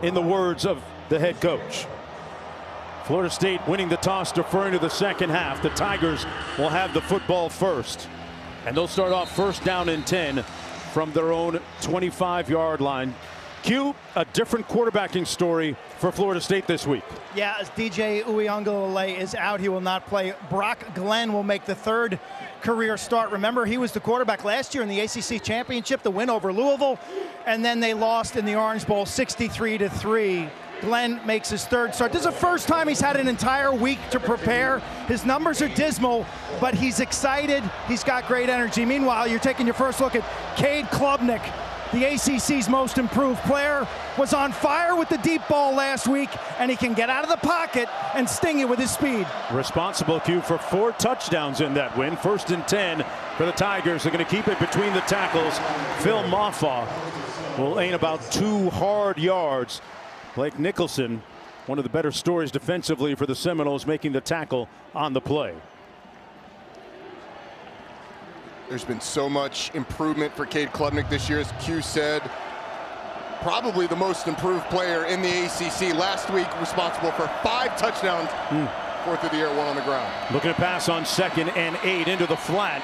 in the words of the head coach. Florida State winning the toss, deferring to the second half. The Tigers will have the football first, and they'll start off first down and 10 from their own 25-yard line. Q, a different quarterbacking story for Florida State this week. Yeah, as DJ Uiagalelei is out, he will not play. Brock Glenn will make the third career start. Remember, he was the quarterback last year in the ACC championship, the win over Louisville, and then they lost in the Orange Bowl 63-3. Glenn makes his third start. This is the first time he's had an entire week to prepare. His numbers are dismal, but he's excited. He's got great energy. Meanwhile, you're taking your first look at Cade Klubnik, the ACC's most improved player, was on fire with the deep ball last week, and he can get out of the pocket and sting you with his speed. Responsible, Q, for 4 touchdowns in that win. First and 10 for the Tigers. They're going to keep it between the tackles. Phil Mafah will aim about 2 hard yards. Blake Nicholson, one of the better stories defensively for the Seminoles, making the tackle on the play. There's been so much improvement for Cade Klubnik this year, as Q said. Probably the most improved player in the ACC. Last week, responsible for 5 touchdowns. 4th of the year, 1 on the ground. Looking to pass on 2nd and 8 into the flat.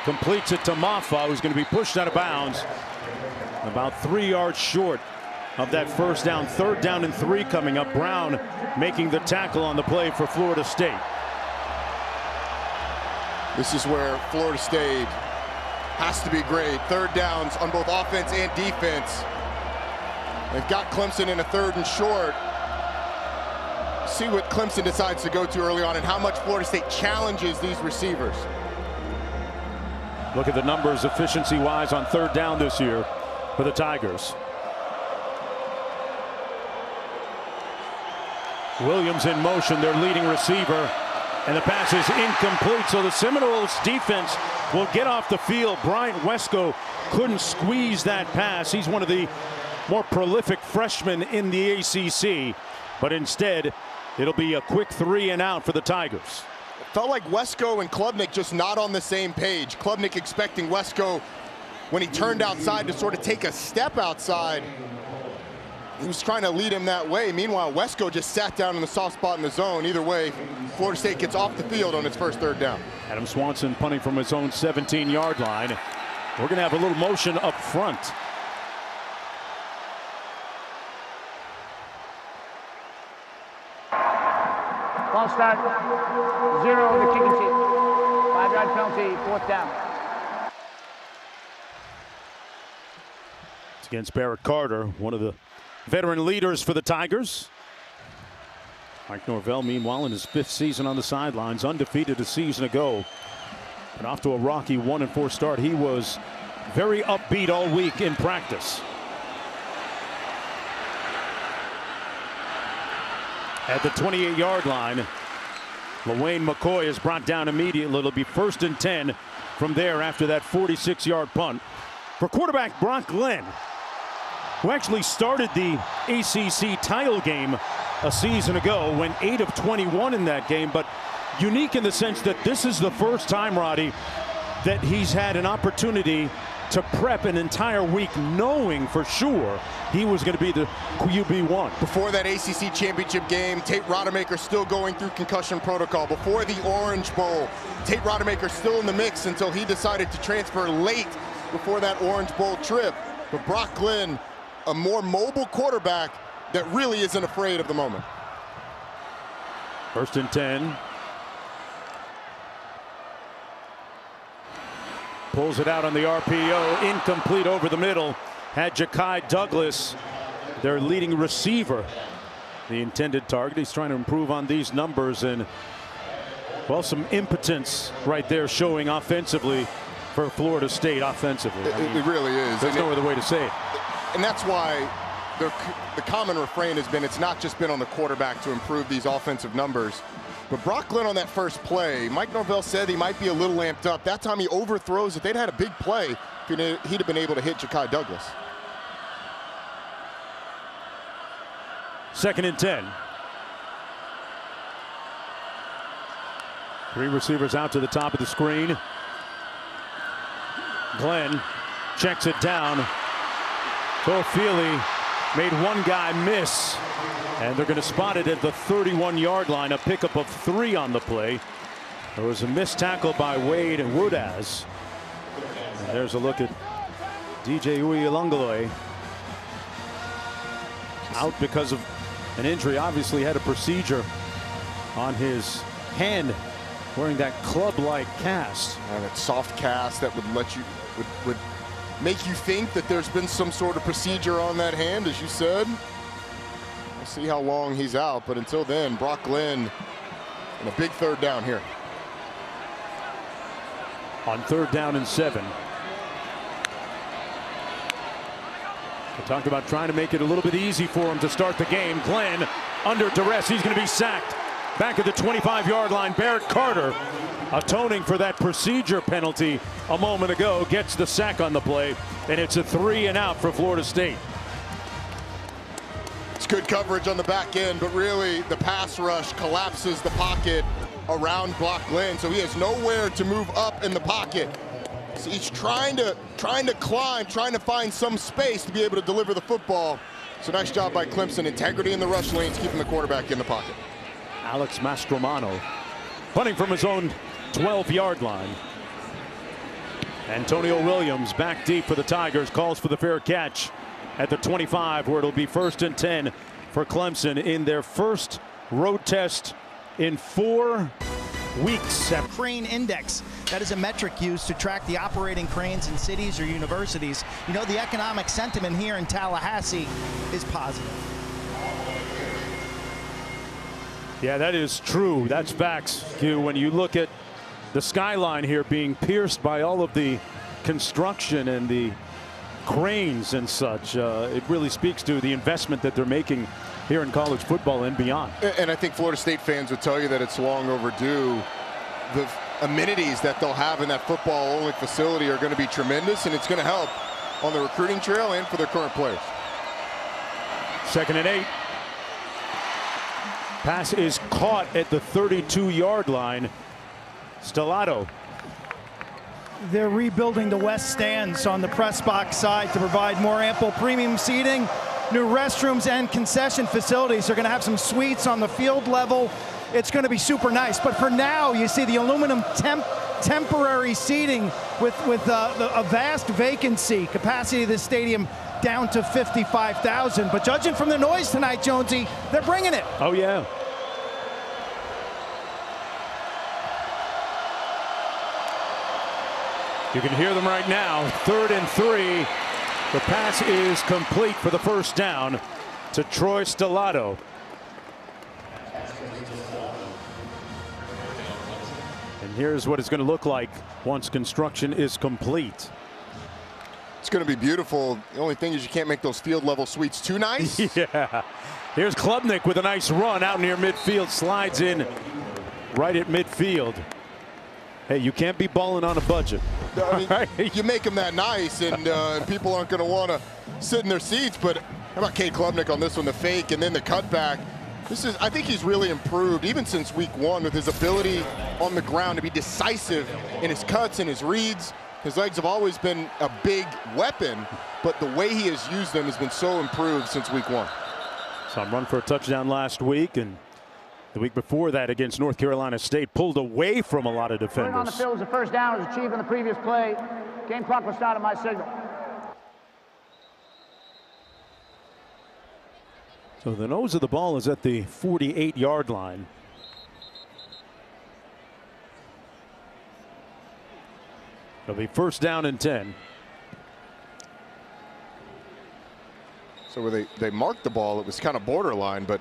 Completes it to Mafah, who's going to be pushed out of bounds. About 3 yards short of that first down. 3rd down and 3 coming up. Brown making the tackle on the play for Florida State. This is where Florida State has to be great. 3rd downs on both offense and defense. They've got Clemson in a 3rd and short. See what Clemson decides to go to early on and how much Florida State challenges these receivers. Look at the numbers efficiency-wise on 3rd down this year for the Tigers. Williams in motion, their leading receiver, and the pass is incomplete. So the Seminoles defense will get off the field. Bryant Wesco couldn't squeeze that pass. He's one of the more prolific freshmen in the ACC, but instead it'll be a quick 3 and out for the Tigers. Felt like Wesco and Klubnik just not on the same page. Klubnik expecting Wesco, when he turned outside, to sort of take a step outside. He was trying to lead him that way. Meanwhile, Wesco just sat down in the soft spot in the zone. Either way, Florida State gets off the field on its first 3rd down. Adam Swanson punting from his own 17-yard line. We're going to have a little motion up front. Ball start, 0, the kicking team. 5-yard penalty, 4th down. It's against Barrett Carter, one of the veteran leaders for the Tigers. Mike Norvell, meanwhile, in his 5th season on the sidelines, undefeated a season ago. But off to a rocky 1-4 start. He was very upbeat all week in practice. At the 28-yard line, LaWayne McCoy is brought down immediately. It'll be 1st and 10 from there after that 46-yard punt. For quarterback Brock Glenn, who actually started the ACC title game a season ago, went 8 of 21 in that game, but unique in the sense that this is the first time, Roddy, that he's had an opportunity to prep an entire week knowing for sure he was going to be the QB1. Before that ACC championship game, Tate Rodemaker still going through concussion protocol. Before the Orange Bowl, Tate Rodemaker still in the mix until he decided to transfer late before that Orange Bowl trip. But Brock Glenn, a more mobile quarterback that really isn't afraid of the moment. 1st and 10. Pulls it out on the RPO, incomplete over the middle. Had Ja'Kai Douglas, their leading receiver, the intended target. He's trying to improve on these numbers, and well, some impotence right there showing offensively for Florida State offensively. It really is. There's no other way to say it. And that's why the common refrain has been, it's not just been on the quarterback to improve these offensive numbers. But Brock Glenn on that first play, Mike Norvell said he might be a little amped up. That time he overthrows. If they'd had a big play, he'd have been able to hit Ja'Kai Douglas. 2nd and 10. 3 receivers out to the top of the screen. Glenn checks it down. Phil Feely made one guy miss. And they're going to spot it at the 31-yard line. A pickup of 3 on the play. There was a missed tackle by Wade Woodaz. And there's a look at DJ Uiagalelei. Out because of an injury. Obviously had a procedure on his hand, wearing that club-like cast. And that soft cast that would let you would make you think that there's been some sort of procedure on that hand, as you said. We'll see how long he's out, but until then, Brock Glenn in a big 3rd down here. On 3rd down and 7. We talked about trying to make it a little bit easy for him to start the game. Glenn under duress. He's going to be sacked. Back at the 25-yard line, Barrett Carter, atoning for that procedure penalty a moment ago, gets the sack on the play, and it's a 3 and out for Florida State. It's good coverage on the back end, but really the pass rush collapses the pocket around Brock Glenn, so he has nowhere to move up in the pocket. So he's trying to climb, trying to find some space to be able to deliver the football. So nice job by Clemson. Integrity in the rush lanes, keeping the quarterback in the pocket. Alex Mastromano punting from his own 12-yard line. Antonio Williams back deep for the Tigers, calls for the fair catch at the 25, where it'll be 1st and 10 for Clemson in their first road test in 4 weeks. Crane index. That is a metric used to track the operating cranes in cities or universities. You know, the economic sentiment here in Tallahassee is positive. Yeah, that is true. That's facts, Q. When you look at the skyline here being pierced by all of the construction and the cranes and such, it really speaks to the investment that they're making here in college football and beyond. And I think Florida State fans would tell you that it's long overdue. The amenities that they'll have in that football-only facility are going to be tremendous, and it's going to help on the recruiting trail and for their current players. 2nd and 8. Pass is caught at the 32-yard line. Stellato. They're rebuilding the west stands on the press box side to provide more ample premium seating, new restrooms, and concession facilities. They're going to have some suites on the field level. It's going to be super nice. But for now, you see the aluminum temporary seating with a vast vacancy. Capacity of this stadium down to 55,000. But judging from the noise tonight, Jonesy, they're bringing it. Oh, yeah. You can hear them right now. 3rd and 3. The pass is complete for the 1st down to Troy Stellato. And here's what it's going to look like once construction is complete. It's going to be beautiful. The only thing is you can't make those field level suites too nice. Yeah. Here's Klubnik with a nice run out near midfield, slides in right at midfield. Hey, you can't be balling on a budget. I mean, right? You make them that nice, and people aren't going to want to sit in their seats. But how about Cade Klubnik on this one, the fake and then the cutback? I think he's really improved, even since week 1, with his ability on the ground to be decisive in his cuts and his reads. His legs have always been a big weapon, but the way he has used them has been so improved since week 1. Saw him run for a touchdown last week, and the week before that against North Carolina State, pulled away from a lot of defenders. On the field was a 1st down, was achieved in the previous play. Game clock will start at my signal. So the nose of the ball is at the 48-yard line. It'll be 1st down and 10. So where they marked the ball, it was kind of borderline, but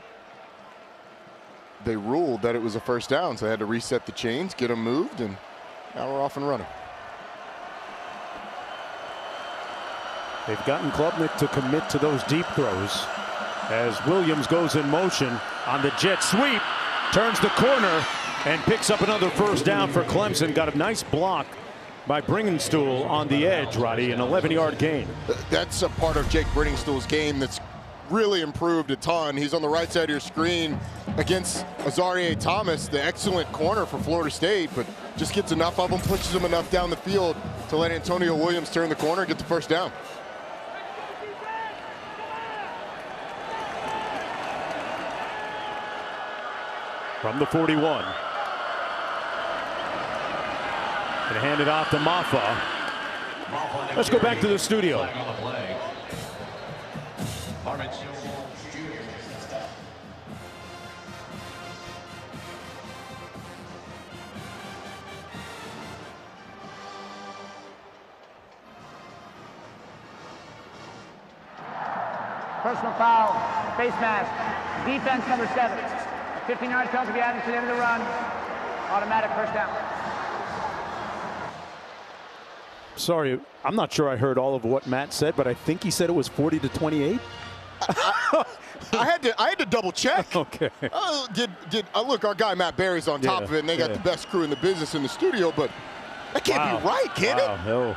they ruled that it was a 1st down, so they had to reset the chains, get them moved, and now we're off and running. They've gotten Klubnik to commit to those deep throws as Williams goes in motion on the jet sweep, turns the corner, and picks up another 1st down for Clemson. Got a nice block by Bringingstool on the edge, Roddy, an 11-yard gain. That's a part of Jake Bringingstool's game that's really improved a ton. He's on the right side of your screen against Azarie Thomas, the excellent corner for Florida State, but just gets enough of him, pushes him enough down the field to let Antonio Williams turn the corner and get the 1st down. from the 41. And hand it off to Maffa. Let's go back to the studio. Personal foul, face mask, defense number 7. 15-yard penalty to be added to the end of the run. Automatic first down. Sorry, I'm not sure I heard all of what Matt said, but I think he said it was 40-28. I had to double check. Okay. Look, our guy Matt Barry's on top of it, and they got the best crew in the business in the studio, but that can't be right, can it? No.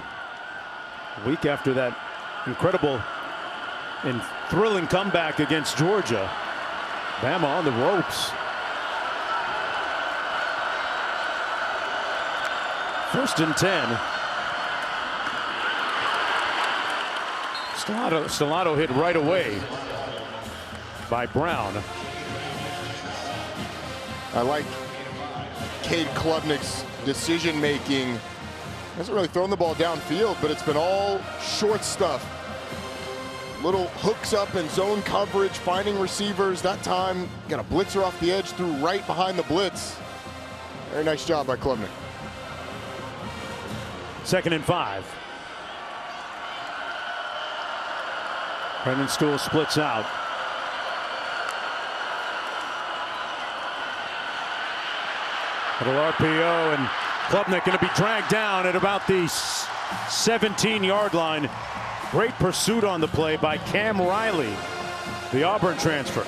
A week after that incredible and thrilling comeback against Georgia, Bama on the ropes. First and 10. Stellato hit right away by Brown. I like Cade Klubnik's decision making. Hasn't really thrown the ball downfield, but it's been all short stuff. Little hooks up and zone coverage, finding receivers. That time, got a blitzer off the edge, threw right behind the blitz. Very nice job by Klubnik. 2nd and 5. Brendan Stool splits out. Little RPO, and Klubnik going to be dragged down at about the 17-yard line. Great pursuit on the play by Cam Riley, the Auburn transfer.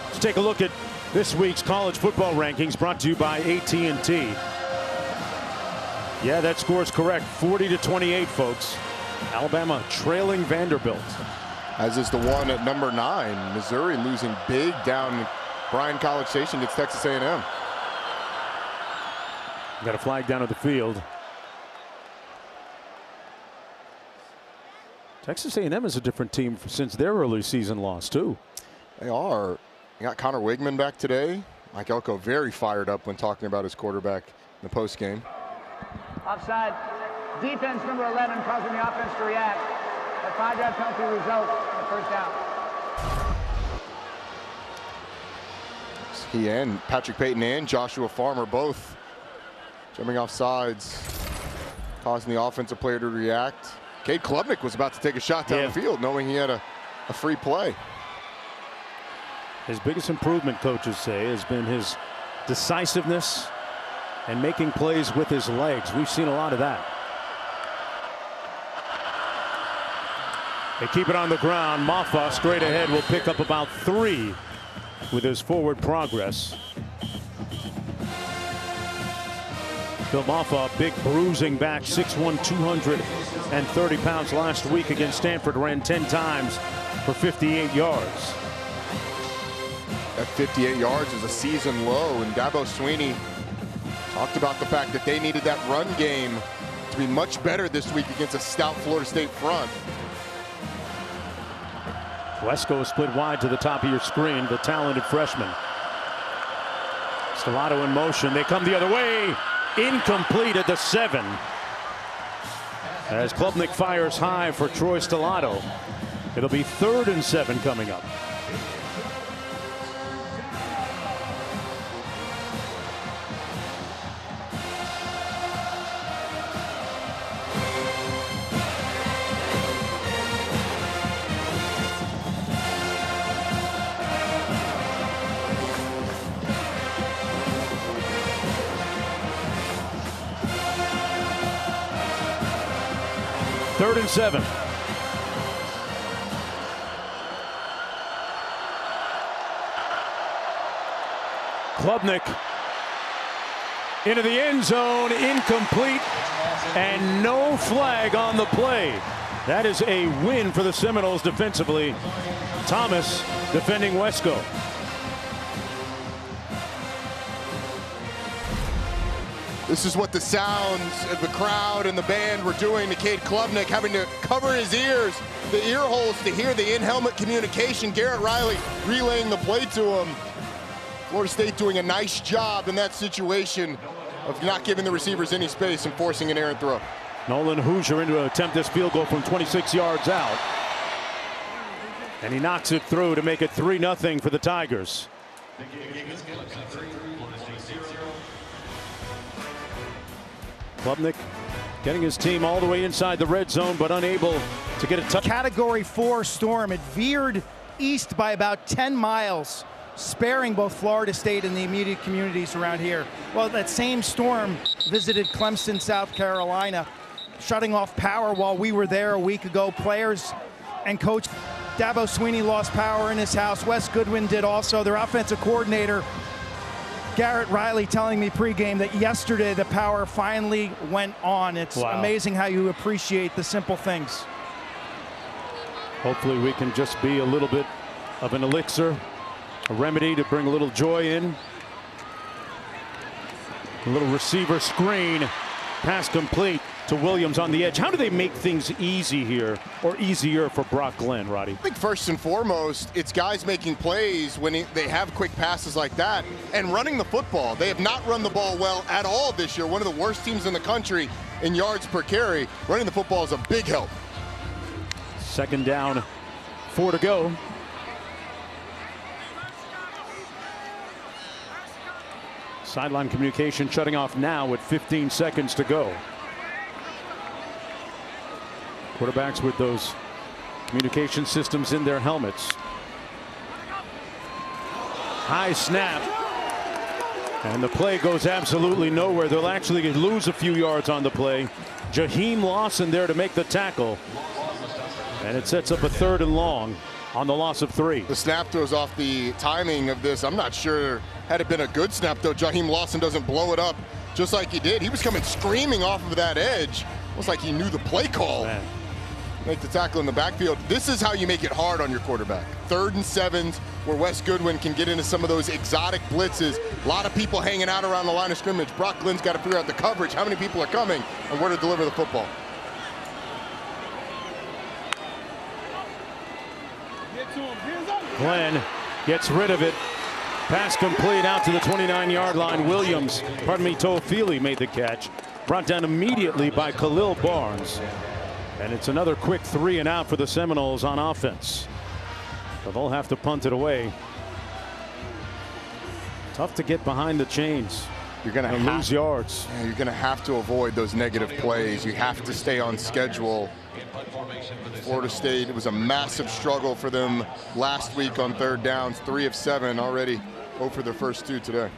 Let's take a look at this week's college football rankings, brought to you by AT&T. Yeah, that score is correct. 40-28, folks. Alabama trailing Vanderbilt. As is the one at number 9. Missouri losing big down Bryan College Station. It's Texas A&M. Got a flag down at the field. Texas A&M is a different team since their early season loss, too. They are. You got Connor Wigman back today. Mike Elko very fired up when talking about his quarterback in the postgame. Offside. Defense number 11 causing the offense to react. A 5-yard penalty result in the first down. He and Patrick Payton and Joshua Farmer both jumping off sides, causing the offensive player to react. Cade Klubnik was about to take a shot down the field, knowing he had a free play. His biggest improvement, coaches say, has been his decisiveness and making plays with his legs. We've seen a lot of that. They keep it on the ground. Maffa straight ahead will pick up about 3 with his forward progress. Phil Maffa, big bruising back, 6'1", 230 pounds last week against Stanford, ran 10 times for 58 yards. That 58 yards is a season low, and Dabo Swinney talked about the fact that they needed that run game to be much better this week against a stout Florida State front. Wesco split wide to the top of your screen, the talented freshman. Stellato in motion. They come the other way. Incomplete at the 7. As Klubnik fires high for Troy Stellato. It'll be 3rd and 7 coming up. Third and 7. Klubnik into the end zone, incomplete, and no flag on the play. That is a win for the Seminoles defensively. Thomas defending Wesco. This is what the sounds of the crowd and the band were doing to Cade Klubnik, having to cover his ears, the ear holes, to hear the in-helmet communication. Garrett Riley relaying the play to him. Florida State doing a nice job in that situation of not giving the receivers any space and forcing an errant throw. Nolan Hoosier into an attempt this field goal from 26 yards out. And he knocks it through to make it 3-0 for the Tigers. Klubnik getting his team all the way inside the red zone, but unable to get a touch. Category 4 storm. It veered east by about 10 miles, sparing both Florida State and the immediate communities around here. Well, that same storm visited Clemson, South Carolina, shutting off power while we were there a week ago. Players and coach Dabo Swinney lost power in his house. Wes Goodwin did also. Their offensive coordinator Garrett Riley telling me pregame that yesterday the power finally went on. It's amazing how you appreciate the simple things. Hopefully we can just be a little bit of an elixir, a remedy to bring a little joy in. A little receiver screen, pass complete to Williams on the edge. How do they make things easy here, or easier for Brock Glenn, Roddy? I think first and foremost, it's guys making plays when they have quick passes like that and running the football. They have not run the ball well at all this year. One of the worst teams in the country in yards per carry. Running the football is a big help. Second down, 4 to go. Sideline communication shutting off now with 15 seconds to go. Quarterbacks with those communication systems in their helmets. High snap. And the play goes absolutely nowhere. They'll actually lose a few yards on the play. Jaheim Lawson there to make the tackle. And it sets up a 3rd and long on the loss of 3. The snap throws off the timing of this. I'm not sure had it been a good snap, though. Jaheim Lawson doesn't blow it up just like he did. He was coming screaming off of that edge. Almost like he knew the play call. Man. Make the tackle in the backfield. This is how you make it hard on your quarterback. 3rd and 7s where Wes Goodwin can get into some of those exotic blitzes. A lot of people hanging out around the line of scrimmage. Brock Glenn's got to figure out the coverage, how many people are coming, and where to deliver the football. Glenn gets rid of it. Pass complete out to the 29-yard line. Williams, Toafili made the catch. Brought down immediately by Khalil Barnes. And it's another quick 3 and out for the Seminoles on offense. But they'll have to punt it away. Tough to get behind the chains. You're going to lose yards. Yeah, you're going to have to avoid those negative plays. You have to stay on schedule. Florida State, it was a massive struggle for them last week on 3rd downs. 3 of 7 already. 0 for their first 2 today.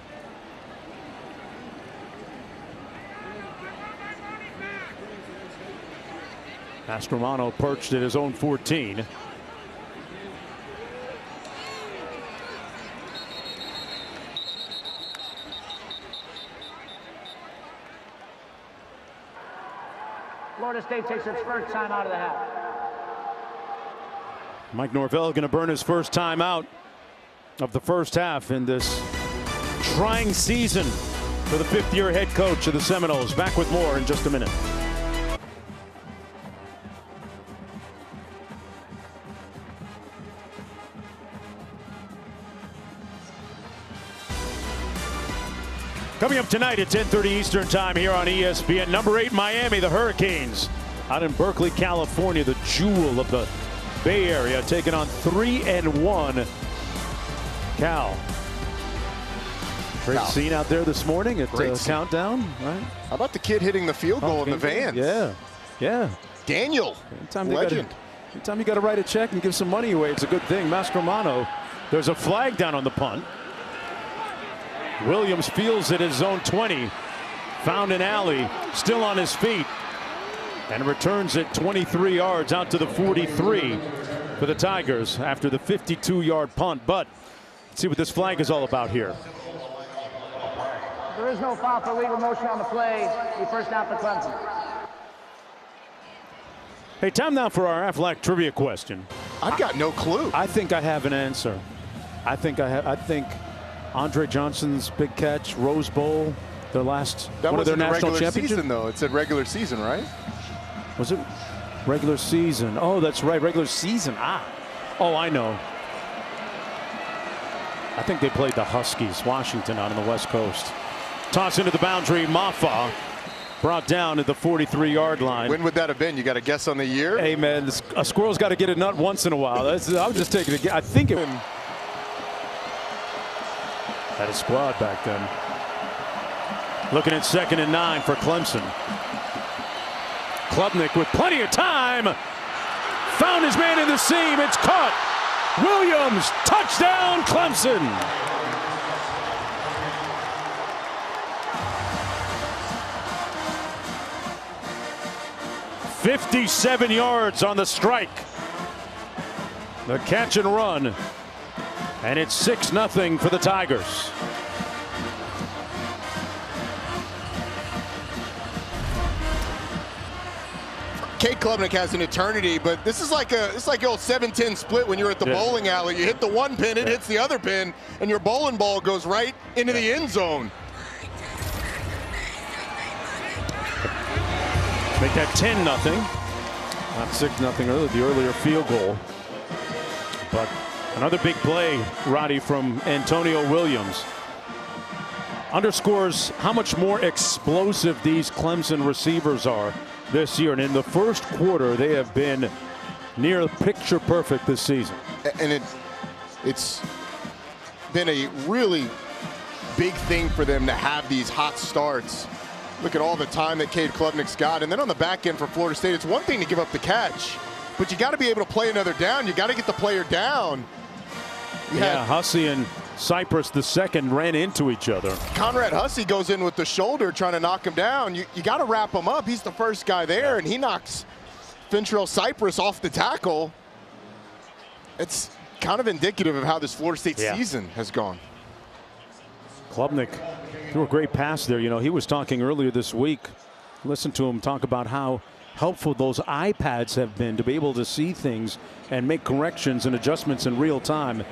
Mastromanno perched at his own 14. Florida State takes its first time out of the half. Mike Norvell going to burn his first time out of the first half in this trying season for the 5th-year head coach of the Seminoles. Back with more in just a minute. Coming up tonight at 10:30 Eastern time here on ESPN. Number 8 Miami, the Hurricanes out in Berkeley, California, the jewel of the Bay Area, taking on 3-1 Cal. Great scene out there this morning at Countdown, right? How about the kid hitting the field goal in the van? Yeah. Daniel, legend. Anytime you got to write a check and give some money away, it's a good thing. Mastromanno, there's a flag down on the punt. Williams fields it at his own 20. Found an alley, still on his feet. And returns it 23 yards out to the 43 for the Tigers after the 52-yard punt. But let's see what this flag is all about here. There is no foul for legal motion on the play. The first down for Clemson. Hey, time now for our Aflac trivia question. I've got no clue. I think I have an answer. I think Andre Johnson's big catch, Rose Bowl, Their last That one of their wasn't the national regular championships. season, though. It said regular season, right? Was it regular season? Oh, that's right, regular season. Oh, I know. I think they played the Huskies, Washington, out on the West Coast. Toss into the boundary. Maffa brought down at the 43-yard line. When would that have been? You got a guess on the year? Hey, man, a squirrel's got to get a nut once in a while. I'm just taking a guess. I think it had a squad back then. Looking at 2nd and 9 for Clemson. Klubnik with plenty of time. Found his man in the seam. It's caught. Williams, touchdown, Clemson. "57 yards on the strike. The catch and run. And it's 6-0 for the Tigers. Cade Klubnik has an eternity, but this is like it's like the old 7-10 split when you're at the bowling alley. You hit the one pin, it hits the other pin, and your bowling ball goes right into the end zone. Make that 10-0. Not 6-0 earlier, the earlier field goal. But another big play, Roddy, from Antonio Williams. Underscores how much more explosive these Clemson receivers are this year. And in the first quarter, they have been near picture perfect this season. And it's been a really big thing for them to have these hot starts. Look at all the time that Cade Klubnik's got. And then on the back end for Florida State, it's one thing to give up the catch, but you got to be able to play another down. You got to get the player down. Hussey and Cypress II ran into each other. Conrad Hussey goes in with the shoulder trying to knock him down. You got to wrap him up. He's the first guy there, and he knocks Fintrell Cypress off the tackle. It's kind of indicative of how this Florida State season has gone. Klubnik threw a great pass there. You know, he was talking earlier this week. Listen to him talk about how helpful those iPads have been to be able to see things and make corrections and adjustments in real time.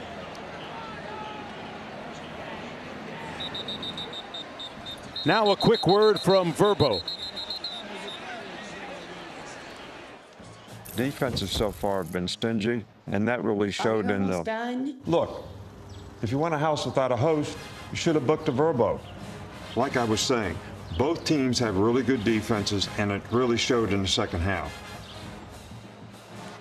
Now a quick word from Verbo. Defenses so far have been stingy, and that really showed in the... Look, if you want a house without a host, you should have booked a Verbo. Like I was saying, both teams have really good defenses, and it really showed in the second half.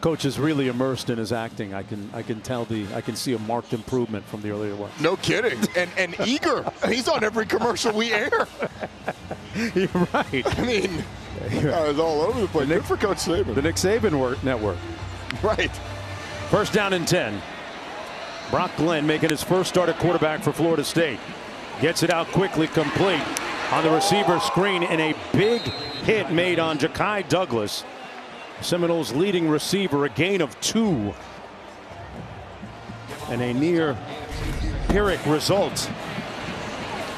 Coach is really immersed in his acting. I can see a marked improvement from the earlier one. No kidding. And eager. He's on every commercial we air. You're right. I mean, it's all over the place. Good for Coach Saban. The Nick Saban network. Right. First down and 10. Brock Glenn making his first start at quarterback for Florida State. Gets it out quickly, complete on the receiver screen, and a big hit made on Ja'Kai Douglas, Seminoles' leading receiver, a gain of 2. And a near Pyrrhic result.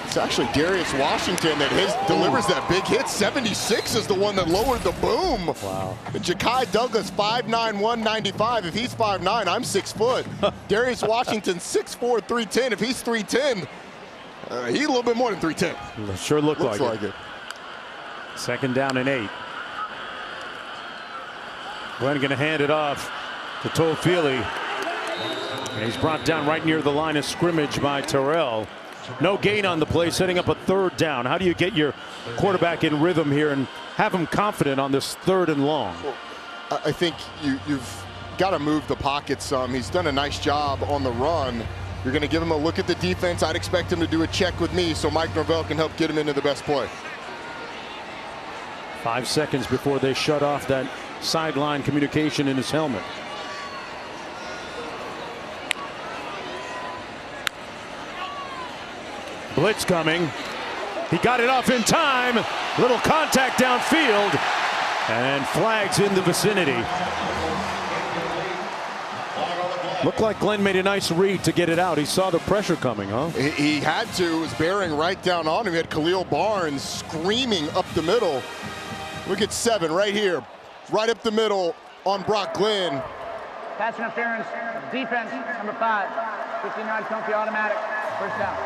It's actually Darius Washington that delivers that big hit. 76 is the one that lowered the boom. Wow. Ja'Kai Douglas, 5'9", 195. If he's 5'9", I'm 6 foot. Darius Washington, 6'4", 310. If he's 310, he's a little bit more than 310. Sure looks like it. Second down and 8. Glenn going to hand it off to Toafili. And he's brought down right near the line of scrimmage by Terrell. No gain on the play, setting up a third down. How do you get your quarterback in rhythm here and have him confident on this 3rd and long? Well, I think you've got to move the pocket some. He's done a nice job on the run. You're going to give him a look at the defense. I'd expect him to do a check with me so Mike Norvell can help get him into the best play. 5 seconds before they shut off that sideline communication in his helmet. Blitz coming. He got it off in time. Little contact downfield. And flags in the vicinity. Looked like Glenn made a nice read to get it out. He saw the pressure coming, huh? He had to. It was bearing right down on him. He had Khalil Barnes screaming up the middle. Look at 7 right here. Right up the middle on Brock Glenn. Pass interference, defense, number 5. 15-yard penalty automatic. First down.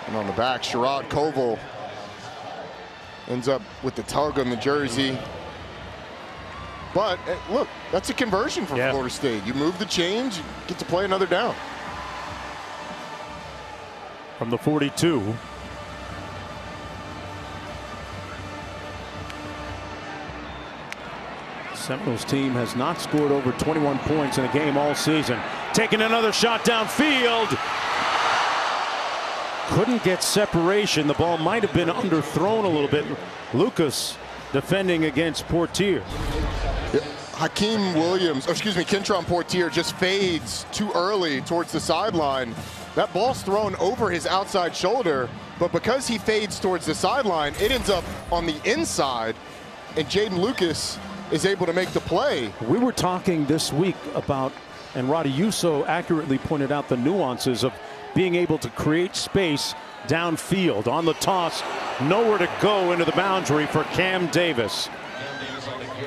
And on the back, Sherrod Koval ends up with the tug on the jersey. But look, that's a conversion for Florida State. You move the chains, you get to play another down. From the 42. Seminoles team has not scored over 21 points in a game all season. Taking another shot downfield. Couldn't get separation. The ball might have been underthrown a little bit. Lucas defending against Portier. Kentron Portier just fades too early towards the sideline. That ball's thrown over his outside shoulder, but because he fades towards the sideline, it ends up on the inside, and Jaden Lucas is able to make the play. We were talking this week about, and Roddy, you so accurately pointed out the nuances of being able to create space downfield. On the toss, nowhere to go into the boundary for Cam Davis.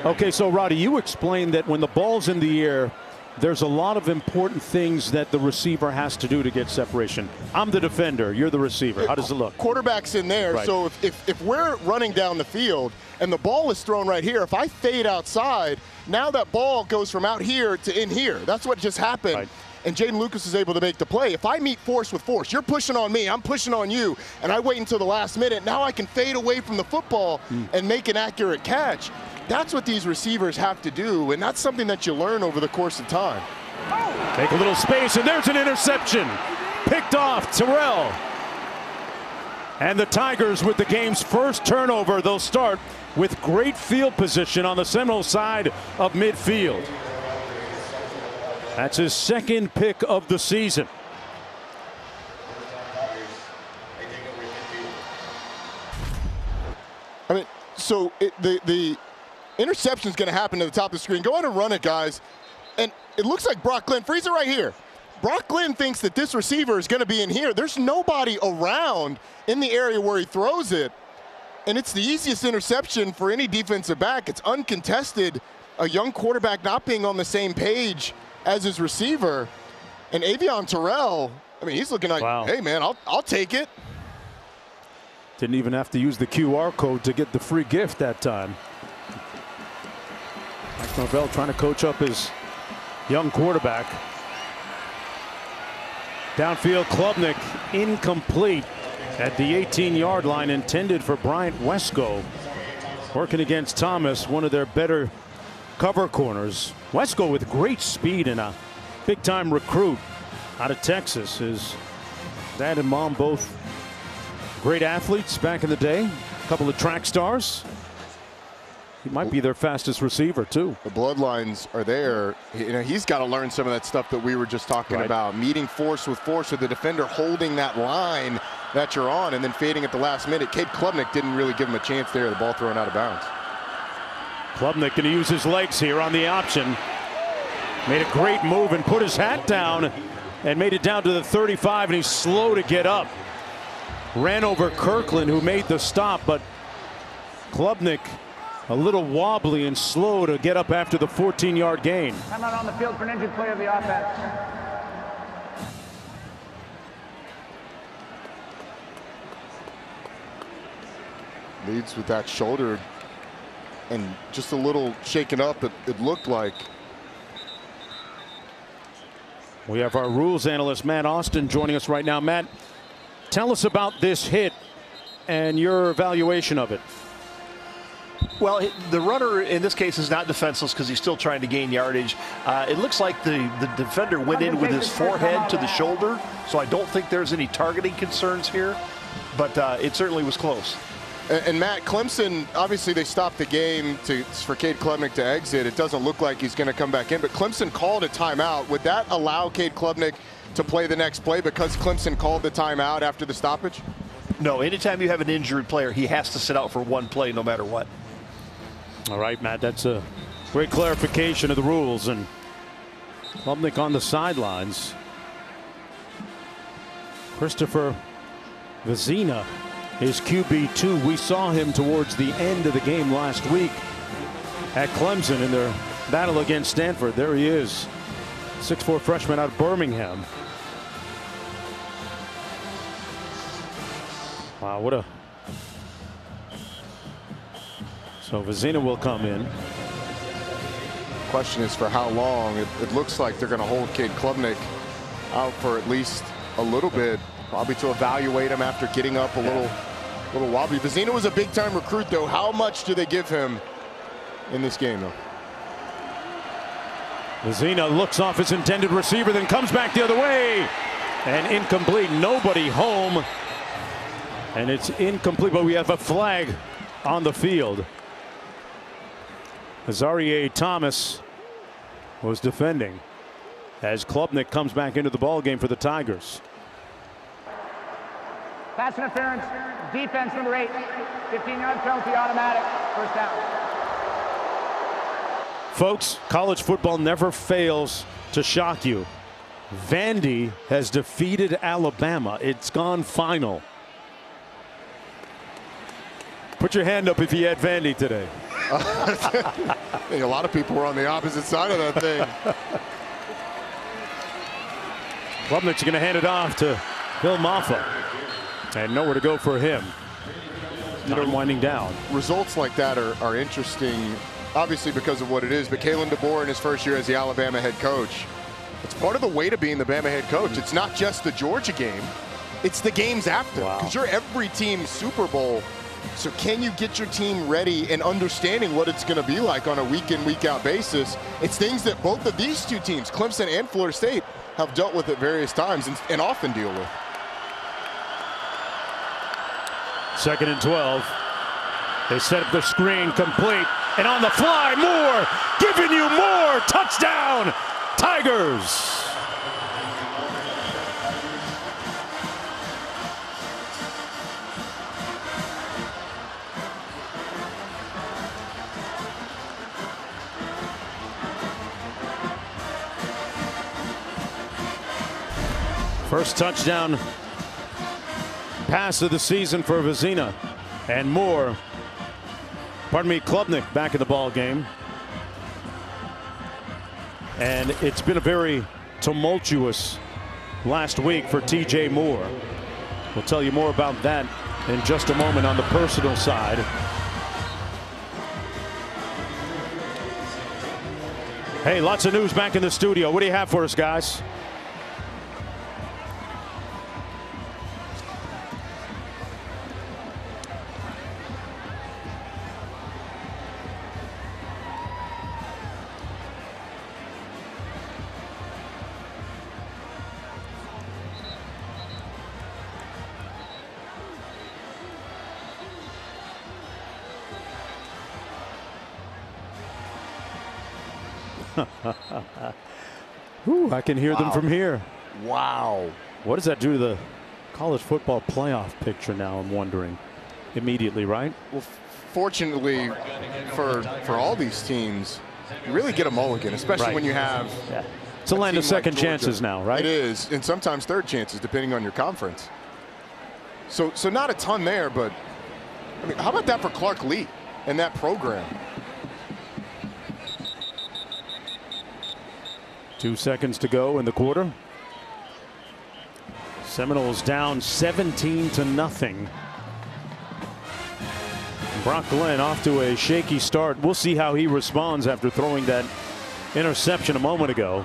Okay, so Roddy, you explained that when the ball's in the air, there's a lot of important things that the receiver has to do to get separation. I'm the defender, you're the receiver. How does it look? Quarterback's in there, right. So if we're running down the field and the ball is thrown right here, if I fade outside, now that ball goes from out here to in here. That's what just happened. Right. And Jaden Lucas is able to make the play. If I meet force with force, you're pushing on me, I'm pushing on you, and I wait until the last minute, now I can fade away from the football and make an accurate catch. That's what these receivers have to do, and that's something that you learn over the course of time. Take a little space, and there's an interception. Picked off, Terrell. And the Tigers with the game's first turnover. They'll start with great field position on the Seminole side of midfield. That's his second pick of the season. I mean, so the interception is going to happen to the top of the screen. Go ahead and run it, guys. And it looks like Brock Glenn. Freeze it right here. Brock Glenn thinks that this receiver is going to be in here. There's nobody around in the area where he throws it. And it's the easiest interception for any defensive back. It's uncontested. A young quarterback not being on the same page as his receiver. And Avion Terrell, I mean, he's looking like, wow, hey, man, I'll take it. Didn't even have to use the QR code to get the free gift that time. Mike Norvell trying to coach up his young quarterback. Downfield, Klubnik incomplete at the 18-yard line, intended for Bryant Wesco. Working against Thomas, one of their better cover corners. Wesco with great speed and a big-time recruit out of Texas. His dad and mom both great athletes back in the day. A couple of track stars. He might be their fastest receiver, too. The bloodlines are there. You know, he's got to learn some of that stuff that we were just talking about. Meeting force with the defender holding that line that you're on and then fading at the last minute. Cade Klubnik didn't really give him a chance there. The ball thrown out of bounds. Klubnik going to use his legs here on the option. Made a great move and put his hat down and made it down to the 35, and he's slow to get up. Ran over Kirkland, who made the stop, but Klubnik a little wobbly and slow to get up after the 14-yard gain. Timeout on the field for an injured player of the offense. Leads with that shoulder and just a little shaken up, it looked like. We have our rules analyst Matt Austin joining us right now. Matt, tell us about this hit and your evaluation of it. Well, the runner in this case is not defenseless because he's still trying to gain yardage. It looks like the defender went in with his forehead to the shoulder, so I don't think there's any targeting concerns here, but it certainly was close. And Matt, Clemson, obviously they stopped the game for Cade Klubnik to exit. It doesn't look like he's going to come back in, but Clemson called a timeout. Would that allow Cade Klubnik to play the next play because Clemson called the timeout after the stoppage? No, anytime you have an injured player, he has to sit out for one play no matter what. All right, Matt, that's a great clarification of the rules. And Klubnik on the sidelines. Christopher Vizina is QB2. We saw him towards the end of the game last week at Clemson in their battle against Stanford. There he is, 6'4" freshman out of Birmingham. Wow, what a... So Vezina will come in. Question is for how long. It looks like they're going to hold Cade Klubnik out for at least a little bit, probably to evaluate him after getting up a little wobbly. Vezina was a big-time recruit, though. How much do they give him in this game, though? Vezina looks off his intended receiver, then comes back the other way. And incomplete. Nobody home. And it's incomplete, but we have a flag on the field. Azarie Thomas was defending as Klubnik comes back into the ball game for the Tigers. Pass interference, defense number 8, 15-yard penalty, automatic, first down. Folks, college football never fails to shock you. Vandy has defeated Alabama. It's gone final. Put your hand up if you had Vandy today. I think a lot of people were on the opposite side of that thing. Klubnik's going to hand it off to Bill Maffa. And nowhere to go for him. Time winding down. Results like that are interesting, obviously because of what it is, but Kalen DeBoer in his first year as the Alabama head coach, it's part of the way to being the Bama head coach. It's not just the Georgia game, it's the games after. Because you're every team's Super Bowl. So can you get your team ready and understanding what it's going to be like on a week in, week out basis? It's things that both of these two teams, Clemson and Florida State, have dealt with at various times and often deal with. 2nd and 12. They set up the screen, complete, and on the fly, Moore, giving you more. Touchdown, Tigers. First touchdown pass of the season for Vezina, and Moore, Klubnik back in the ball game. And it's been a very tumultuous last week for TJ Moore. We'll tell you more about that in just a moment on the personal side. Hey, lots of news back in the studio. What do you have for us, guys? Ooh, I can hear them from here. Wow. What does that do to the college football playoff picture now, I'm wondering, immediately, right? Well, fortunately for all these teams, you really get a mulligan, especially when you have it's a land of second chances now, right? It is, and sometimes third chances, depending on your conference. So not a ton there, but I mean, how about that for Clark Lee and that program? 2 seconds to go in the quarter. Seminoles down 17-0. Brock Glenn off to a shaky start. We'll see how he responds after throwing that interception a moment ago.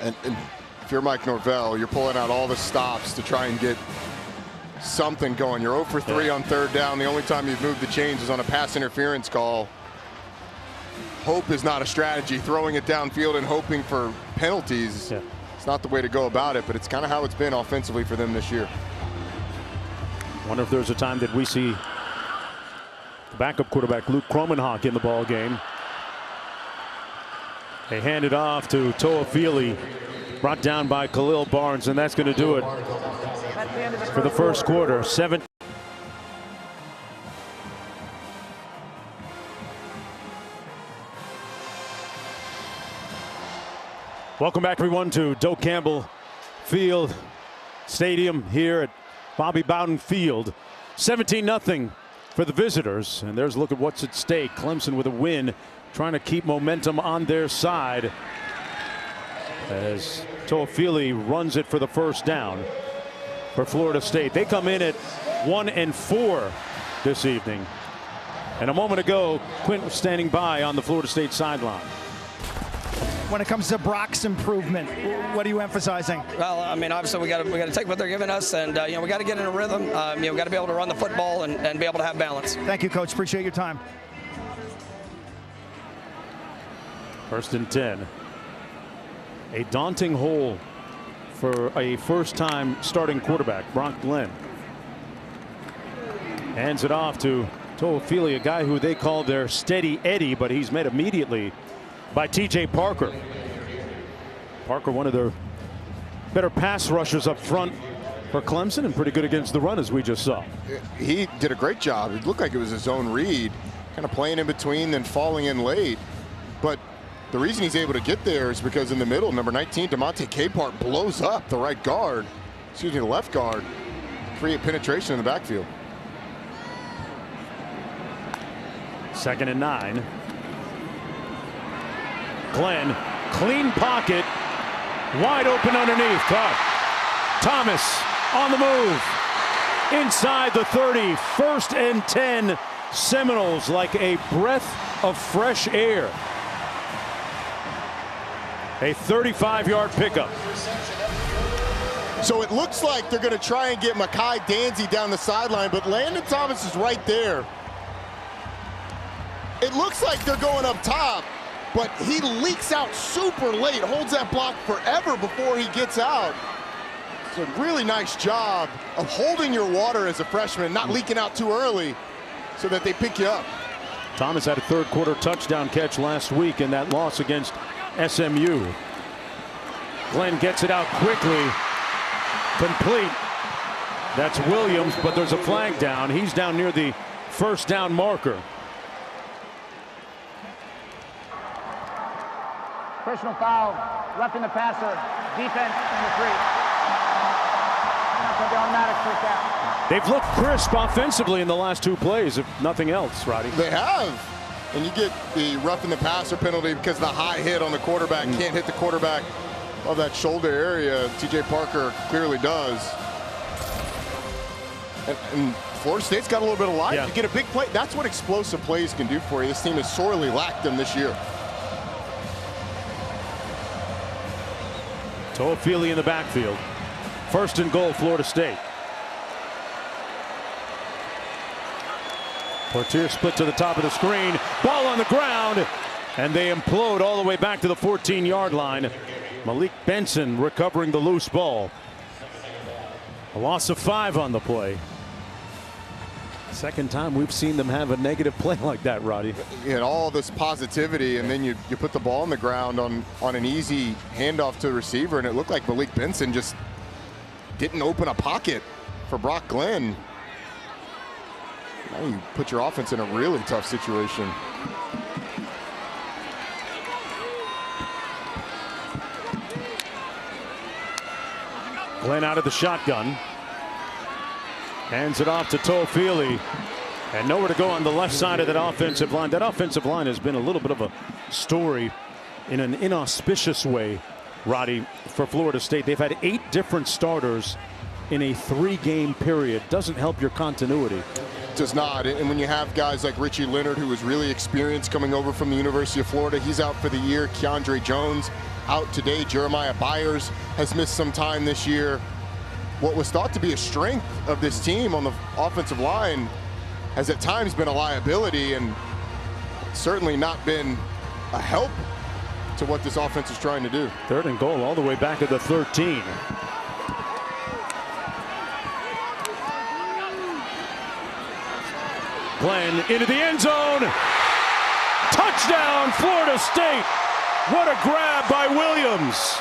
And if you're Mike Norvell, you're pulling out all the stops to try and get something going. You're 0 for 3 on 3rd down. The only time you've moved the chains is on a pass interference call. Hope is not a strategy. Throwing it downfield and hoping for penalties, it's not the way to go about it, but it's kind of how it's been offensively for them this year. Wonder if there's a time that we see the backup quarterback Luke Kromenhoek in the ball game. They hand it off to Toafili, brought down by Khalil Barnes, and that's going to do it for the first quarter. 7. Welcome back, everyone, to Doak Campbell Field Stadium here at Bobby Bowden Field. 17-0 for the visitors, and there's a look at what's at stake. Clemson with a win, trying to keep momentum on their side as Toafili runs it for the first down. for Florida State. They come in at 1-4 this evening. And a moment ago, Quint was standing by on the Florida State sideline. When it comes to Brock's improvement, what are you emphasizing? Well, I mean, obviously we got to take what they're giving us, and we got to get in a rhythm. We got to be able to run the football and be able to have balance. Thank you, Coach. Appreciate your time. 1st and 10. A daunting hole for a first-time starting quarterback, Brock Glenn. Hands it off to Toafili, a guy who they call their steady Eddie, but he's met immediately by T.J. Parker. Parker, one of their better pass rushers up front for Clemson, and pretty good against the run, as we just saw. He did a great job. It looked like it was his own read, kind of playing in between, then falling in late. But the reason he's able to get there is because in the middle, number 19, Demonte Capehart blows up the right guard, excuse me, the left guard, create penetration in the backfield. 2nd and 9. Glenn, clean pocket, wide open underneath. Caught. Thomas on the move. Inside the 30. 1st and 10. Seminoles like a breath of fresh air. A 35-yard pickup. So it looks like they're going to try and get Mekhi Danzy down the sideline, but Landon Thomas is right there. It looks like they're going up top, but he leaks out super late, holds that block forever before he gets out. It's a really nice job of holding your water as a freshman, not leaking out too early so that they pick you up. Thomas had a 3rd quarter touchdown catch last week in that loss against SMU. Glenn gets it out quickly. Complete. That's Williams, but there's a flag down. He's down near the 1st down marker. Personal foul, roughing the passer, defense, number 3. That's going to be automatic first down. They've looked crisp offensively in the last 2 plays, if nothing else, Roddy. They have. And you get the roughing the passer penalty because the high hit on the quarterback can't hit the quarterback of that shoulder area. T.J. Parker clearly does. And Florida State's got a little bit of life. Yeah. You get a big play. That's what explosive plays can do for you. This team has sorely lacked them this year. Toafili in the backfield. 1st and goal, Florida State. Portier split to the top of the screen. Ball on the ground. And they implode all the way back to the 14-yard line. Malik Benson recovering the loose ball. A loss of 5 on the play. 2nd time we've seen them have a negative play like that, Roddy. You had all this positivity, and then you put the ball on the ground on an easy handoff to the receiver, and it looked like Malik Benson just didn't open a pocket for Brock Glenn. Now you put your offense in a really tough situation. Glenn out of the shotgun. Hands it off to Toafili. And nowhere to go on the left side of that offensive line. That offensive line has been a little bit of a story in an inauspicious way, Roddy, for Florida State. They've had 8 different starters in a 3-game period. Doesn't help your continuity. Does not. And when you have guys like Richie Leonard, who is really experienced coming over from the University of Florida, he's out for the year. Keandre Jones out today. Jeremiah Byers has missed some time this year. What was thought to be a strength of this team on the offensive line has at times been a liability, and certainly not been a help to what this offense is trying to do. 3rd and goal all the way back at the 13. Glenn into the end zone. Touchdown, Florida State. What a grab by Williams.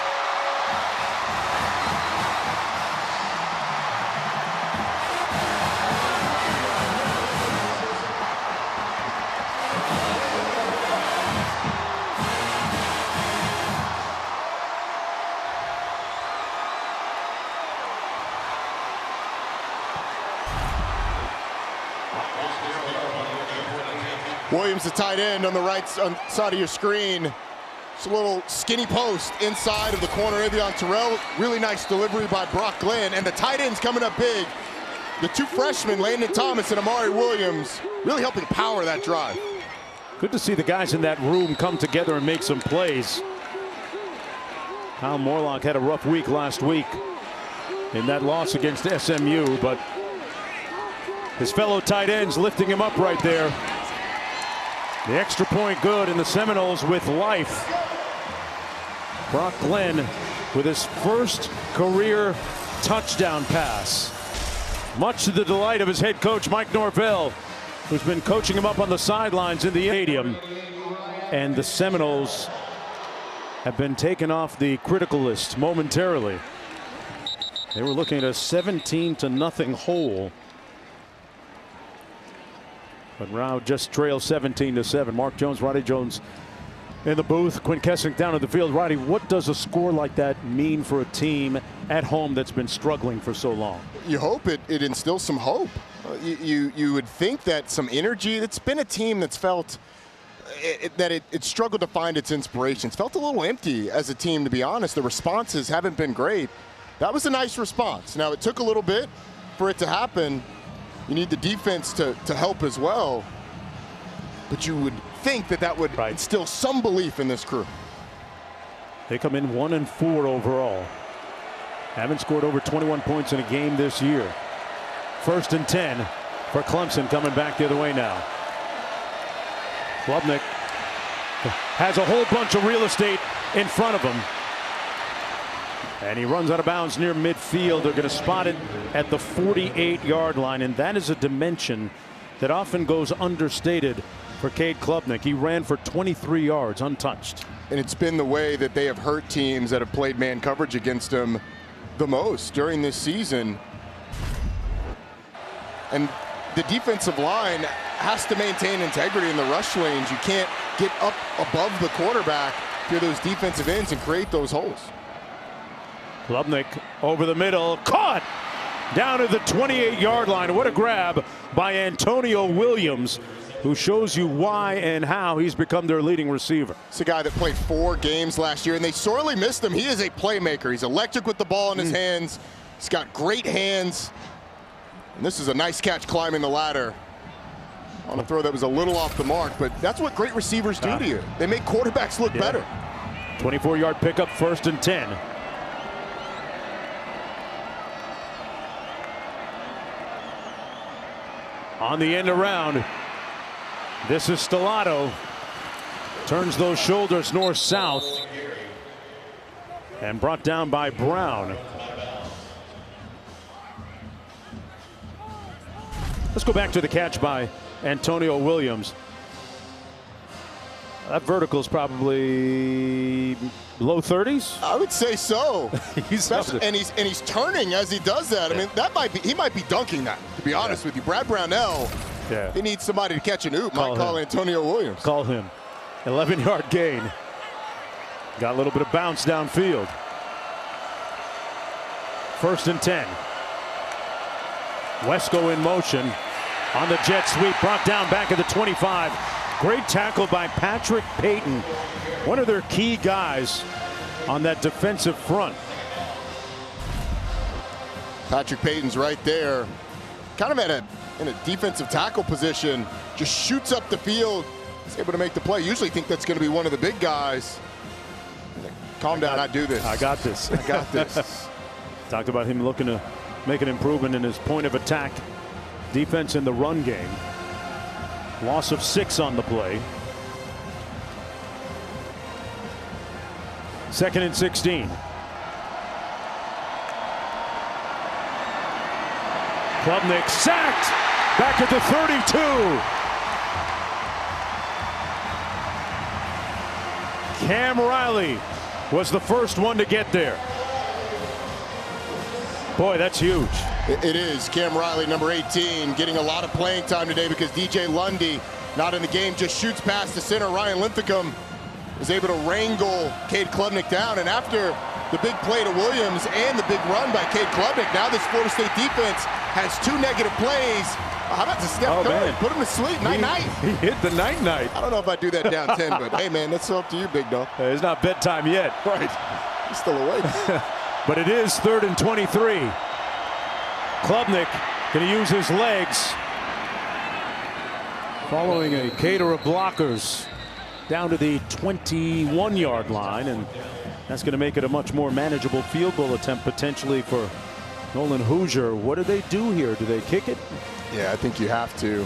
Williams, the tight end on the right side of your screen. It's a little skinny post inside of the corner, Avion Terrell. Really nice delivery by Brock Glenn, and the tight ends coming up big. The two freshmen, Landon Thomas and Amari Williams, really helping power that drive. Good to see the guys in that room come together and make some plays. Kyle Morlock had a rough week last week in that loss against SMU, but his fellow tight ends lifting him up right there. The extra point good, and the Seminoles with life. Brock Glenn with his first career touchdown pass. Much to the delight of his head coach, Mike Norvell, who's been coaching him up on the sidelines in the stadium. And the Seminoles have been taken off the critical list momentarily. They were looking at a 17-0 hole. But Rao just trails 17-7. Mark Jones, Roddy Jones in the booth. Quinn Kessing down at the field. Roddy, what does a score like that mean for a team at home that's been struggling for so long? You hope it instills some hope. You would think that some energy. It's been a team that's felt that it struggled to find its inspiration. It's felt a little empty as a team, to be honest. The responses haven't been great. That was a nice response. Now, it took a little bit for it to happen. You need the defense to help as well. But you would think that would instill some belief in this crew. They come in 1-4 overall. Haven't scored over 21 points in a game this year. 1st and 10 for Clemson, coming back the other way now. Klubnik has a whole bunch of real estate in front of him. And he runs out of bounds near midfield. They're going to spot it at the 48-yard line, and that is a dimension that often goes understated for Cade Klubnik. He ran for 23 yards untouched. And it's been the way that they have hurt teams that have played man coverage against him the most during this season. And the defensive line has to maintain integrity in the rush lanes. You can't get up above the quarterback through those defensive ends and create those holes. Klubnik over the middle, caught down to the 28-yard line. What a grab by Antonio Williams, who shows you why and how he's become their leading receiver. It's a guy that played 4 games last year, and they sorely missed him. He is a playmaker. He's electric with the ball in his hands. He's got great hands. And this is a nice catch climbing the ladder on a throw that was a little off the mark, but that's what great receivers do to you. They make quarterbacks look better. 24-yard pickup, 1st and 10. On the end around, this is Stellato. Turns those shoulders north-south and brought down by Brown. Let's go back to the catch by Antonio Williams. That vertical is probably low 30s. I would say so. and he's turning as he does that. I mean, he might be dunking that, to be honest with you. Brad Brownell, he needs somebody to catch an oop. Might call Antonio Williams. Call him. 11-yard gain. Got a little bit of bounce downfield. 1st and 10. Wesco in motion on the jet sweep, brought down back at the 25. Great tackle by Patrick Payton, one of their key guys on that defensive front. Patrick Payton's right there, kind of in a defensive tackle position, just shoots up the field. He's able to make the play. Usually think that's going to be one of the big guys. Calm down, I do this. I got this. I got this. Talked about him looking to make an improvement in his point of attack defense in the run game. Loss of 6 on the play. 2nd and 16. Klubnik sacked back at the 32. Cam Riley was the first one to get there. Boy, that's huge. It is. Cam Riley, number 18, getting a lot of playing time today because DJ Lundy, not in the game, just shoots past the center. Ryan Linthicum is able to wrangle Cade Klubnik down, and after the big play to Williams and the big run by Cade Klubnik. Now this Florida State defense has 2 negative plays. How about the Steph Curry? Put him to sleep. Night-night. He hit the night-night. I don't know if I'd do that down 10, but hey, man, that's up to you, big dog. It's not bedtime yet. Right. He's still awake. But it is 3rd and 23. Klubnik going to use his legs. Following a cater of blockers down to the 21-yard line, and that's going to make it a much more manageable field goal attempt potentially for Nolan Hoosier. What do they do here? Do they kick it? Yeah, I think you have to.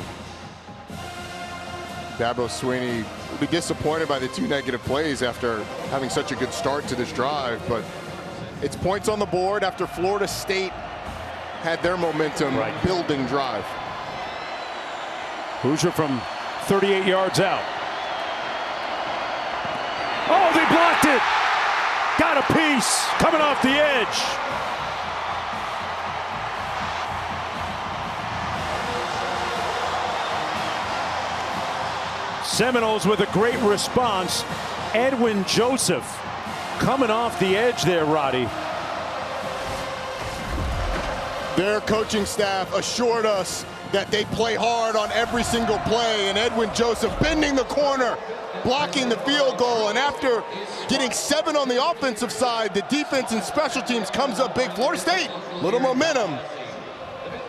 Dabo Swinney will be disappointed by the 2 negative plays after having such a good start to this drive, but it's points on the board after Florida State had their momentum building drive. Hoosier from 38 yards out. Oh, they blocked it. Got a piece coming off the edge. Seminoles with a great response. Edwin Joseph coming off the edge there, Roddy. Their coaching staff assured us that they play hard on every single play, and Edwin Joseph bending the corner, blocking the field goal, and after getting 7 on the offensive side, the defense and special teams comes up big. Florida State, little momentum.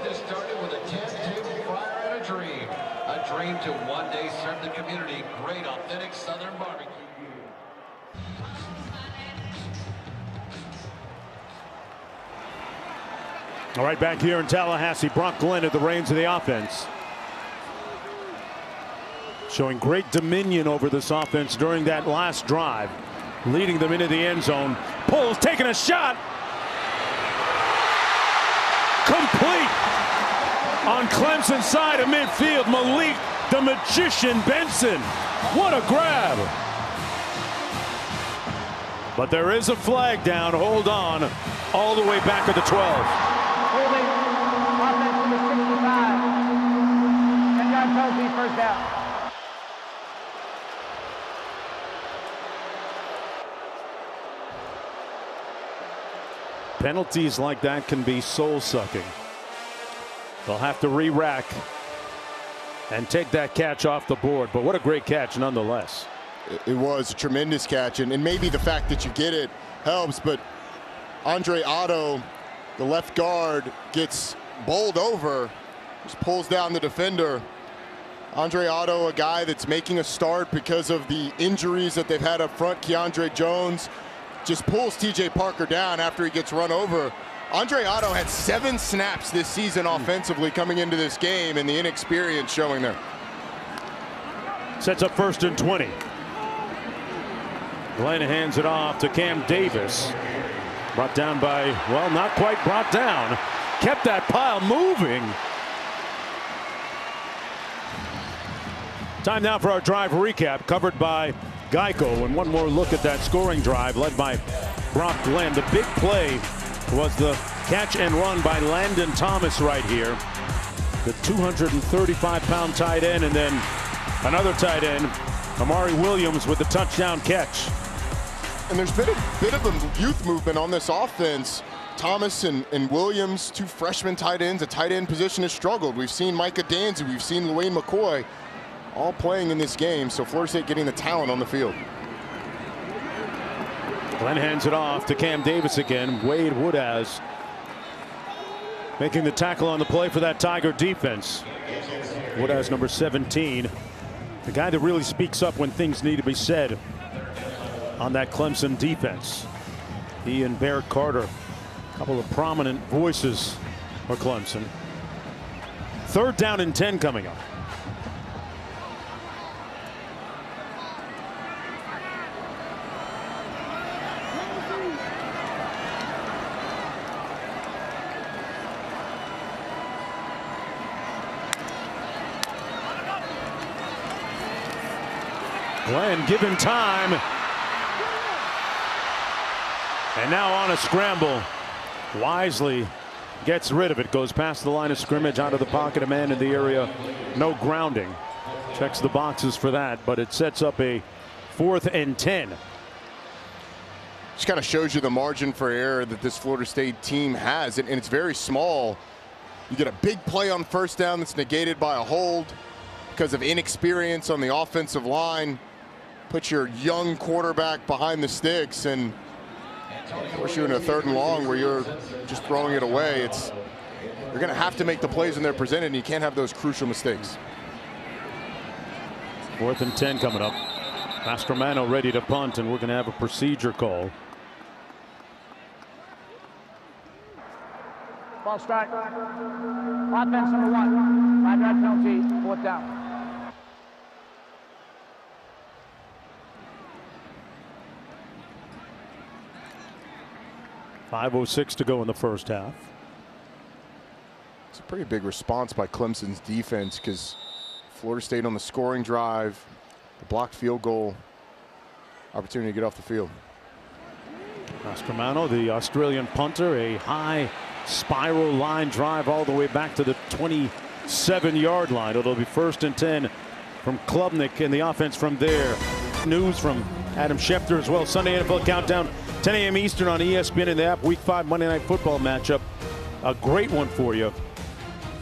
This started with a 10-2 fire and a dream to one day serve the community. Great, authentic Southern barbecue. All right, back here in Tallahassee, Brock Glenn at the reins of the offense. Showing great dominion over this offense during that last drive. Leading them into the end zone. Pulls, taking a shot. Complete. On Clemson's side of midfield, Malik the Magician Benson. What a grab. But there is a flag down. Hold on. All the way back at the 12. Holding, offense number 65. 10-yard penalty, first down. Penalties like that can be soul-sucking. They'll have to re-rack and take that catch off the board. But what a great catch nonetheless. It was a tremendous catch, and maybe the fact that you get it helps, but Andre Otto, the left guard, gets bowled over, just pulls down the defender. Andre Otto, a guy that's making a start because of the injuries that they've had up front. Keandre Jones just pulls TJ Parker down after he gets run over. Andre Otto had 7 snaps this season offensively coming into this game, and the inexperience showing there. Sets up 1st and 20. Glenn hands it off to Cam Davis. Brought down by, well, not quite brought down. Kept that pile moving. Time now for our drive recap, covered by Geico. And one more look at that scoring drive led by Brock Glenn. The big play was the catch and run by Landon Thomas right here. The 235-pound tight end, and then another tight end, Amari Williams, with the touchdown catch. And there's been a bit of a youth movement on this offense. Thomas and Williams, 2 freshman tight ends. A tight end position has struggled. We've seen Micah Danzy, we've seen Luane McCoy, all playing in this game. So Florida State getting the talent on the field. Glenn hands it off to Cam Davis again. Wade Woodaz making the tackle on the play for that Tiger defense. Woodaz, number 17. The guy that really speaks up when things need to be said on that Clemson defense. He and Barrett Carter, a couple of prominent voices for Clemson. 3rd down and 10 coming up. Glenn given time. And now on a scramble. Wisely gets rid of it. Goes past the line of scrimmage, out of the pocket, a man in the area. No grounding. Checks the boxes for that, but it sets up a 4th and 10. Just kind of shows you the margin for error that this Florida State team has, and it's very small. You get a big play on first down that's negated by a hold because of inexperience on the offensive line. Put your young quarterback behind the sticks, and force you in a 3rd and long where you're just throwing it away. You're going to have to make the plays when they're presented, and you can't have those crucial mistakes. 4th and 10 coming up. Mastromano ready to punt, and we're going to have a procedure call. Ball start. Offense number 1. 5-yard penalty. 4th down. .506 to go in the first half. It's a pretty big response by Clemson's defense, because Florida State on the scoring drive, the blocked field goal, opportunity to get off the field. Mastromano, the Australian punter, a high spiral line drive all the way back to the 27-yard line. It'll be 1st and 10 from Klubnik, and the offense from there. News from Adam Schefter as well. Sunday NFL Countdown, 10 a.m. Eastern on ESPN in the app. Week 5 Monday Night Football matchup. A great one for you,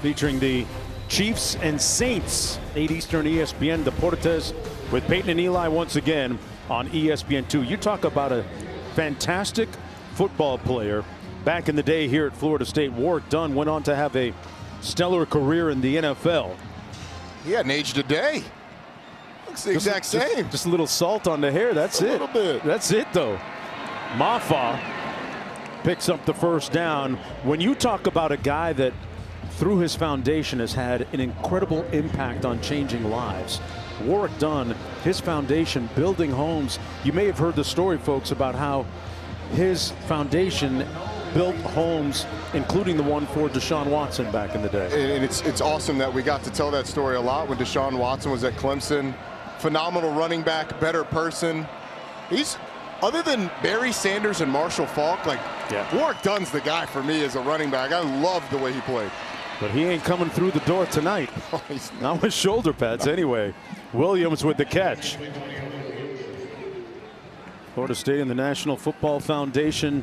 featuring the Chiefs and Saints. 8 Eastern ESPN. Deportes with Peyton and Eli once again on ESPN2. You talk about a fantastic football player back in the day here at Florida State. Warrick Dunn went on to have a stellar career in the NFL. He hadn't aged a day. Looks the exact same. Just a little salt on the hair. That's it. A little bit. That's it, though. Maffa picks up the first down. When you talk about a guy that through his foundation has had an incredible impact on changing lives, Warrick Dunn, his foundation, building homes. You may have heard the story, folks, about how his foundation built homes, including the one for Deshaun Watson back in the day. And it's awesome that we got to tell that story a lot when Deshaun Watson was at Clemson. Phenomenal running back, better person. He's, other than Barry Sanders and Marshall Faulk, like, Warrick Dunn's the guy for me as a running back. I love the way he played. But he ain't coming through the door tonight. Not with shoulder pads anyway. Williams with the catch. Florida State and the National Football Foundation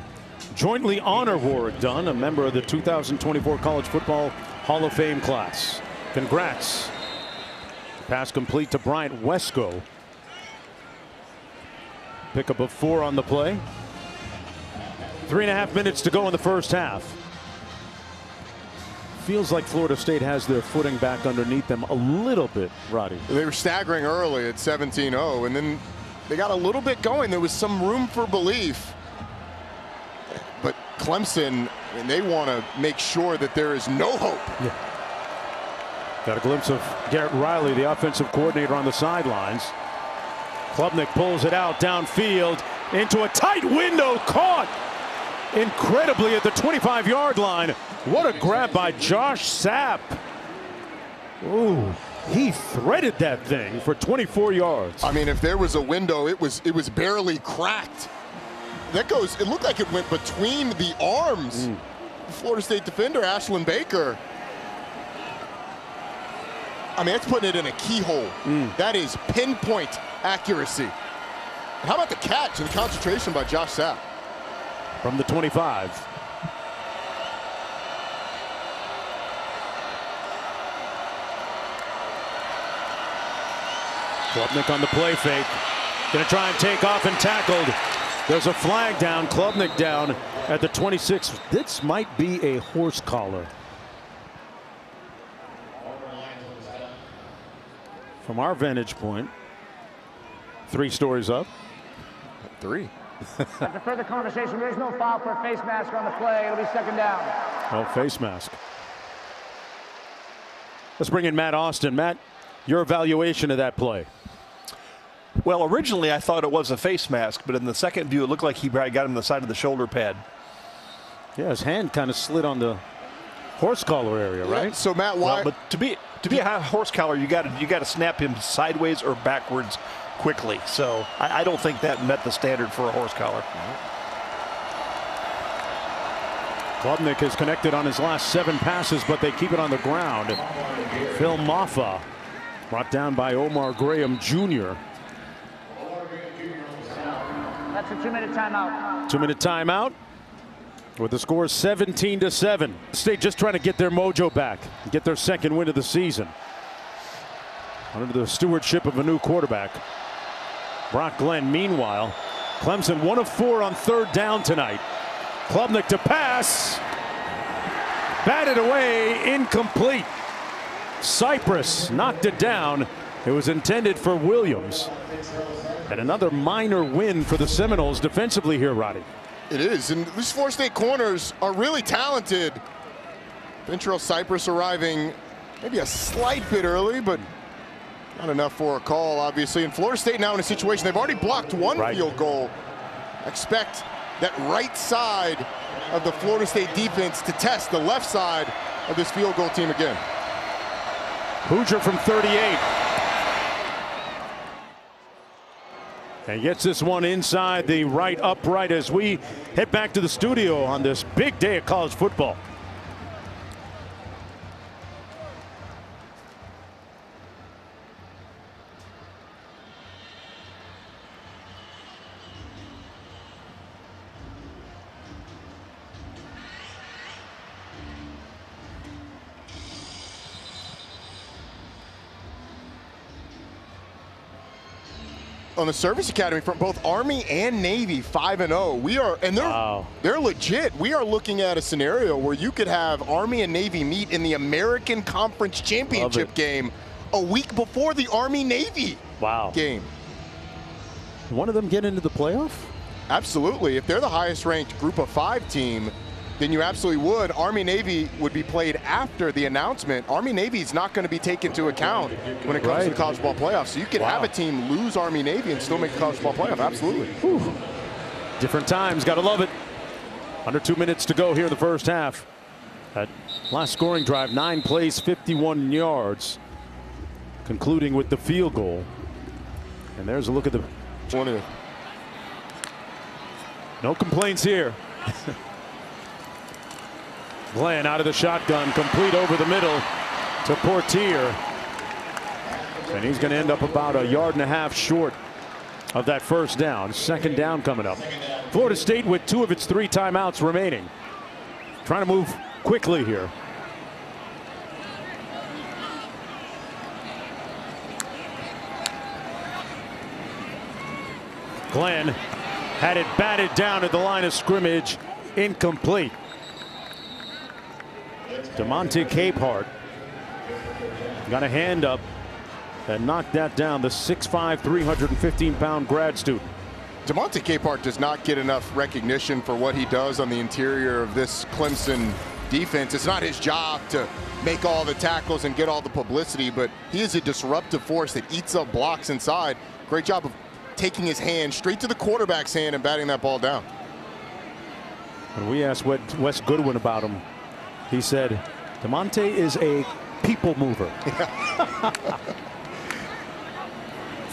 jointly honor Warrick Dunn, a member of the 2024 College Football Hall of Fame class. Congrats. Pass complete to Bryant Wesco. Pickup of 4 on the play. 3.5 minutes to go in the first half. Feels like Florida State has their footing back underneath them a little bit, Roddy. They were staggering early at 17-0, and then they got a little bit going. There was some room for belief. But Clemson, and they want to make sure that there is no hope. Yeah. Got a glimpse of Garrett Riley, the offensive coordinator, on the sidelines. Klubnik pulls it out downfield into a tight window, caught incredibly at the 25-yard line. What a grab by Josh Sapp. Ooh, he threaded that thing for 24 yards. I mean, if there was a window, it was barely cracked. That goes, it looked like it went between the arms. The Florida State defender, Ashlyn Baker. I mean, that's putting it in a keyhole. That is pinpoint accuracy. And how about the catch and the concentration by Josh Sapp? From the 25. Klubnik on the play fake. Going to try and take off and tackled. There's a flag down. Klubnik down at the 26. This might be a horse collar. From our vantage point, 3 stories up. 3. After further conversation, there is no foul for a face mask on the play. It'll be 2nd down. Oh, face mask. Let's bring in Matt Austin. Matt, your evaluation of that play. Well, originally I thought it was a face mask, but in the second view, it looked like he probably got him the side of the shoulder pad. Yeah, his hand kind of slid on the horse collar area, right? Yeah, so Matt, why? Well, but to be a high horse collar, you got to snap him sideways or backwards quickly. So I don't think that met the standard for a horse collar. Klubnik has connected on his last 7 passes, but they keep it on the ground. Phil Maffa brought down by Omar Graham Jr. That's a 2-minute timeout. 2-minute timeout with the score 17-7. State just trying to get their mojo back, get their second win of the season. Under the stewardship of a new quarterback, Brock Glenn. Meanwhile, Clemson 1 of 4 on 3rd down tonight. Klubnik to pass. Batted away, incomplete. Cypress knocked it down. It was intended for Williams. And another minor win for the Seminoles defensively here, Roddy. It is, and these Florida State corners are really talented. Ventrell Cypress arriving maybe a slight bit early, but not enough for a call, obviously. And Florida State now in a situation they've already blocked one field goal. Expect that right side of the Florida State defense to test the left side of this field goal team again. Hoosier from 38. And gets this one inside the right upright as we head back to the studio on this big day of college football. On the Service Academy front, both Army and Navy 5-0. We are, and they're legit. We are looking at a scenario where you could have Army and Navy meet in the American Conference Championship game a week before the Army-Navy game. One of them get into the playoff? Absolutely. If they're the highest ranked Group of 5 team, then you absolutely would. Army-Navy would be played after the announcement. Army-Navy is not going to be taken into account when it comes to the college football playoffs. So you could have a team lose Army-Navy and still make the college football playoff. Absolutely. Whew. Different times. Got to love it. Under 2 minutes to go here in the first half. That last scoring drive, 9 plays, 51 yards, concluding with the field goal. And there's a look at the. No complaints here. Glenn out of the shotgun, complete over the middle to Portier. And he's going to end up about 1.5 yards short of that first down. Second down coming up. Florida State with 2 of its 3 timeouts remaining. Trying to move quickly here. Glenn had it batted down at the line of scrimmage. Incomplete. DeMonte Capehart got a hand up and knocked that down. The 6'5", 315-pound grad student. DeMonte Capehart does not get enough recognition for what he does on the interior of this Clemson defense. It's not his job to make all the tackles and get all the publicity, but he is a disruptive force that eats up blocks inside. Great job of taking his hand straight to the quarterback's hand and batting that ball down. When we asked Wes Goodwin about him, he said, DeMonte is a people mover.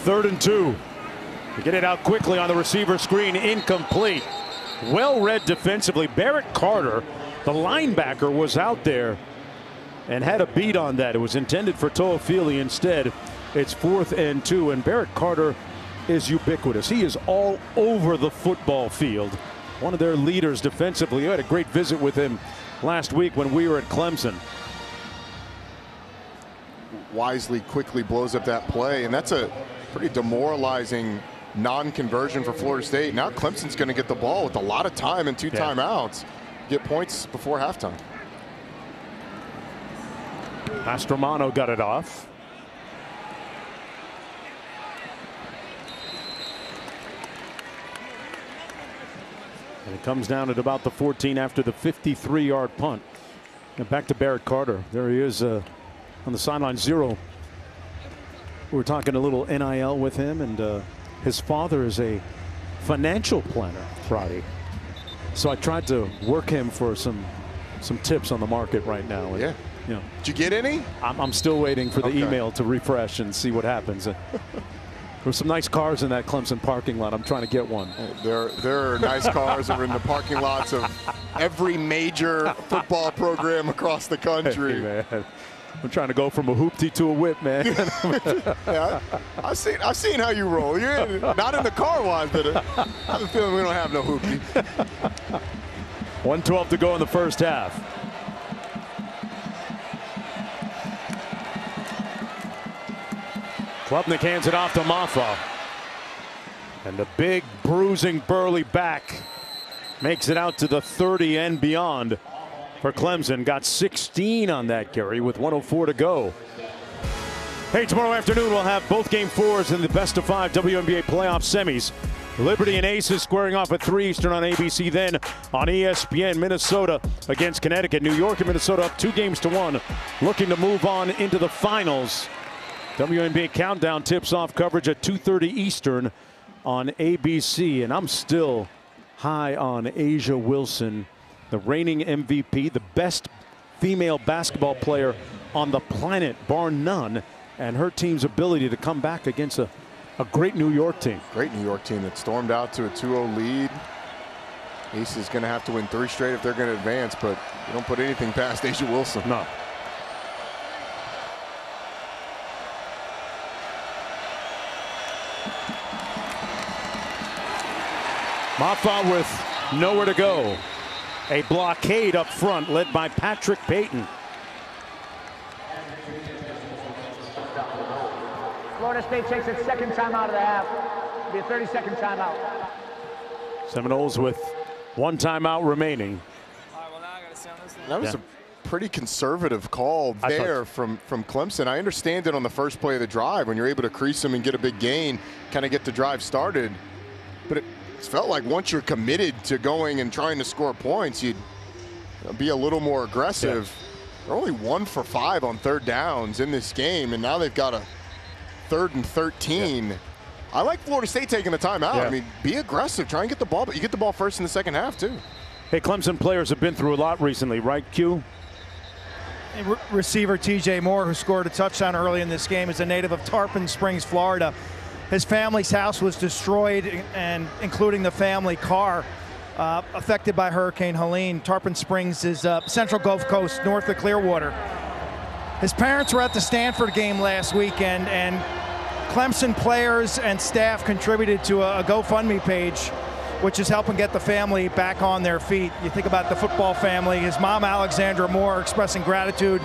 3rd and 2. To get it out quickly on the receiver screen, incomplete. Well read defensively. Barrett Carter, the linebacker, was out there and had a beat on that. It was intended for Toafili. Instead, it's 4th and 2, and Barrett Carter is ubiquitous. He is all over the football field. One of their leaders defensively. I had a great visit with him last week when we were at Clemson. Wisely quickly blows up that play, and that's a pretty demoralizing non-conversion for Florida State. Now Clemson's going to get the ball with a lot of time and 2 timeouts. Get points before halftime. Mastromano got it off. And it comes down at about the 14 after the 53-yard punt. And back to Barrett Carter. There he is on the sideline. 0. We were talking a little NIL with him, and his father is a financial planner, Friday. So I tried to work him for some tips on the market right now. And, you know, did you get any? I'm still waiting for the email to refresh and see what happens. There's some nice cars in that Clemson parking lot. I'm trying to get one. There are nice cars that are in the parking lots of every major football program across the country. Hey, man. I'm trying to go from a hoopty to a whip, man. Yeah, I've seen how you roll. You're not in the car wise, but I have a feeling we don't have no hoopty. 1:12 to go in the first half. Klubnik hands it off to Maffa. And the big bruising burly back makes it out to the 30 and beyond for Clemson. Got 16 on that carry with 1:04 to go. Hey, tomorrow afternoon we'll have both game 4s in the best of 5 WNBA playoff semis. Liberty and Aces squaring off at 3 Eastern on ABC. Then on ESPN, Minnesota against Connecticut. New York and Minnesota up 2-1, looking to move on into the finals. WNBA Countdown tips off coverage at 2:30 Eastern on ABC. And I'm still high on Asia Wilson, the reigning MVP, the best female basketball player on the planet, bar none, and her team's ability to come back against a great New York team. Great New York team that stormed out to a 2-0 lead. Ace is going to have to win 3 straight if they're going to advance, but you don't put anything past Asia Wilson. No. Maffa with nowhere to go. A blockade up front led by Patrick Payton. Florida State takes its second timeout of the half. It'll be a 30-second timeout. Seminoles with 1 timeout remaining. That was a pretty conservative call there from Clemson. I understand it on the first play of the drive when you're able to crease them and get a big gain, kind of get the drive started. But it felt like once you're committed to going and trying to score points, you'd be a little more aggressive. Yeah. They're only 1 for 5 on 3rd downs in this game, and now they've got a 3rd and 13. Yeah. I like Florida State taking the timeout. Yeah. I mean, be aggressive, try and get the ball, but you get the ball first in the second half too. Hey, Clemson players have been through a lot recently, right, Q? Receiver TJ Moore, who scored a touchdown early in this game, is a native of Tarpon Springs, Florida. His family's house was destroyed, and including the family car, affected by Hurricane Helene. Tarpon Springs is central Gulf Coast, north of Clearwater. His parents were at the Stanford game last weekend, and Clemson players and staff contributed to a GoFundMe page, which is helping get the family back on their feet. You think about the football family. His mom, Alexandra Moore, expressing gratitude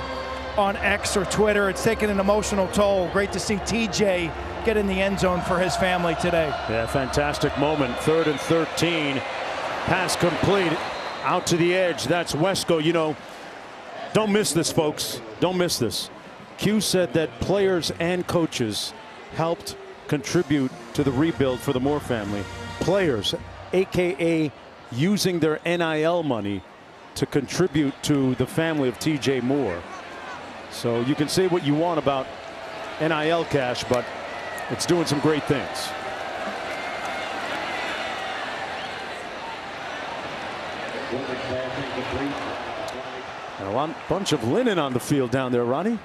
on X or Twitter. It's taken an emotional toll. Great to see TJ get in the end zone for his family today. Yeah, fantastic moment. 3rd and 13. Pass complete out to the edge. That's Wesco. You know, don't miss this, folks. Don't miss this. Q said that players and coaches helped contribute to the rebuild for the Moore family. Players, a.k.a. using their NIL money to contribute to the family of TJ Moore. So you can say what you want about NIL cash, but it's doing some great things. And a bunch of linen on the field down there, Ronnie.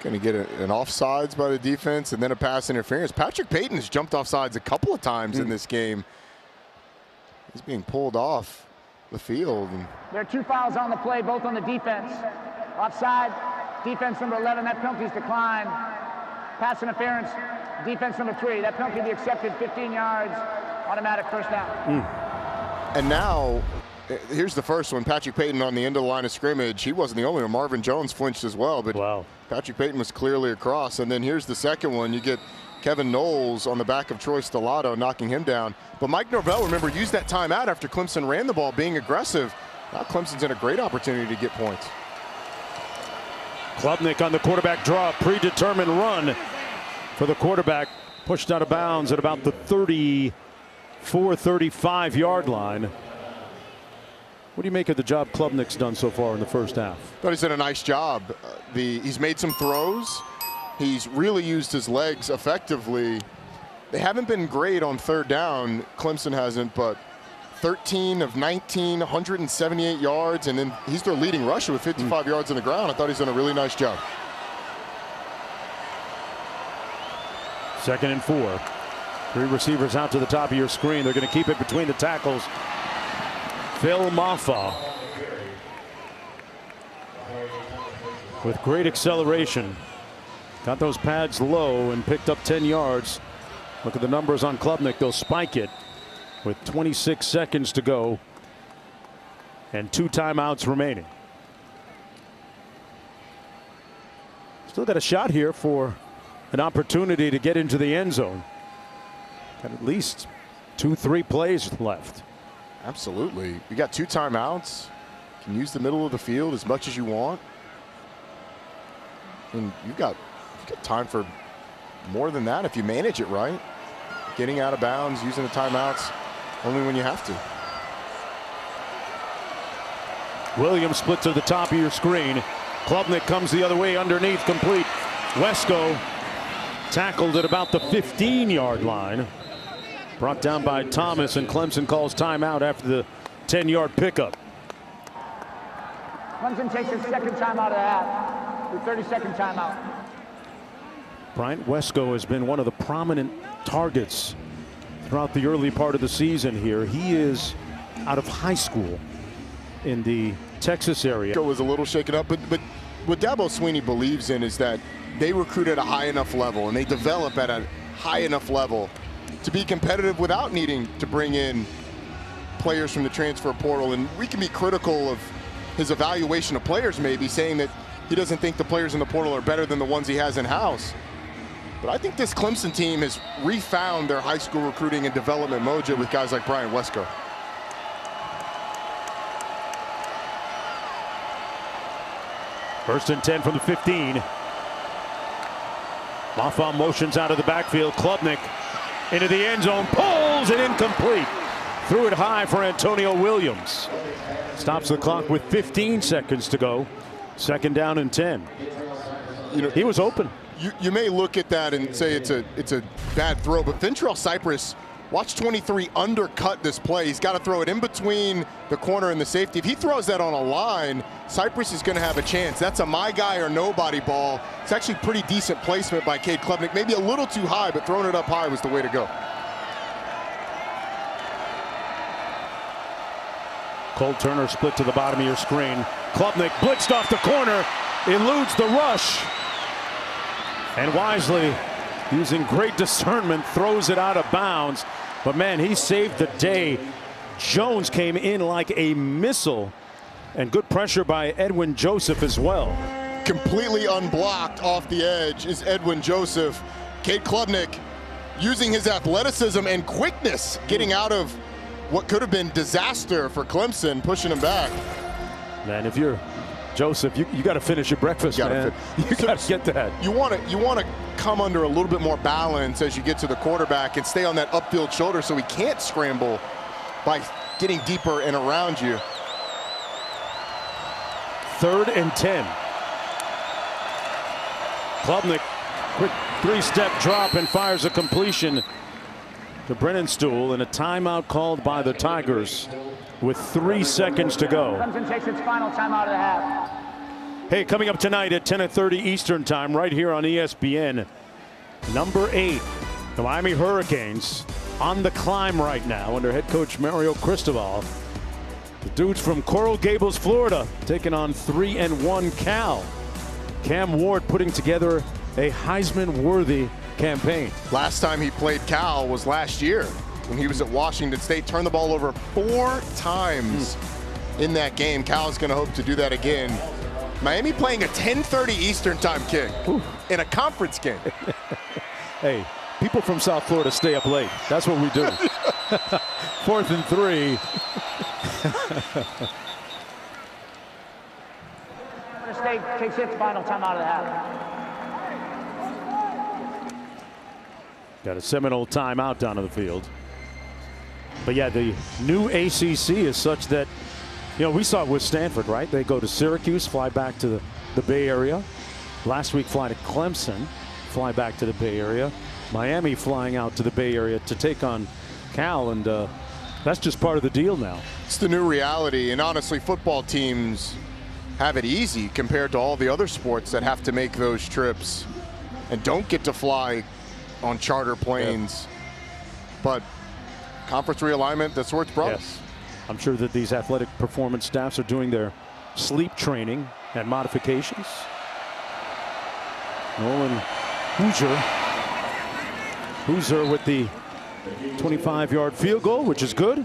Going to get an offsides by the defense and then a pass interference. Patrick Payton has jumped offsides a couple of times in this game. He's being pulled off the field. There are 2 fouls on the play, both on the defense. Offside, defense number 11, that penalty's declined. Pass interference, defense number 3, that penalty will be accepted, 15 yards, automatic first down. And now, here's the first one. Patrick Payton on the end of the line of scrimmage. He wasn't the only one. Marvin Jones flinched as well, but wow. Patrick Payton was clearly across. And then here's the second one. You get Kevin Knowles on the back of Troy Stellato, knocking him down. But Mike Norvell, remember, used that timeout after Clemson ran the ball, being aggressive. Now Clemson's in a great opportunity to get points. Klubnik on the quarterback draw, predetermined run for the quarterback, pushed out of bounds at about the 34-35 yard line. What do you make of the job Klubnik's done so far in the first half? Thought he's done a nice job. He's made some throws. He's really used his legs effectively. They haven't been great on 3rd down. Clemson hasn't, but 13 of 19, 178 yards, and then he's their leading rusher with 55 yards on the ground. I thought he's done a really nice job. 2nd and 4. 3 receivers out to the top of your screen. They're going to keep it between the tackles. Phil Maffa. with great acceleration. Got those pads low and picked up 10 yards. Look at the numbers on Klubnik. They'll spike it with 26 seconds to go and 2 timeouts remaining. Still got a shot here for an opportunity to get into the end zone. Got at least 2-3 plays left. Absolutely. You got 2 timeouts. You can use the middle of the field as much as you want. And you've got time for more than that if you manage it right. Getting out of bounds, using the timeouts only when you have to. Williams split to the top of your screen. Klubnik comes the other way underneath, complete. Wesco tackled at about the 15-yard line. Brought down by Thomas, and Clemson calls timeout after the 10-yard pickup. Clemson takes its second timeout of the half. The 30-second timeout. Bryant Wesco has been one of the prominent targets throughout the early part of the season here. He is out of high school in the Texas area. Was a little shaken up, but what Dabo Swinney believes in is that they recruit at a high enough level and they develop at a high enough level to be competitive without needing to bring in players from the transfer portal. And we can be critical of his evaluation of players, maybe saying that he doesn't think the players in the portal are better than the ones he has in-house. But I think this Clemson team has refound their high school recruiting and development mojo with guys like Bryant Wesco. First and 10 from the 15. Mafah motions out of the backfield. Klubnik into the end zone, pulls it incomplete. Threw it high for Antonio Williams. Stops the clock with 15 seconds to go. Second down and 10. You know, he was open. You may look at that and say it's a bad throw, but Ventrell Cypress, watch 23 undercut this play. He's got to throw it in between the corner and the safety. If he throws that on a line, Cypress is going to have a chance. That's a my guy or nobody ball. It's actually pretty decent placement by Cade Klubnik. Maybe a little too high, but throwing it up high was the way to go. Cole Turner split to the bottom of your screen. Klubnik blitzed off the corner, eludes the rush, and wisely, using great discernment, throws it out of bounds. But man, he saved the day. Jones came in like a missile, and good pressure by Edwin Joseph as well. Completely unblocked off the edge is Edwin Joseph. Cade Klubnik using his athleticism and quickness, getting out of what could have been disaster for Clemson, pushing him back. Man, if you're Joseph, you got to finish your breakfast, man. You got to get that. You want to come under a little bit more balance as you get to the quarterback and stay on that upfield shoulder so he can't scramble by getting deeper and around you. Third and 10. Klubnik, quick 3-step drop and fires a completion to Brennan Stool, and a timeout called by the Tigers with 3 seconds to go. Clemson takes its final timeout of the half. Hey, coming up tonight at 10:30 Eastern Time, right here on ESPN, number 8, the Miami Hurricanes on the climb right now under head coach Mario Cristobal. The dudes from Coral Gables, Florida, taking on 3-1 Cal. Cam Ward putting together a Heisman-worthy campaign. Last time he played Cal was last year when he was at Washington State. Turned the ball over 4 times in that game. Cal is going to hope to do that again. Miami playing a 10:30 Eastern Time kick in a conference game. Hey, people from South Florida stay up late. That's what we do. 4th and 3. Florida State takes its final timeout of the half. Got a Seminole timeout down to the field. But yeah, the new ACC is such that, you know, we saw it with Stanford, right? They go to Syracuse, fly back to the Bay Area. Last week, fly to Clemson, fly back to the Bay Area. Miami flying out to the Bay Area to take on Cal, and that's just part of the deal now. It's the new reality, and honestly, football teams have it easy compared to all the other sports that have to make those trips and don't get to fly on charter planes. But conference realignment, that's where it's brought us. I'm sure that these athletic performance staffs are doing their sleep training and modifications. Nolan Hoosier with the 25-yard field goal, which is good.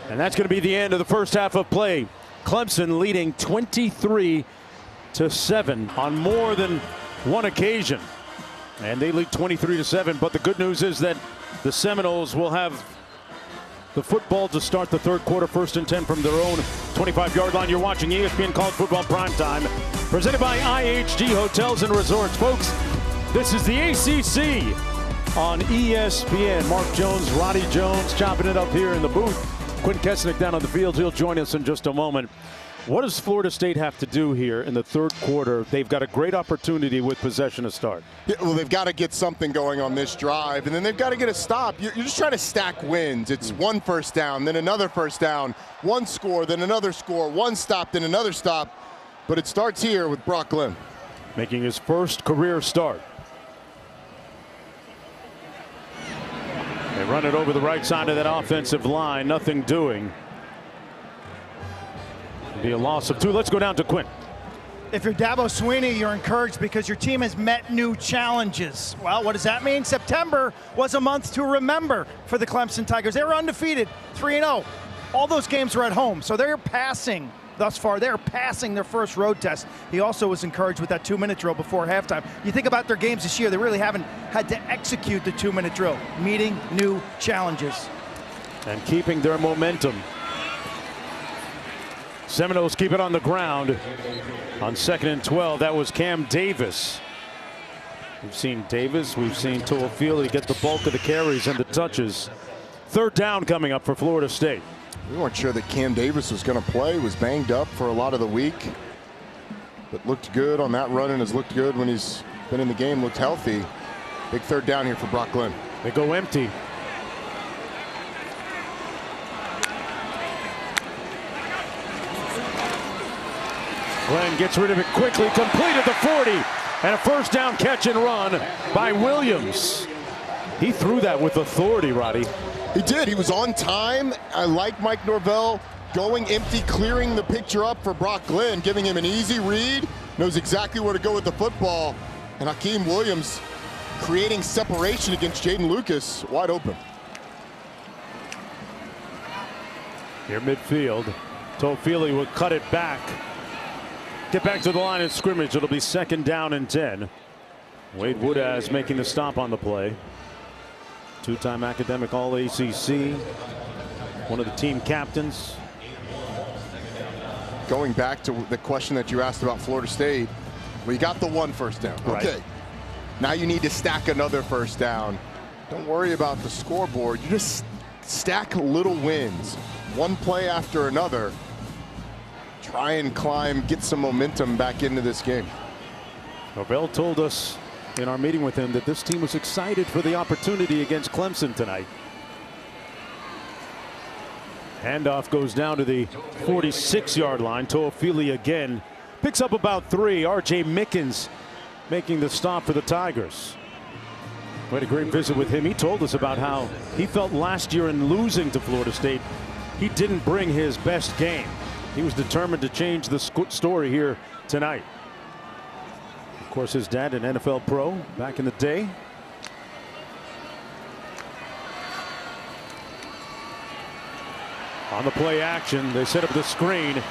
And that's going to be the end of the first half of play. Clemson leading 23-7 on more than one occasion. And they lead 23-7. But the good news is that the Seminoles will have the football to start the third quarter, 1st and 10 from their own 25-yard line. You're watching ESPN College Football Primetime, presented by IHG Hotels and Resorts. Folks, this is the ACC on ESPN. Mark Jones, Roddy Jones chopping it up here in the booth. Quinn Kesnick down on the field. He'll join us in just a moment. What does Florida State have to do here in the third quarter? They've got a great opportunity with possession to start. Yeah, well, they've got to get something going on this drive, and then they've got to get a stop. You're just trying to stack wins. It's one first down, then another first down, one score, then another score, one stop, then another stop. But it starts here with Brock Glenn. Making his first career start. They run it over the right side of that offensive line. Nothing doing. It'll be a loss of 2. Let's go down to Quinn. If you're Dabo Swinney, you're encouraged because your team has met new challenges. Well, what does that mean? September was a month to remember for the Clemson Tigers. They were undefeated, 3-0. All those games were at home, so they're passing. Thus far, they're passing their first road test. He also was encouraged with that 2-minute drill before halftime. You think about their games this year, they really haven't had to execute the 2-minute drill, meeting new challenges. And keeping their momentum. Seminoles keep it on the ground on 2nd and 12. That was Cam Davis. We've seen Davis, we've seen Toafili get the bulk of the carries and the touches. 3rd down coming up for Florida State. We weren't sure that Cam Davis was going to play. Was banged up for a lot of the week, but looked good on that run and has looked good when he's been in the game, looked healthy. Big 3rd down here for Brock Glenn. They go empty. Glenn gets rid of it quickly, completed the 40, and a 1st down catch and run by Williams. He threw that with authority, Roddy. He did. He was on time. I like Mike Norvell going empty, clearing the picture up for Brock Glenn, giving him an easy read, knows exactly where to go with the football. And Hakeem Williams creating separation against Jaden Lucas, wide open. Here midfield, Toafili will cut it back. Get back to the line of scrimmage. It'll be 2nd down and 10. Wade Woodaz making the stop on the play. 2-time academic All-ACC, one of the team captains. Going back to the question that you asked about Florida State, we got the 1 first down. Right. Okay, now you need to stack another 1st down. Don't worry about the scoreboard. You just stack little wins, one play after another. Try and climb, get some momentum back into this game. Norvell told us in our meeting with him that this team was excited for the opportunity against Clemson tonight. Handoff goes down to the 46-yard line. Toafili again picks up about 3. R.J. Mickens making the stop for the Tigers. We had a great visit with him. He told us about how he felt last year in losing to Florida State. He didn't bring his best game. He was determined to change the story here tonight. Of course, his dad, an NFL pro back in the day. On the play action, they set up the screen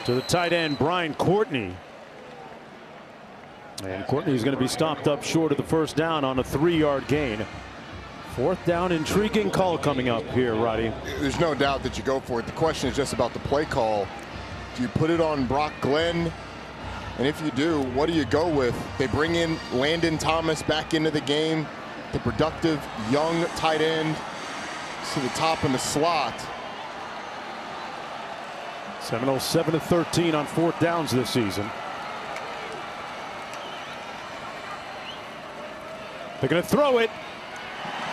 to the tight end, Brian Courtney. And Courtney is going to be stopped up short of the 1st down on a 3-yard gain. 4th down, intriguing call coming up here, Roddy. There's no doubt that you go for it. The question is just about the play call. Do you put it on Brock Glenn? And if you do, what do you go with? They bring in Landon Thomas back into the game, the productive young tight end to the top in the slot. Seminoles 7 of 13 on 4th downs this season. They're going to throw it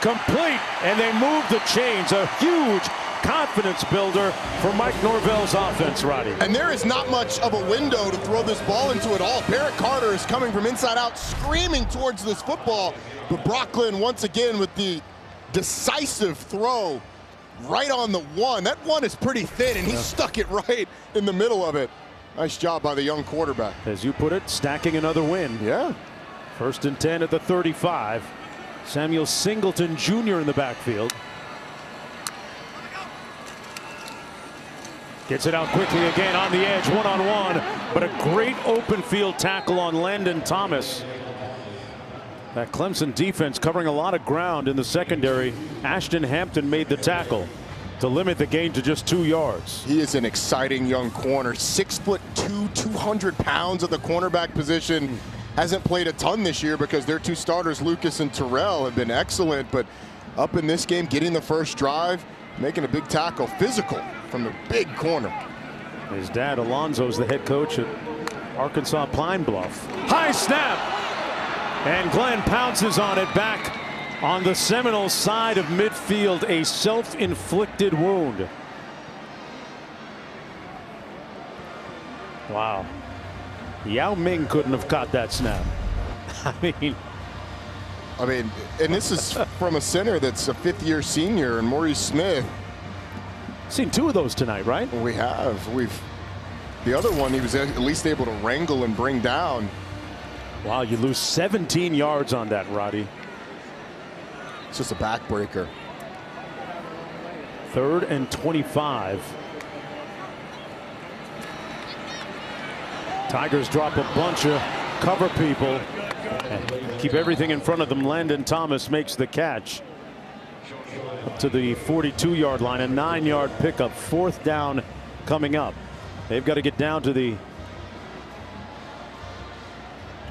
complete, and they move the chains. A huge confidence builder for Mike Norvell's offense, Roddy. And there is not much of a window to throw this ball into at all. Barrett Carter is coming from inside out, screaming towards this football. But Brock Glenn once again with the decisive throw right on the 1. That 1 is pretty thin, and he stuck it right in the middle of it. Nice job by the young quarterback. As you put it, stacking another win. Yeah. 1st and 10 at the 35. Samuel Singleton Jr. in the backfield. Gets it out quickly again on the edge, one-on-one, but a great open field tackle on Landon Thomas. That Clemson defense covering a lot of ground in the secondary. Ashton Hampton made the tackle to limit the gain to just 2 yards. He is an exciting young corner. 6'2", 200 pounds at the cornerback position. Hasn't played a ton this year because their 2 starters, Lucas and Terrell, have been excellent. But up in this game, getting the first drive, making a big tackle, physical from the big corner. His dad, Alonzo's the head coach at Arkansas Pine Bluff. High snap! And Glenn pounces on it back on the Seminoles side of midfield, a self-inflicted wound. Wow. Yao Ming couldn't have caught that snap. I mean, and this is from a center that's a 5th-year senior, and Maurice Smith. Seen 2 of those tonight, right? We have. The other one he was at least able to wrangle and bring down. Wow, you lose 17 yards on that, Roddy. It's just a backbreaker. 3rd and 25. Tigers drop a bunch of cover people and keep everything in front of them. Landon Thomas makes the catch up to the 42-yard line, a 9-yard pickup. 4th down coming up. They've got to get down to the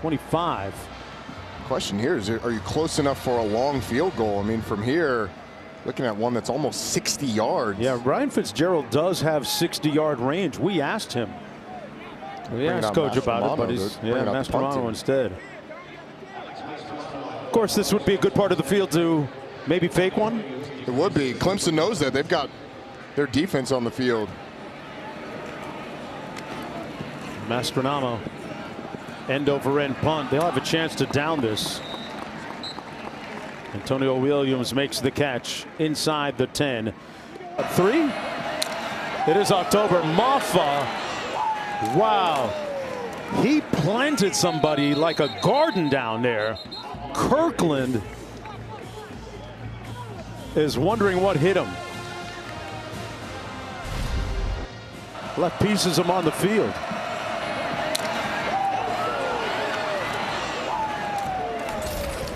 25. Question here is, are you close enough for a long field goal? I mean, from here, looking at one that's almost 60 yards. Yeah, Ryan Fitzgerald does have 60-yard range. We asked him. We asked Coach about it, but he's Mastromanno instead. Of course, this would be a good part of the field to maybe fake one. It would be. Clemson knows that. They've got their defense on the field. Mastromanno, end over end punt. They'll have a chance to down this. Antonio Williams makes the catch inside the 10. 3. It is October. Maffa. Wow. He planted somebody like a garden down there. Kirkland is wondering what hit him. Left pieces him on the field.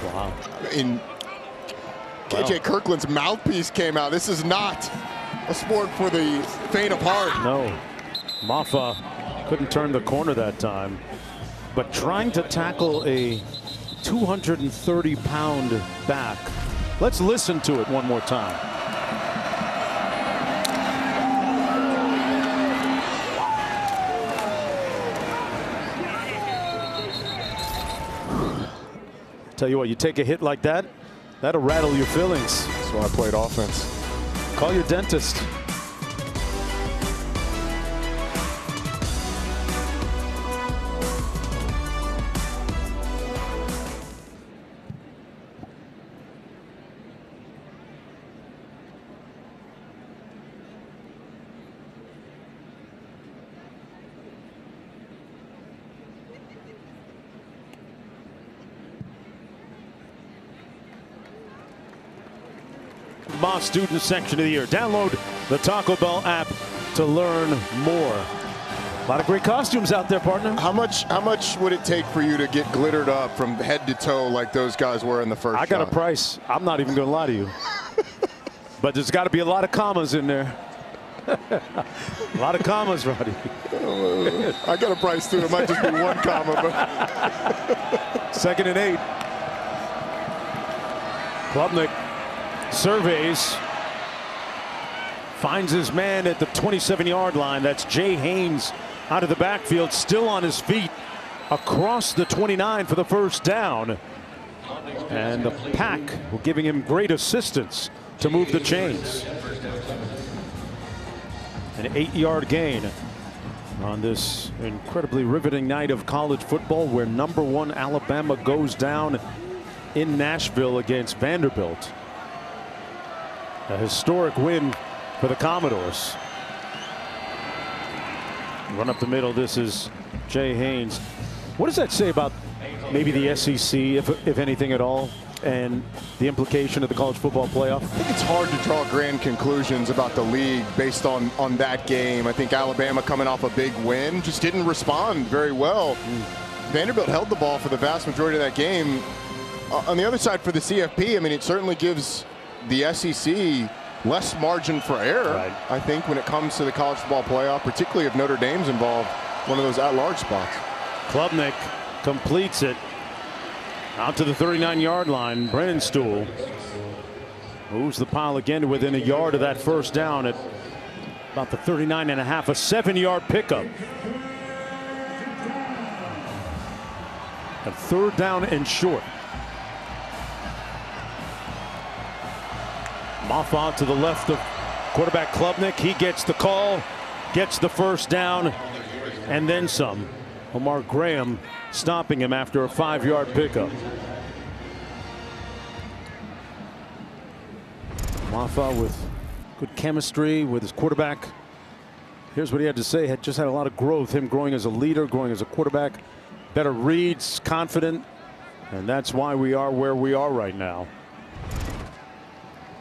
Wow. In KJ Kirkland's mouthpiece came out. This is not a sport for the faint of heart. No. Maffa couldn't turn the corner that time. But trying to tackle a 230-pound back. Let's listen to it one more time. Tell you what, you take a hit like that, that'll rattle your fillings. That's why I played offense. Call your dentist. Moss Student Section of the Year. Download the Taco Bell app to learn more. A lot of great costumes out there, partner. How much would it take for you to get glittered up from head to toe like those guys were in the first I got a price. I'm not even going to lie to you. But there's got to be a lot of commas in there. A lot of commas, Roddy. I got a price too. It might just be one comma. But 2nd and 8. Klubnik surveys, finds his man at the 27-yard line. That's Jay Haynes out of the backfield, still on his feet across the 29 for the first down. And the pack giving him great assistance to move the chains. An 8-yard gain on this incredibly riveting night of college football, where #1 Alabama goes down in Nashville against Vanderbilt. A historic win for the Commodores. Run up the middle. This is Jay Haynes. What does that say about maybe the SEC, if anything at all, and the implication of the college football playoff? I think it's hard to draw grand conclusions about the league based on that game. I think Alabama, coming off a big win, just didn't respond very well. Vanderbilt held the ball for the vast majority of that game. On the other side, for the CFP, I mean, it certainly gives the SEC less margin for error, right, I think, when it comes to the college football playoff, particularly if Notre Dame's involved, one of those at-large spots. Klubnik completes it out to the 39-yard line. Brennenstuhl moves the pile again to within a yard of that first down at about the 39.5, a 7-yard pickup. A third down and short. Maffa to the left of quarterback Klubnik. He gets the call, gets the first down, and then some. Omar Graham stopping him after a 5-yard pickup. Maffa with good chemistry with his quarterback. Here's what he had to say. Had just had a lot of growth. Him growing as a leader, growing as a quarterback. Better reads, confident. And that's why we are where we are right now.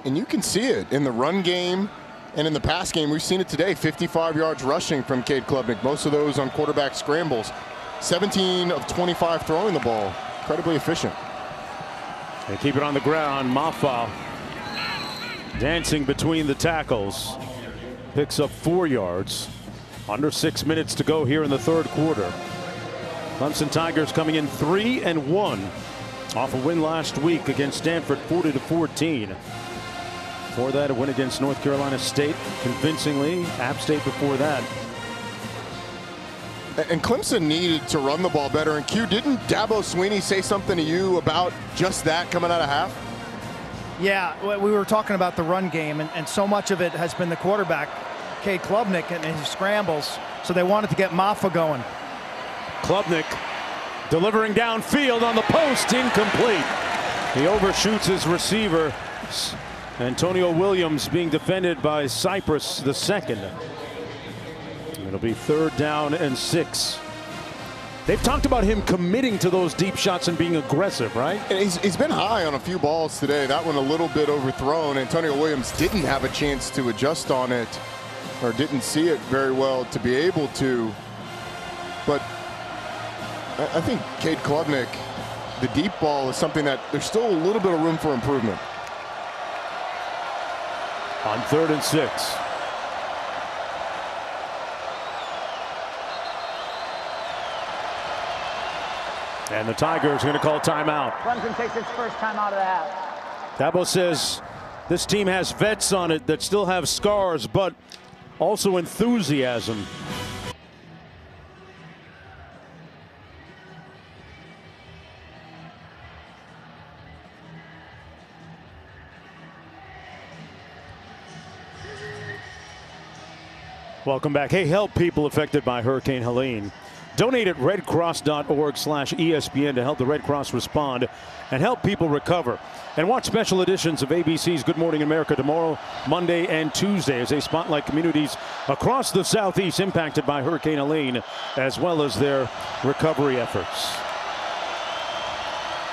And you can see it in the run game and in the pass game. We've seen it today. 55 yards rushing from Cade Klubnik. Most of those on quarterback scrambles. 17 of 25 throwing the ball. Incredibly efficient. They keep it on the ground. Maffa dancing between the tackles. Picks up 4 yards. Under 6 minutes to go here in the third quarter. Clemson Tigers coming in 3-1 off a win last week against Stanford, 40-14. Before that, a win against North Carolina State convincingly. App State before that. And Clemson needed to run the ball better. And Q, didn't Dabo Swinney say something to you about just that coming out of half? Yeah, we were talking about the run game, and so much of it has been the quarterback, Cade Klubnik, and his scrambles. So they wanted to get Maffa going. Klubnik delivering downfield on the post, incomplete. He overshoots his receiver. Antonio Williams being defended by Cypress the second. It'll be 3rd down and 6. They've talked about him committing to those deep shots and being aggressive, right? And he's been high on a few balls today. That one a little bit overthrown. Antonio Williams didn't have a chance to adjust on it, or didn't see it very well to be able to. But I think Cade Klubnik, the deep ball is something that there's still a little bit of room for improvement. On 3rd and 6. And the Tigers are going to call timeout. Clemson takes its first timeout of the half. Dabo says this team has vets on it that still have scars, but also enthusiasm. Welcome back. Hey, help people affected by Hurricane Helene. Donate at redcross.org/ESPN to help the Red Cross respond and help people recover. And watch special editions of ABC's Good Morning America tomorrow, Monday, and Tuesday as they spotlight communities across the Southeast impacted by Hurricane Helene, as well as their recovery efforts.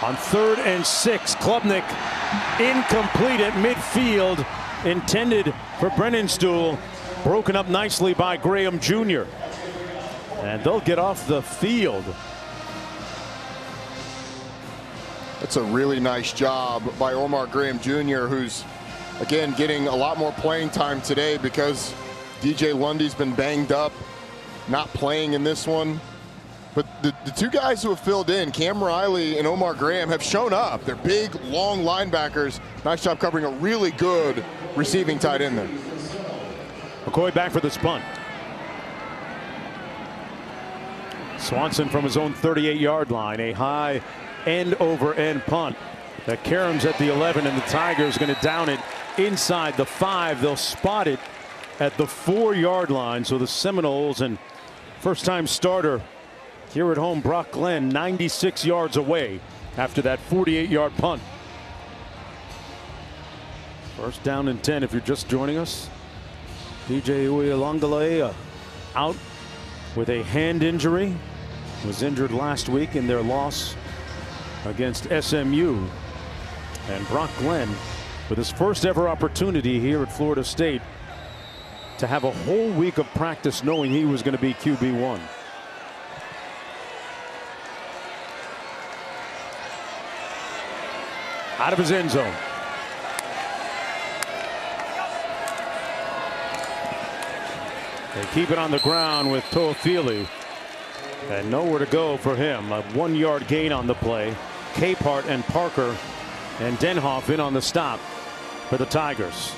On 3rd and 6, Klubnik incomplete at midfield, intended for Brennenstuhl. Broken up nicely by Graham Jr. And they'll get off the field. That's a really nice job by Omar Graham Jr., who's, again, getting a lot more playing time today because DJ Lundy's been banged up, not playing in this one. But the two guys who have filled in, Cam Riley and Omar Graham, have shown up. They're big, long linebackers. Nice job covering a really good receiving tight end there. McCoy back for the punt. Swanson from his own 38-yard line, a high end-over-end punt. That Karam's at the 11, and the Tigers going to down it inside the 5. They'll spot it at the 4-yard line. So the Seminoles and first-time starter here at home, Brock Glenn, 96 yards away after that 48-yard punt. First down and 10 if you're just joining us. DJ Uiagalelei out with a hand injury. Was injured last week in their loss against SMU. And Brock Glenn, with his first ever opportunity here at Florida State to have a whole week of practice knowing he was going to be QB1. Out of his end zone. They keep it on the ground with Toafili. And nowhere to go for him. A 1-yard gain on the play. Capehart and Parker and Denhoff in on the stop for the Tigers.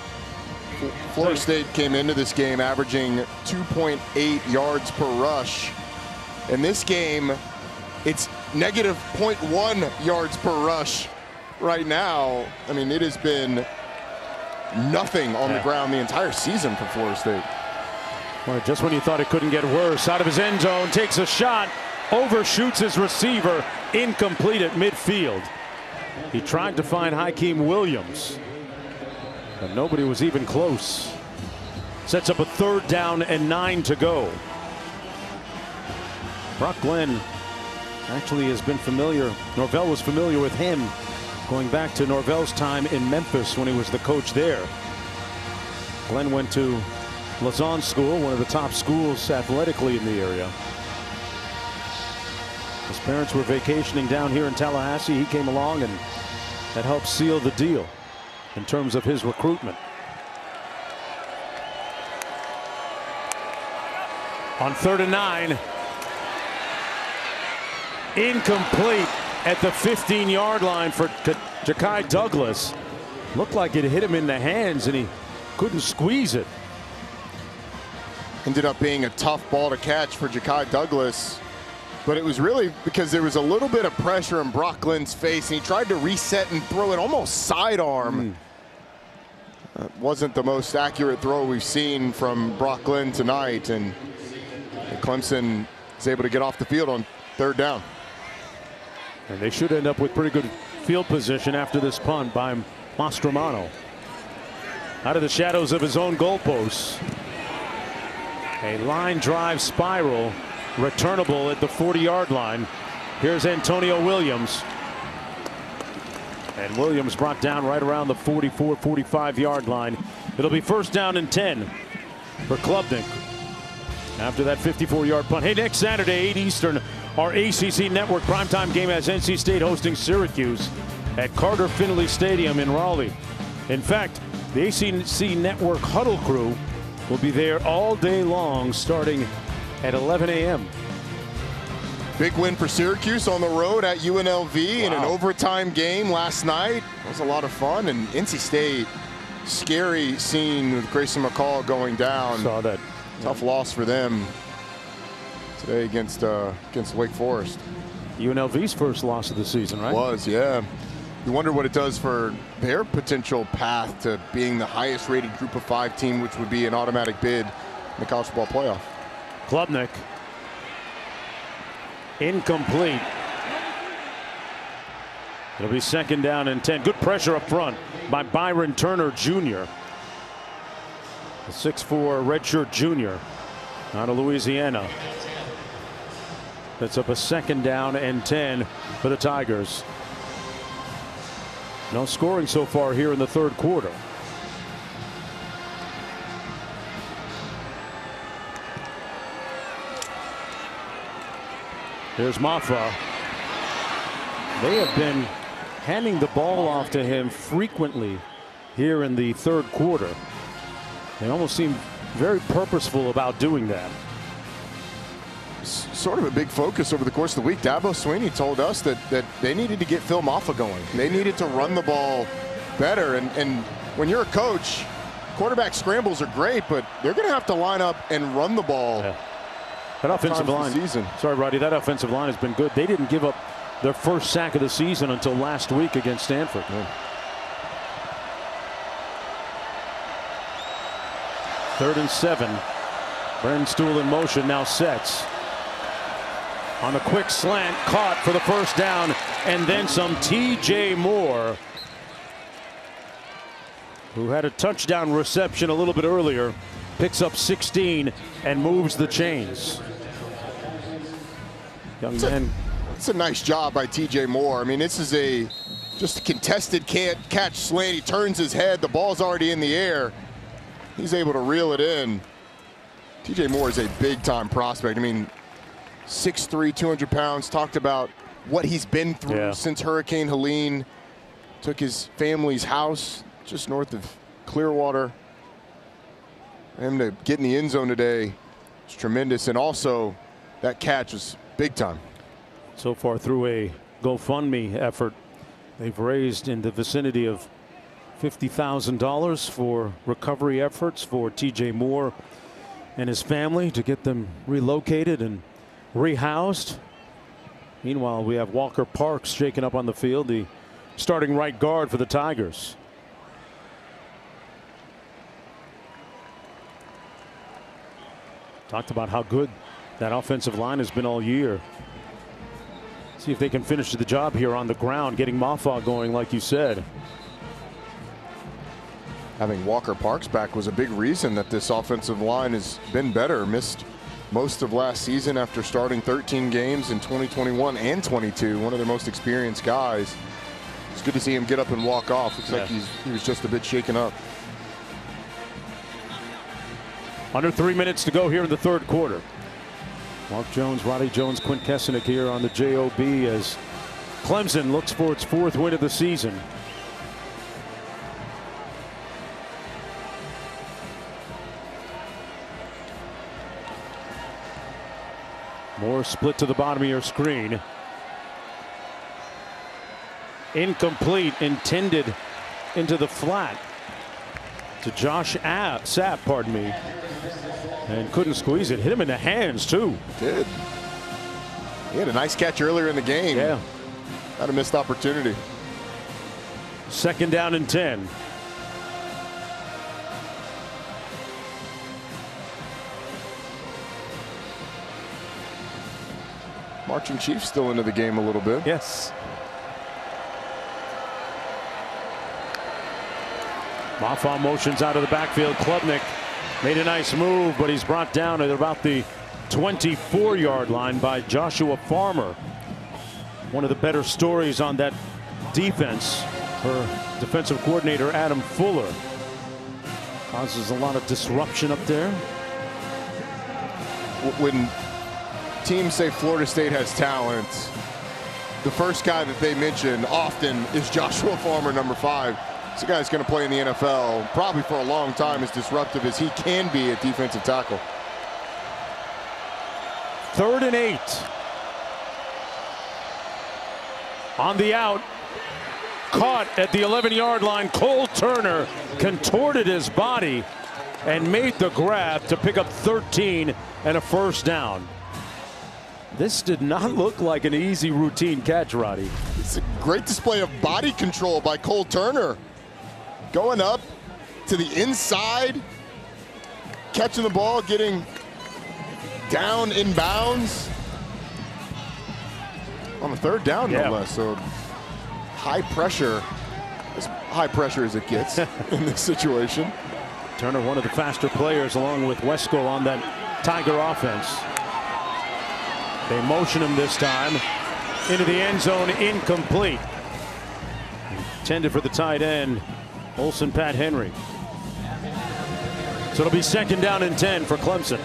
Florida State came into this game averaging 2.8 yards per rush. In this game, it's negative 0.1 yards per rush right now. I mean, it has been nothing on the ground the entire season for Florida State. Well, just when you thought it couldn't get worse, out of his end zone, takes a shot, overshoots his receiver, incomplete at midfield. He tried to find Hakeem Williams, but nobody was even close. Sets up a 3rd down and 9 to go. Brock Glenn actually has been familiar. Norvell was familiar with him going back to Norvell's time in Memphis when he was the coach there. Glenn went to Lausanne School, one of the top schools athletically in the area. His parents were vacationing down here in Tallahassee. He came along, and that helped seal the deal in terms of his recruitment. On 3rd and 9. Incomplete at the 15-yard line for Ja'Kai Douglas. Looked like it hit him in the hands, and he couldn't squeeze it. Ended up being a tough ball to catch for Ja'Kai Douglas, but it was really because there was a little bit of pressure in Brock Glenn's face, and he tried to reset and throw it almost sidearm. Wasn't the most accurate throw we've seen from Brock Glenn tonight, and Clemson is able to get off the field on 3rd down. And they should end up with pretty good field position after this punt by Mastromano. Out of the shadows of his own goalposts. A line drive spiral, returnable at the 40-yard line. Here's Antonio Williams. And Williams brought down right around the 44, 45-yard line. It'll be 1st down and 10 for Klubnik after that 54-yard punt. Hey, next Saturday, 8 Eastern, our ACC Network primetime game has NC State hosting Syracuse at Carter Finley Stadium in Raleigh. In fact, the ACC Network huddle crew will be there all day long starting at 11 a.m. Big win for Syracuse on the road at UNLV in an overtime game last night. It was a lot of fun, and NC State, scary scene with Grayson McCall going down. Saw that. Tough loss for them today against Wake Forest. UNLV's first loss of the season, right? Was, yeah. You wonder what it does for their potential path to being the highest rated Group of 5 team, which would be an automatic bid in the college football playoff. Klubnik. Incomplete. It'll be 2nd down and 10. Good pressure up front by Byron Turner Jr. The 6'4" redshirt junior out of Louisiana. That's up a 2nd down and 10 for the Tigers. No scoring so far here in the 3rd quarter. Here's Mafra. They have been handing the ball off to him frequently here in the 3rd quarter. They almost seem very purposeful about doing that. Sort of a big focus over the course of the week. Dabo Swinney told us that they needed to get Phil Maffa going. They needed to run the ball better. And when you're a coach, quarterback scrambles are great, but they're going to have to line up and run the ball. Yeah. That offensive line. Sorry, Roddy. That offensive line has been good. They didn't give up their first sack of the season until last week against Stanford. Yeah. 3rd and 7. Brennan Stool in motion, now sets. On a quick slant, caught for the 1st down, and then some. T.J. Moore, who had a touchdown reception a little bit earlier, picks up 16 and moves the chains. Young man. It's a nice job by TJ Moore. I mean, this is just a contested catch slant. He turns his head. The ball's already in the air. He's able to reel it in. TJ Moore is a big-time prospect. I mean, 6'3", 200 pounds. Talked about what he's been through since Hurricane Helene. Took his family's house just north of Clearwater. Him to get in the end zone today is tremendous. And also, that catch was big time. So far through a GoFundMe effort, they've raised in the vicinity of $50,000 for recovery efforts for TJ Moore and his family to get them relocated and rehoused. Meanwhile, we have Walker Parks shaking up on the field, the starting right guard for the Tigers. Talked about how good that offensive line has been all year. See if they can finish the job here on the ground, getting Mafah going, like you said. Having Walker Parks back was a big reason that this offensive line has been better. Missed most of last season after starting 13 games in 2021 and 22. One of their most experienced guys. It's good to see him get up and walk off. Looks like he was just a bit shaken up. Under 3 minutes to go here in the third quarter. Mark Jones, Roddy Jones, Quint Kessenich here on the JOB as Clemson looks for its 4th win of the season. Moore split to the bottom of your screen. Incomplete, intended into the flat to Josh Sapp, pardon me. And couldn't squeeze it. Hit him in the hands, too. Did. He had a nice catch earlier in the game. Yeah. Had a missed opportunity. 2nd down and 10. Marching Chiefs still into the game a little bit. Yes. Mafah motions out of the backfield. Klubnik made a nice move, but he's brought down at about the 24-yard line by Joshua Farmer. One of the better stories on that defense. Her defensive coordinator, Adam Fuller, causes a lot of disruption up there. When teams say Florida State has talent, the first guy that they mention often is Joshua Farmer, number 5. This guy's going to play in the NFL probably for a long time, as disruptive as he can be at defensive tackle. 3rd and 8. On the out. Caught at the 11-yard line. Cole Turner contorted his body and made the grab to pick up 13 and a 1st down. This did not look like an easy routine catch, Roddy. It's a great display of body control by Cole Turner. Going up to the inside, catching the ball, getting down in bounds on the 3rd down, no less. So high pressure, as high pressure as it gets in this situation. Turner, one of the faster players, along with Wesco on that Tiger offense. They motion him this time into the end zone, incomplete. Intended for the tight end, Olsen Pat Henry. So it'll be 2nd down and 10 for Clemson.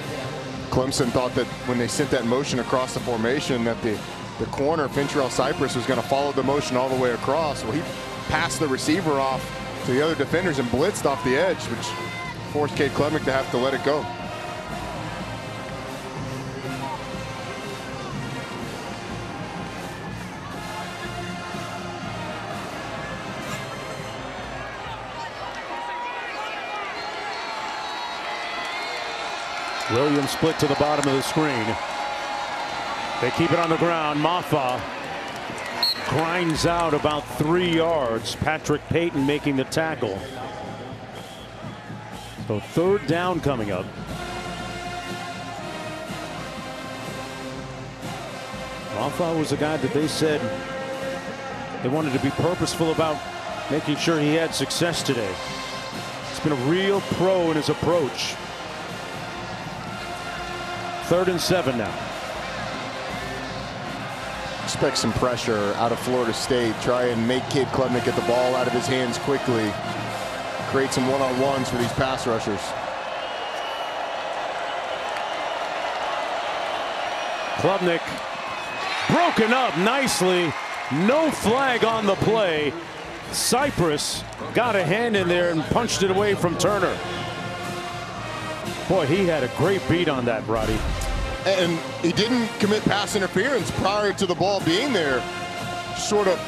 Clemson thought that when they sent that motion across the formation that the corner, Fintrell Cypress, was going to follow the motion all the way across. Well, he passed the receiver off to the other defenders and blitzed off the edge, which forced Cade Klubnik to have to let it go. Williams split to the bottom of the screen. They keep it on the ground. Mafah grinds out about 3 yards. Patrick Payton making the tackle. So 3rd down coming up. Mafah was a guy that they said they wanted to be purposeful about making sure he had success today. He's been a real pro in his approach. 3rd and 7 now. expect some pressure out of Florida State. Try and make Cade Klubnik get the ball out of his hands quickly. Create some one-on-ones for these pass rushers. Klubnik broken up nicely. No flag on the play. Cypress got a hand in there and punched it away from Turner. Boy, he had a great beat on that, Roddy. And he didn't commit pass interference prior to the ball being there. Sort of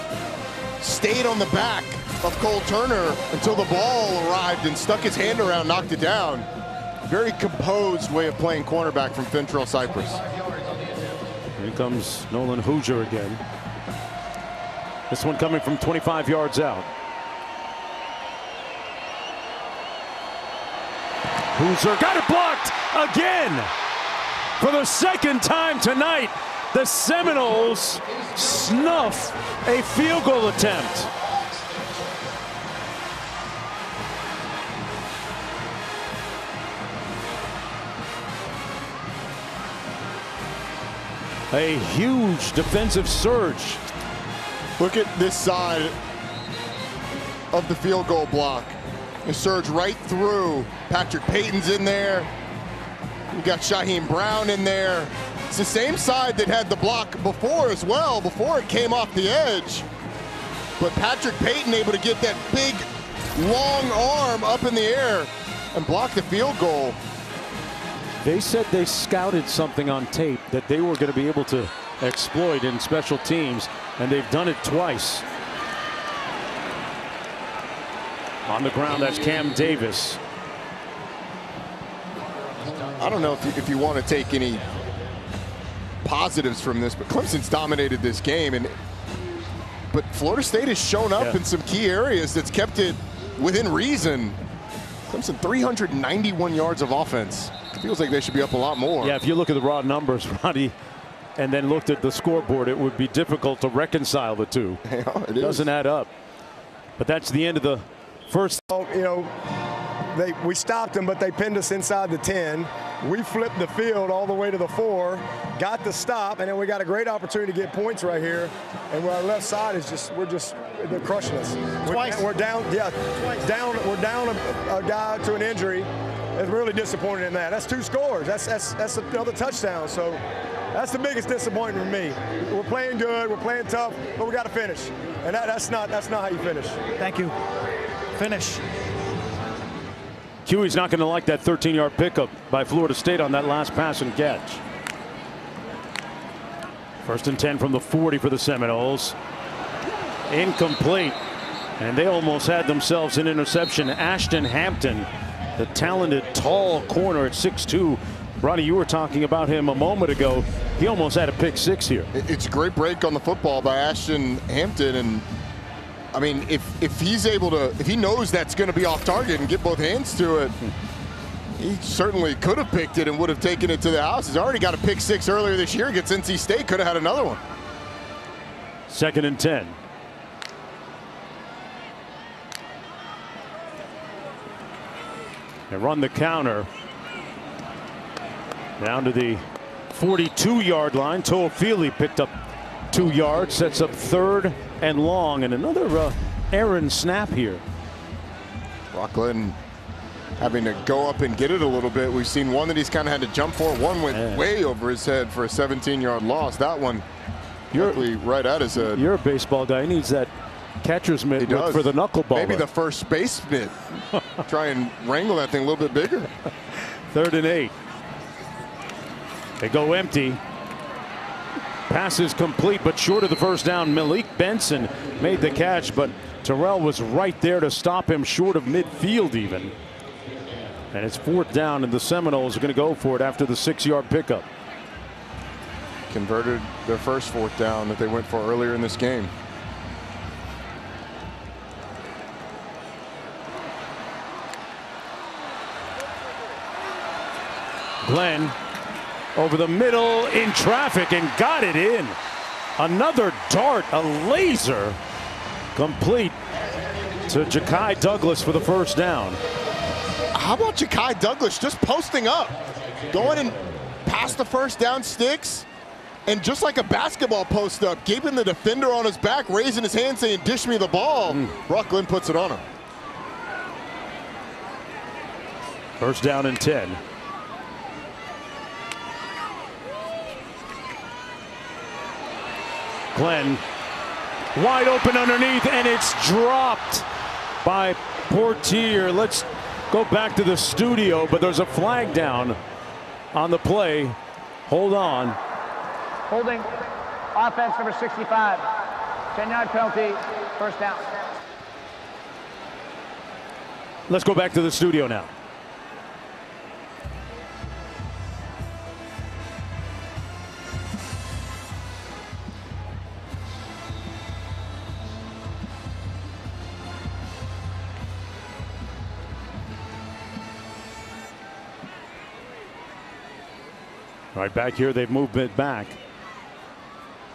stayed on the back of Cole Turner until the ball arrived and stuck his hand around, knocked it down. Very composed way of playing cornerback from Fintrell Cypress. Here comes Nolan Hoosier again. This one coming from 25 yards out. Hoosier got it blocked again. For the second time tonight, the Seminoles snuff a field goal attempt. A huge defensive surge. Look at this side of the field goal block. A surge right through. Patrick Payton's in there. We got Shaheem Brown in there. It's the same side that had the block before as well, before it came off the edge. But Patrick Payton able to get that big, long arm up in the air and block the field goal. They said they scouted something on tape that they were going to be able to exploit in special teams, and they've done it twice. On the ground, that's Cam Davis. I don't know if you want to take any positives from this, but Clemson's dominated this game, but Florida State has shown up in some key areas that's kept it within reason. Clemson 391 yards of offense. Feels like they should be up a lot more. Yeah, if you look at the raw numbers, Roddy, and then looked at the scoreboard, it would be difficult to reconcile the two. Yeah, it doesn't add up. But that's the end of the first. You know, we stopped them, but they pinned us inside the 10. We flipped the field all the way to the 4, got the stop, and then we got a great opportunity to get points right here. And our left side is they're crushing us. Twice. We're down, we're down a guy to an injury. It's really disappointed in that. That's 2 scores. That's another touchdown. So that's the biggest disappointment for me. We're playing good, we're playing tough, but we got to finish. And that's not how you finish. Thank you. Finish. Huey's not going to like that 13-yard pickup by Florida State on that last pass and catch. 1st and 10 from the 40 for the Seminoles. Incomplete. And they almost had themselves an interception. Ashton Hampton, the talented tall corner at 6'2". Ronnie, you were talking about him a moment ago. He almost had a pick 6 here. It's a great break on the football by Ashton Hampton, and I mean, if he's able to, if he knows that's going to be off target and get both hands to it, he certainly could have picked it and would have taken it to the house. He's already got a pick 6 earlier this year against NC State. Could have had another one. 2nd and 10. They run the counter down to the 42-yard line. Toafili picked up 2 yards, sets up 3rd and long, and another errant snap here. Brock Glenn having to go up and get it a little bit. We've seen one that he's kind of had to jump for. One went way over his head for a 17-yard loss. That one directly right at his head. You're a baseball guy. He needs that catcher's mitt for the knuckleballer. Maybe the first base mitt. Try and wrangle that thing a little bit bigger. 3rd and 8. They go empty. Pass is complete, but short of the first down. Malik Benson made the catch, but Terrell was right there to stop him short of midfield even. And it's 4th down, and the Seminoles are going to go for it after the 6-yard pickup. Converted their first 4th down that they went for earlier in this game. Glenn over the middle in traffic and got it in. Another dart, a laser, complete to Ja'Kai Douglas for the first down. How about Ja'Kai Douglas just posting up, going and past the first down sticks, And just like a basketball post-up, giving the defender on his back, raising his hand saying, dish me the ball. Brock Glenn puts it on him. First down and 10. Glenn wide open underneath, and it's dropped by Portier. Let's go back to the studio, but there's a flag down on the play. Hold on. Holding offense number 65. 10-yard penalty, first down. Let's go back to the studio now. Right back here, they've moved it back.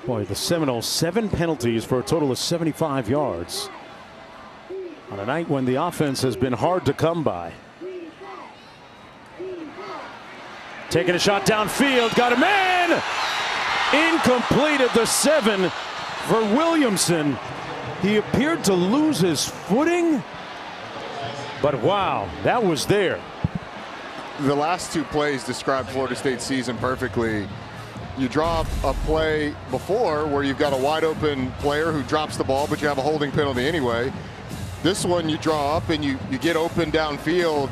Boy, the Seminoles, 7 penalties for a total of 75 yards on a night when the offense has been hard to come by. Taking a shot downfield, got a man! Incomplete at the 7 for Williamson. He appeared to lose his footing, but wow, that was there. The last 2 plays describe Florida State's season perfectly. You draw a play before where you've got a wide open player who drops the ball, but you have a holding penalty anyway. This one you draw up and you get open downfield,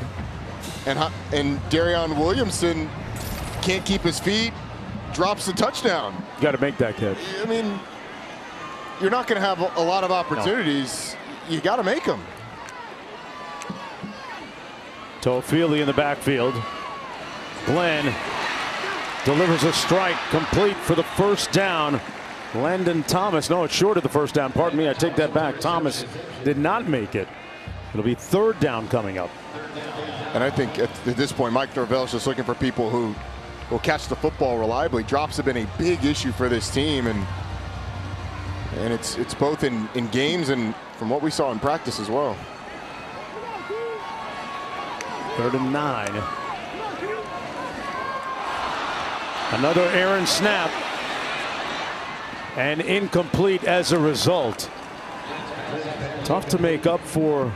and Darion Williamson can't keep his feet, drops the touchdown. You got to make that catch. I mean, you're not going to have a lot of opportunities. No. You got to make them. Toafili in the backfield. Glenn delivers a strike, complete for the first down. Landon Thomas, no, it's short of the first down. Pardon me, I take that back. Thomas did not make it. It'll be third down coming up. And I think at this point, Mike Norvell's just looking for people who will catch the football reliably. Drops have been a big issue for this team, and it's both in games and from what we saw in practice as well. 3rd and 9. Another errant snap, and incomplete as a result. Tough to make up for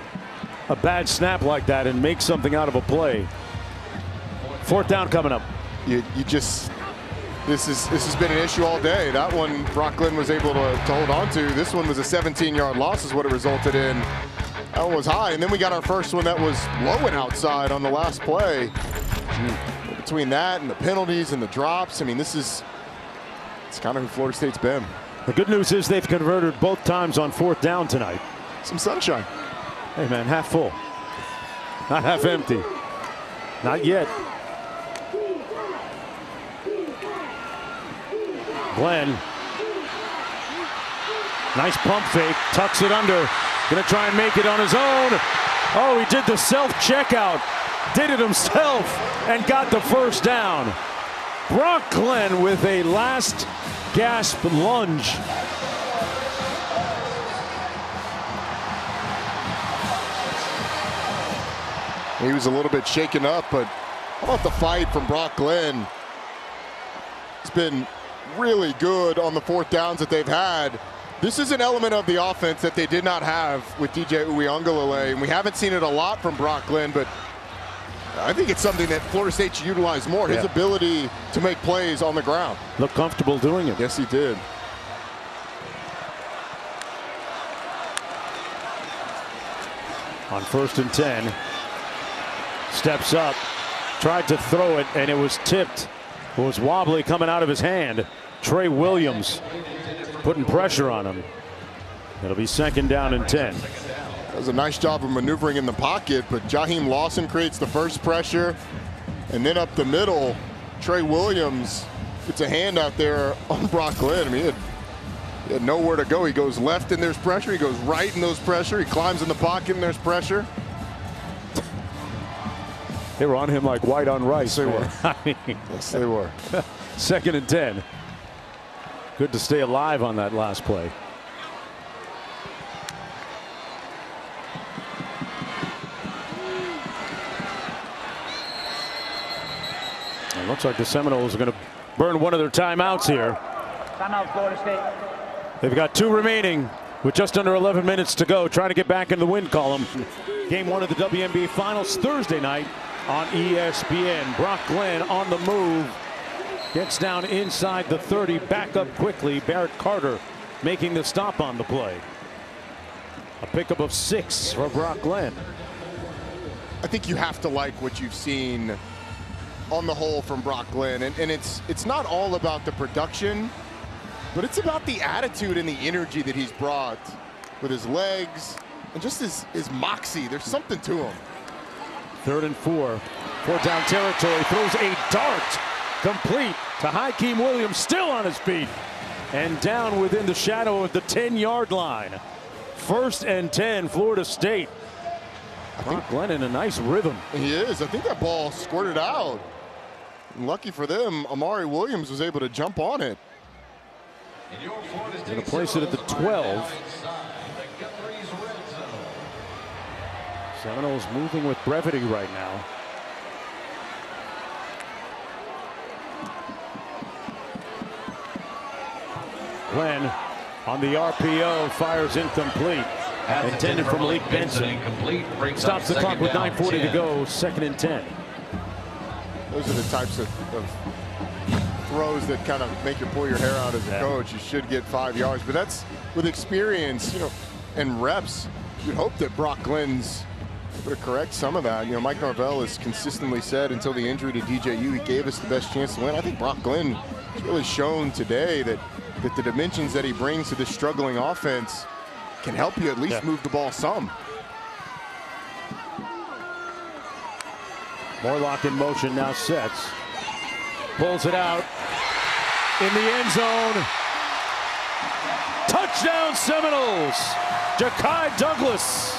a bad snap like that and make something out of a play. 4th down coming up. This has been an issue all day. That one Brock Glenn was able to hold on to. This one was a 17-yard loss is what it resulted in. That one was high, and then we got our first one that was low and outside on the last play. Between that and the penalties and the drops, I mean, it's kind of who Florida State's been. The good news is they've converted both times on 4th down tonight. Some sunshine. Hey man, half full, not half empty. Not yet. Glenn, nice pump fake, tucks it under. Gonna try and make it on his own. Oh, he did the self-checkout. Did it himself and got the first down. Brock Glenn with a last gasp lunge. He was a little bit shaken up, but how about the fight from Brock Glenn? It's been really good on the 4th downs that they've had. This is an element of the offense that they did not have with DJ Uiagalelei, and we haven't seen it a lot from Brock Glenn, but I think it's something that Florida State should utilize more. His ability to make plays on the ground. Looked comfortable doing it. Yes, he did. On 1st and 10, steps up, tried to throw it, and it was tipped. It was wobbly coming out of his hand. Trey Williams putting pressure on him. It'll be 2nd down and 10. Does a nice job of maneuvering in the pocket, but Jaheim Lawson creates the first pressure, and then up the middle, Trey Williams gets a hand out there on Brock Glenn. I mean, he had nowhere to go. He goes left and there's pressure. He goes right and there's pressure. He climbs in the pocket and there's pressure. They were on him like white on rice. Yes, they were. I mean, yes, they were. 2nd and 10. Good to stay alive on that last play. It looks like the Seminoles are going to burn one of their timeouts here. Timeout, Florida State. They've got 2 remaining with just under 11 minutes to go, trying to get back in the win column. Game 1 of the WNBA Finals Thursday night on ESPN. Brock Glenn on the move. Gets down inside the 30, back up quickly. Barrett Carter making the stop on the play. A pickup of 6 for Brock Glenn. I think you have to like what you've seen on the whole from Brock Glenn. And it's not all about the production, but it's about the attitude and the energy that he's brought with his legs and just his moxie. There's something to him. 3rd and 4. 4th down territory. Throws a dart. Complete to Hakeem Williams, still on his feet. And down within the shadow of the 10-yard line. 1st and 10, Florida State. Brock Glenn in a nice rhythm. He is. I think that ball squirted out. And lucky for them, Amari Williams was able to jump on it. Going to place it at the 12. Seminoles moving with brevity right now. Glenn on the RPO, fires incomplete. Intended for Malik Benson. Stops the clock with 9:40 to go, 2nd and 10. Those are the types of throws that kind of make you pull your hair out as a coach. You should get 5 yards, but that's with experience, and reps. You'd hope that Brock Glenn's able to correct some of that. Mike Norvell has consistently said until the injury to DJU, he gave us the best chance to win. I think Brock Glenn has really shown today that the dimensions that he brings to this struggling offense can help you at least move the ball some. Morlock in motion, now sets. Pulls it out in the end zone. Touchdown Seminoles! Ja'Kai Douglas.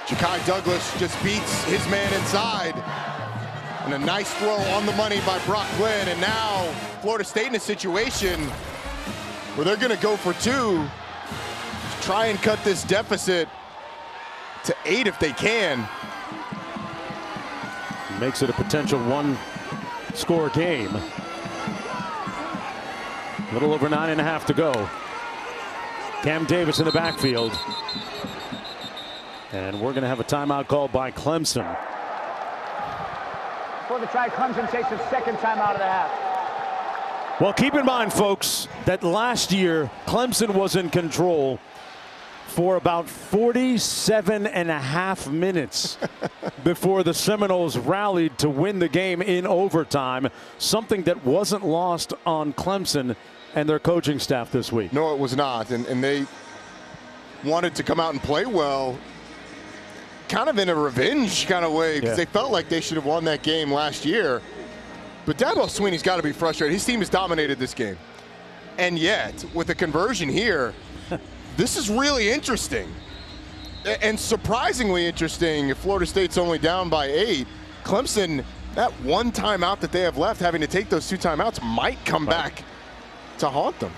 Ja'Kai Douglas just beats his man inside. And a nice throw on the money by Brock Glenn. And now Florida State in a situation where they're going to go for 2. Try and cut this deficit to 8 if they can. Makes it a potential 1-score game. A little over 9.5 to go. Cam Davis in the backfield. And we're going to have a timeout called by Clemson. For the try, Clemson takes its 2nd timeout of the half. Well, keep in mind, folks, that last year Clemson was in control for about 47.5 minutes before the Seminoles rallied to win the game in overtime, something that wasn't lost on Clemson and their coaching staff this week. No, it was not. And they wanted to come out and play well, kind of in a revenge kind of way, because they felt like they should have won that game last year. But Dabo Swinney's got to be frustrated. His team has dominated this game. And yet, with the conversion here, this is really interesting. And surprisingly interesting if Florida State's only down by 8. Clemson, that 1 timeout that they have left, having to take those 2 timeouts, might come back to haunt them.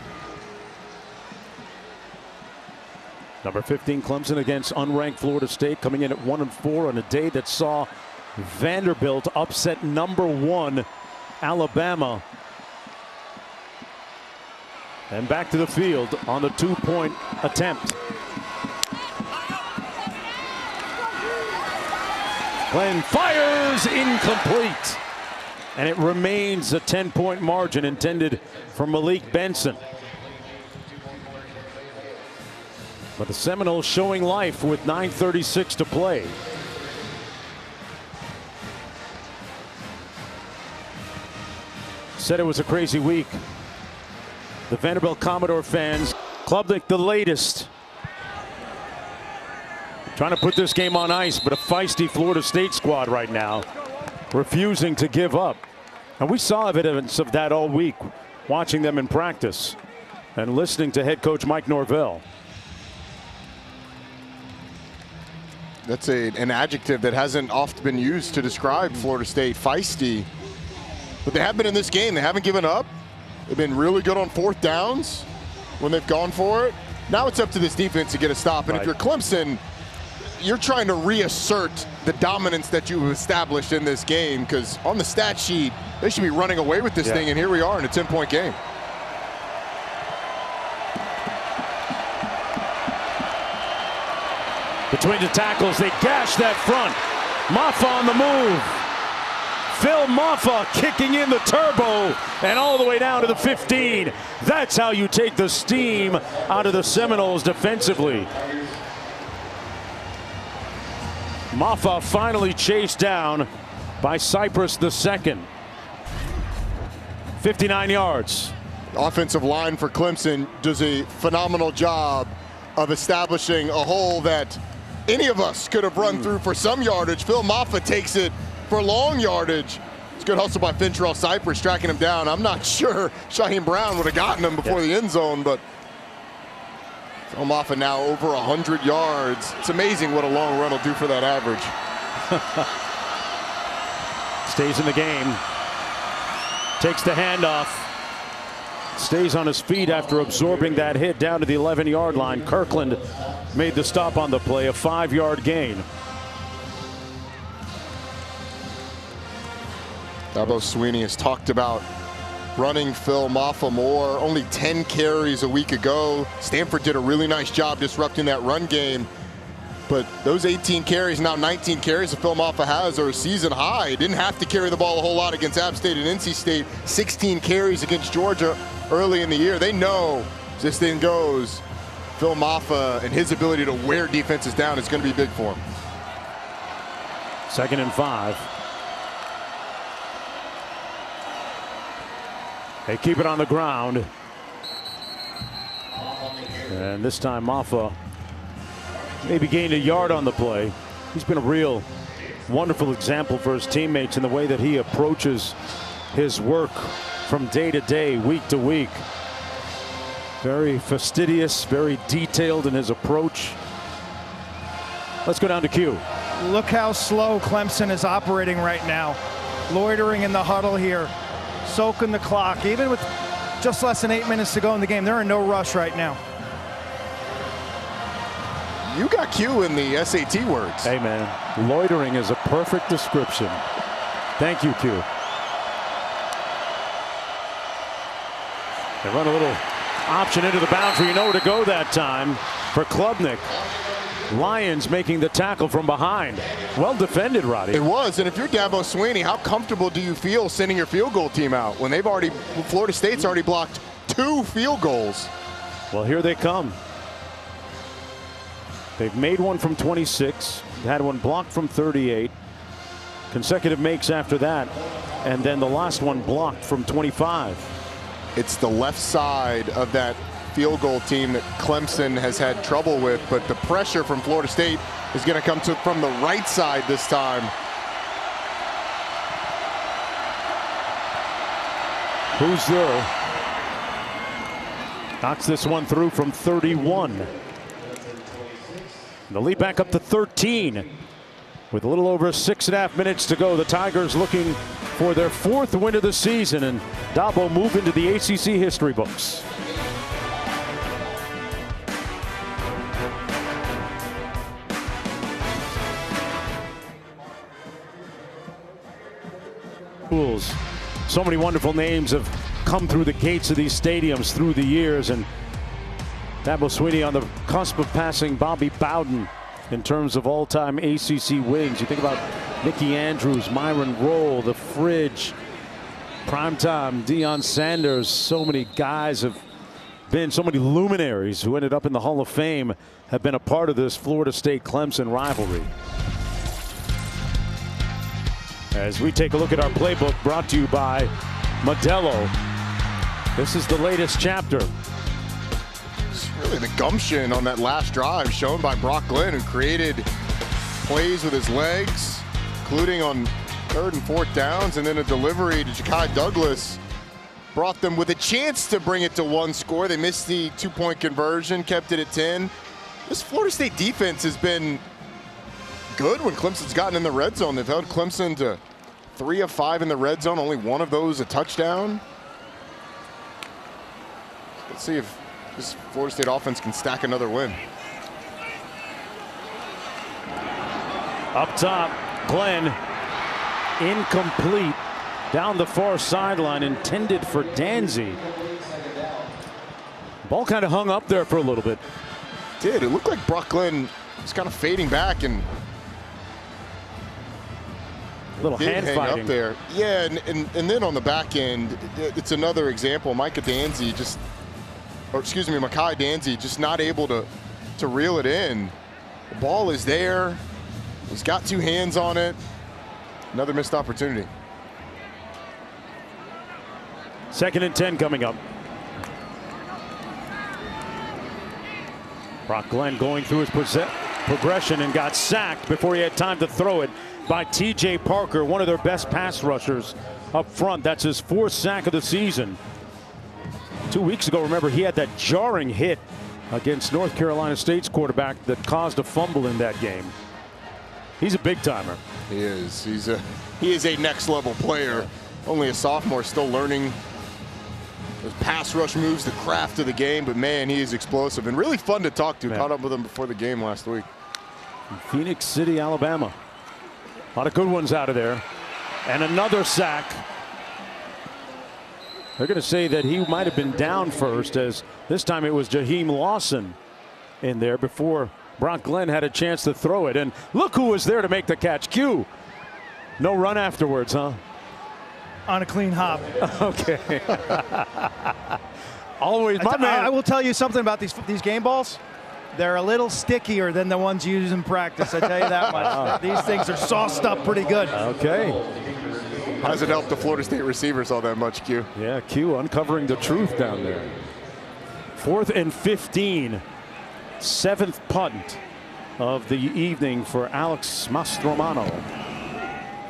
Number 15 Clemson against unranked Florida State, coming in at 1-4 on a day that saw Vanderbilt upset number 1 Alabama. And back to the field on the 2-point attempt. Glenn fires, incomplete. And it remains a 10-point margin intended for Malik Benson. But the Seminoles showing life with 9:36 to play. Said it was a crazy week. The Vanderbilt Commodore fans, Klubnik the latest. Trying to put this game on ice, but a feisty Florida State squad right now, refusing to give up. And we saw evidence of that all week, watching them in practice and listening to head coach Mike Norvell. That's an adjective that hasn't often been used to describe Florida State, feisty. But they have been in this game. They haven't given up. They've been really good on 4th downs. when they've gone for it. Now it's up to this defense to get a stop. And if you're Clemson, you're trying to reassert the dominance that you've established in this game, because on the stat sheet, they should be running away with this thing, and here we are in a 10-point game. Between the tackles, they gash that front. Maffa on the move. Phil Maffa kicking in the turbo and all the way down to the 15. That's how you take the steam out of the Seminoles defensively. Maffa finally chased down by Cypress II. 59 yards. Offensive line for Clemson does a phenomenal job of establishing a hole that any of us could have run through for some yardage. Phil Maffa takes it for long yardage. It's good hustle by Fintrell Cypress, tracking him down. I'm not sure Shaheem Brown would have gotten him before the end zone, but Phil Maffa now over 100 yards. It's amazing what a long run will do for that average. Stays in the game. Takes the handoff. Stays on his feet after absorbing that hit down to the 11-yard line. Kirkland made the stop on the play, a 5-yard gain. Dabo Swinney has talked about running Phil Maffa more. Only 10 carries a week ago. Stanford did a really nice job disrupting that run game. But those 18 carries, now 19 carries that Phil Maffa has are a season high. Didn't have to carry the ball a whole lot against App State and NC State. 16 carries against Georgia early in the year. They know as this thing goes, Phil Maffa and his ability to wear defenses down is going to be big for him. 2nd and 5. They keep it on the ground. And this time Maffa maybe gained a yard on the play. He's been a real wonderful example for his teammates in the way that he approaches his work from day to day, week to week. Very fastidious, very detailed in his approach. Let's go down to Q. Look how slow Clemson is operating right now. Loitering in the huddle here, soaking the clock. Even with just less than 8 minutes to go in the game, they're in no rush right now. You got Q in the SAT words. Hey, man, loitering is a perfect description. Thank you, Q. They run a little option into the boundary. You know where to go that time for Klubnik. Lions making the tackle from behind. Well defended, Roddy. It was, and if you're Dabo Swinney, how comfortable do you feel sending your field goal team out when Florida State's already blocked 2 field goals? Well, here they come. They've made one from 26, had one blocked from 38, consecutive makes after that, and then the last one blocked from 25. It's the left side of that field goal team that Clemson has had trouble with, but the pressure from Florida State is going to come from the right side this time. Who's there? Knocks this one through from 31. The lead back up to 13 with a little over 6.5 minutes to go. The Tigers looking for their 4th win of the season, and Dabo move into the ACC history books. So many wonderful names have come through the gates of these stadiums through the years, and Dabo Swinney on the cusp of passing Bobby Bowden in terms of all-time ACC wins. You think about Nicky Andrews, Myron Rolle, the Fridge, primetime Deion Sanders. So many guys have been, so many luminaries who ended up in the Hall of Fame have been a part of this Florida State-Clemson rivalry. As we take a look at our playbook brought to you by Modelo. This is the latest chapter. Really the gumption on that last drive shown by Brock Glenn, who created plays with his legs, including on 3rd and 4th downs, and then a delivery to Ja'Kai Douglas brought them with a chance to bring it to 1 score. They missed the 2-point conversion, kept it at 10. This Florida State defense has been good when Clemson's gotten in the red zone. They've held Clemson to 3 of 5 in the red zone, only 1 of those a touchdown. Let's see if this Florida State offense can stack another win. Up top, Glenn, incomplete, down the far sideline, intended for Danzy. Ball kind of hung up there for a little bit. It looked like Brock Glenn was kind of fading back and little hand fighting up there. Yeah, and then on the back end, it's another example. Makai Danzy just not able to reel it in. The ball is there. He's got two hands on it. Another missed opportunity. 2nd and 10 coming up. Brock Glenn going through his progression and got sacked before he had time to throw it by T.J. Parker, one of their best pass rushers up front. That's his 4th sack of the season. 2 weeks ago, remember, he had that jarring hit against North Carolina State's quarterback that caused a fumble in that game. He's a big timer. He is. He is a next level player. Only a sophomore, still learning those pass rush moves, the craft of the game. But man, he is explosive and really fun to talk to. Caught up with him before the game last week. Phoenix City, Alabama. A lot of good ones out of there. And another sack. They're going to say that he might have been down first, as this time it was Jaheim Lawson in there before Brock Glenn had a chance to throw it. And look who was there to make the catch. Q. No run afterwards, huh? On a clean hop. Okay. Always, my man. I will tell you something about these game balls. They're a little stickier than the ones you use in practice. I tell you that much. These things are sauced up pretty good. Okay. Hasn't helped the Florida State receivers all that much, Q. Yeah, Q uncovering the truth down there. 4th and 15. 7th punt of the evening for Alex Mastromano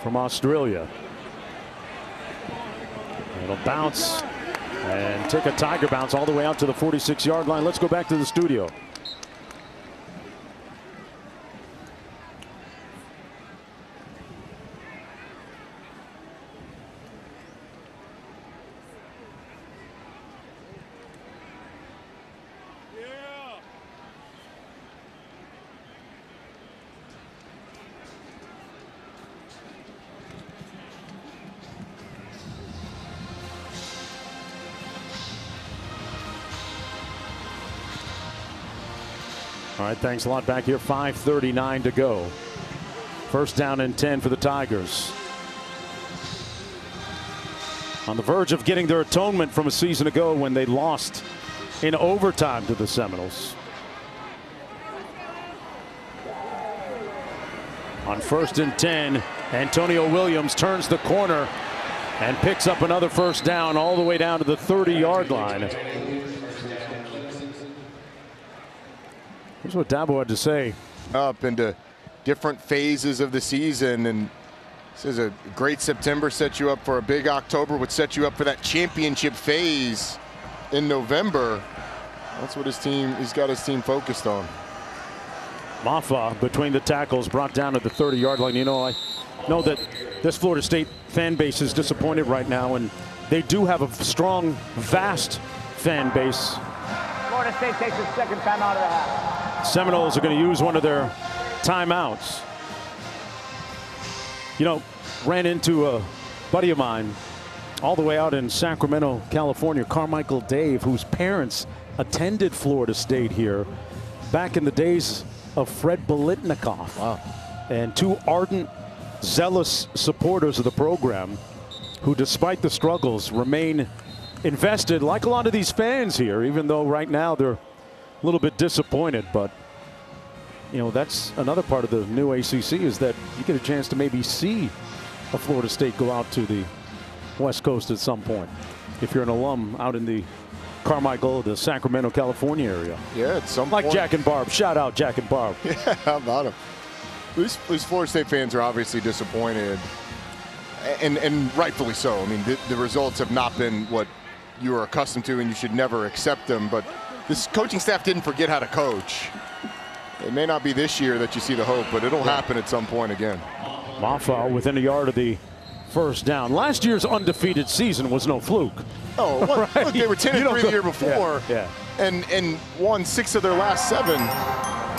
from Australia. It'll bounce and take a Tiger bounce all the way out to the 46-yard line. Let's go back to the studio. All right, thanks a lot. Back here, 5:39 to go. 1st down and 10 for the Tigers. On the verge of getting their atonement from a season ago when they lost in overtime to the Seminoles. On 1st and 10, Antonio Williams turns the corner and picks up another 1st down all the way down to the 30-yard line. Here's what Dabo had to say. Up into different phases of the season, and this is a great September, set you up for a big October, would set you up for that championship phase in November. That's what he's got his team focused on. Maffa between the tackles, brought down to the 30-yard line. You know, I know that this Florida State fan base is disappointed right now, and they do have a strong, vast fan base. Florida State takes its 2nd timeout of the half. Seminoles are going to use one of their timeouts. You know, ran into a buddy of mine all the way out in Sacramento, California, Carmichael Dave, whose parents attended Florida State here back in the days of Fred Biletnikoff. Wow. And 2 ardent, zealous supporters of the program who, despite the struggles, remain invested like a lot of these fans here, even though right now they're a little bit disappointed. But you know, that's another part of the new ACC, is that you get a chance to maybe see a Florida State go out to the West Coast at some point if you're an alum out in the Carmichael, the Sacramento, California area. Yeah, at some like point. Jack and Barb. Shout out Jack and Barb. Yeah, how about him? These Florida State fans are obviously disappointed, and rightfully so. I mean, the results have not been what you are accustomed to, and you should never accept them. But this coaching staff didn't forget how to coach. It may not be this year that you see the hope, but it'll happen at some point again. Maffa within a yard of the 1st down. Last year's undefeated season was no fluke. Oh, right? Look, they were 10-3 the year before. Yeah. and won 6 of their last 7.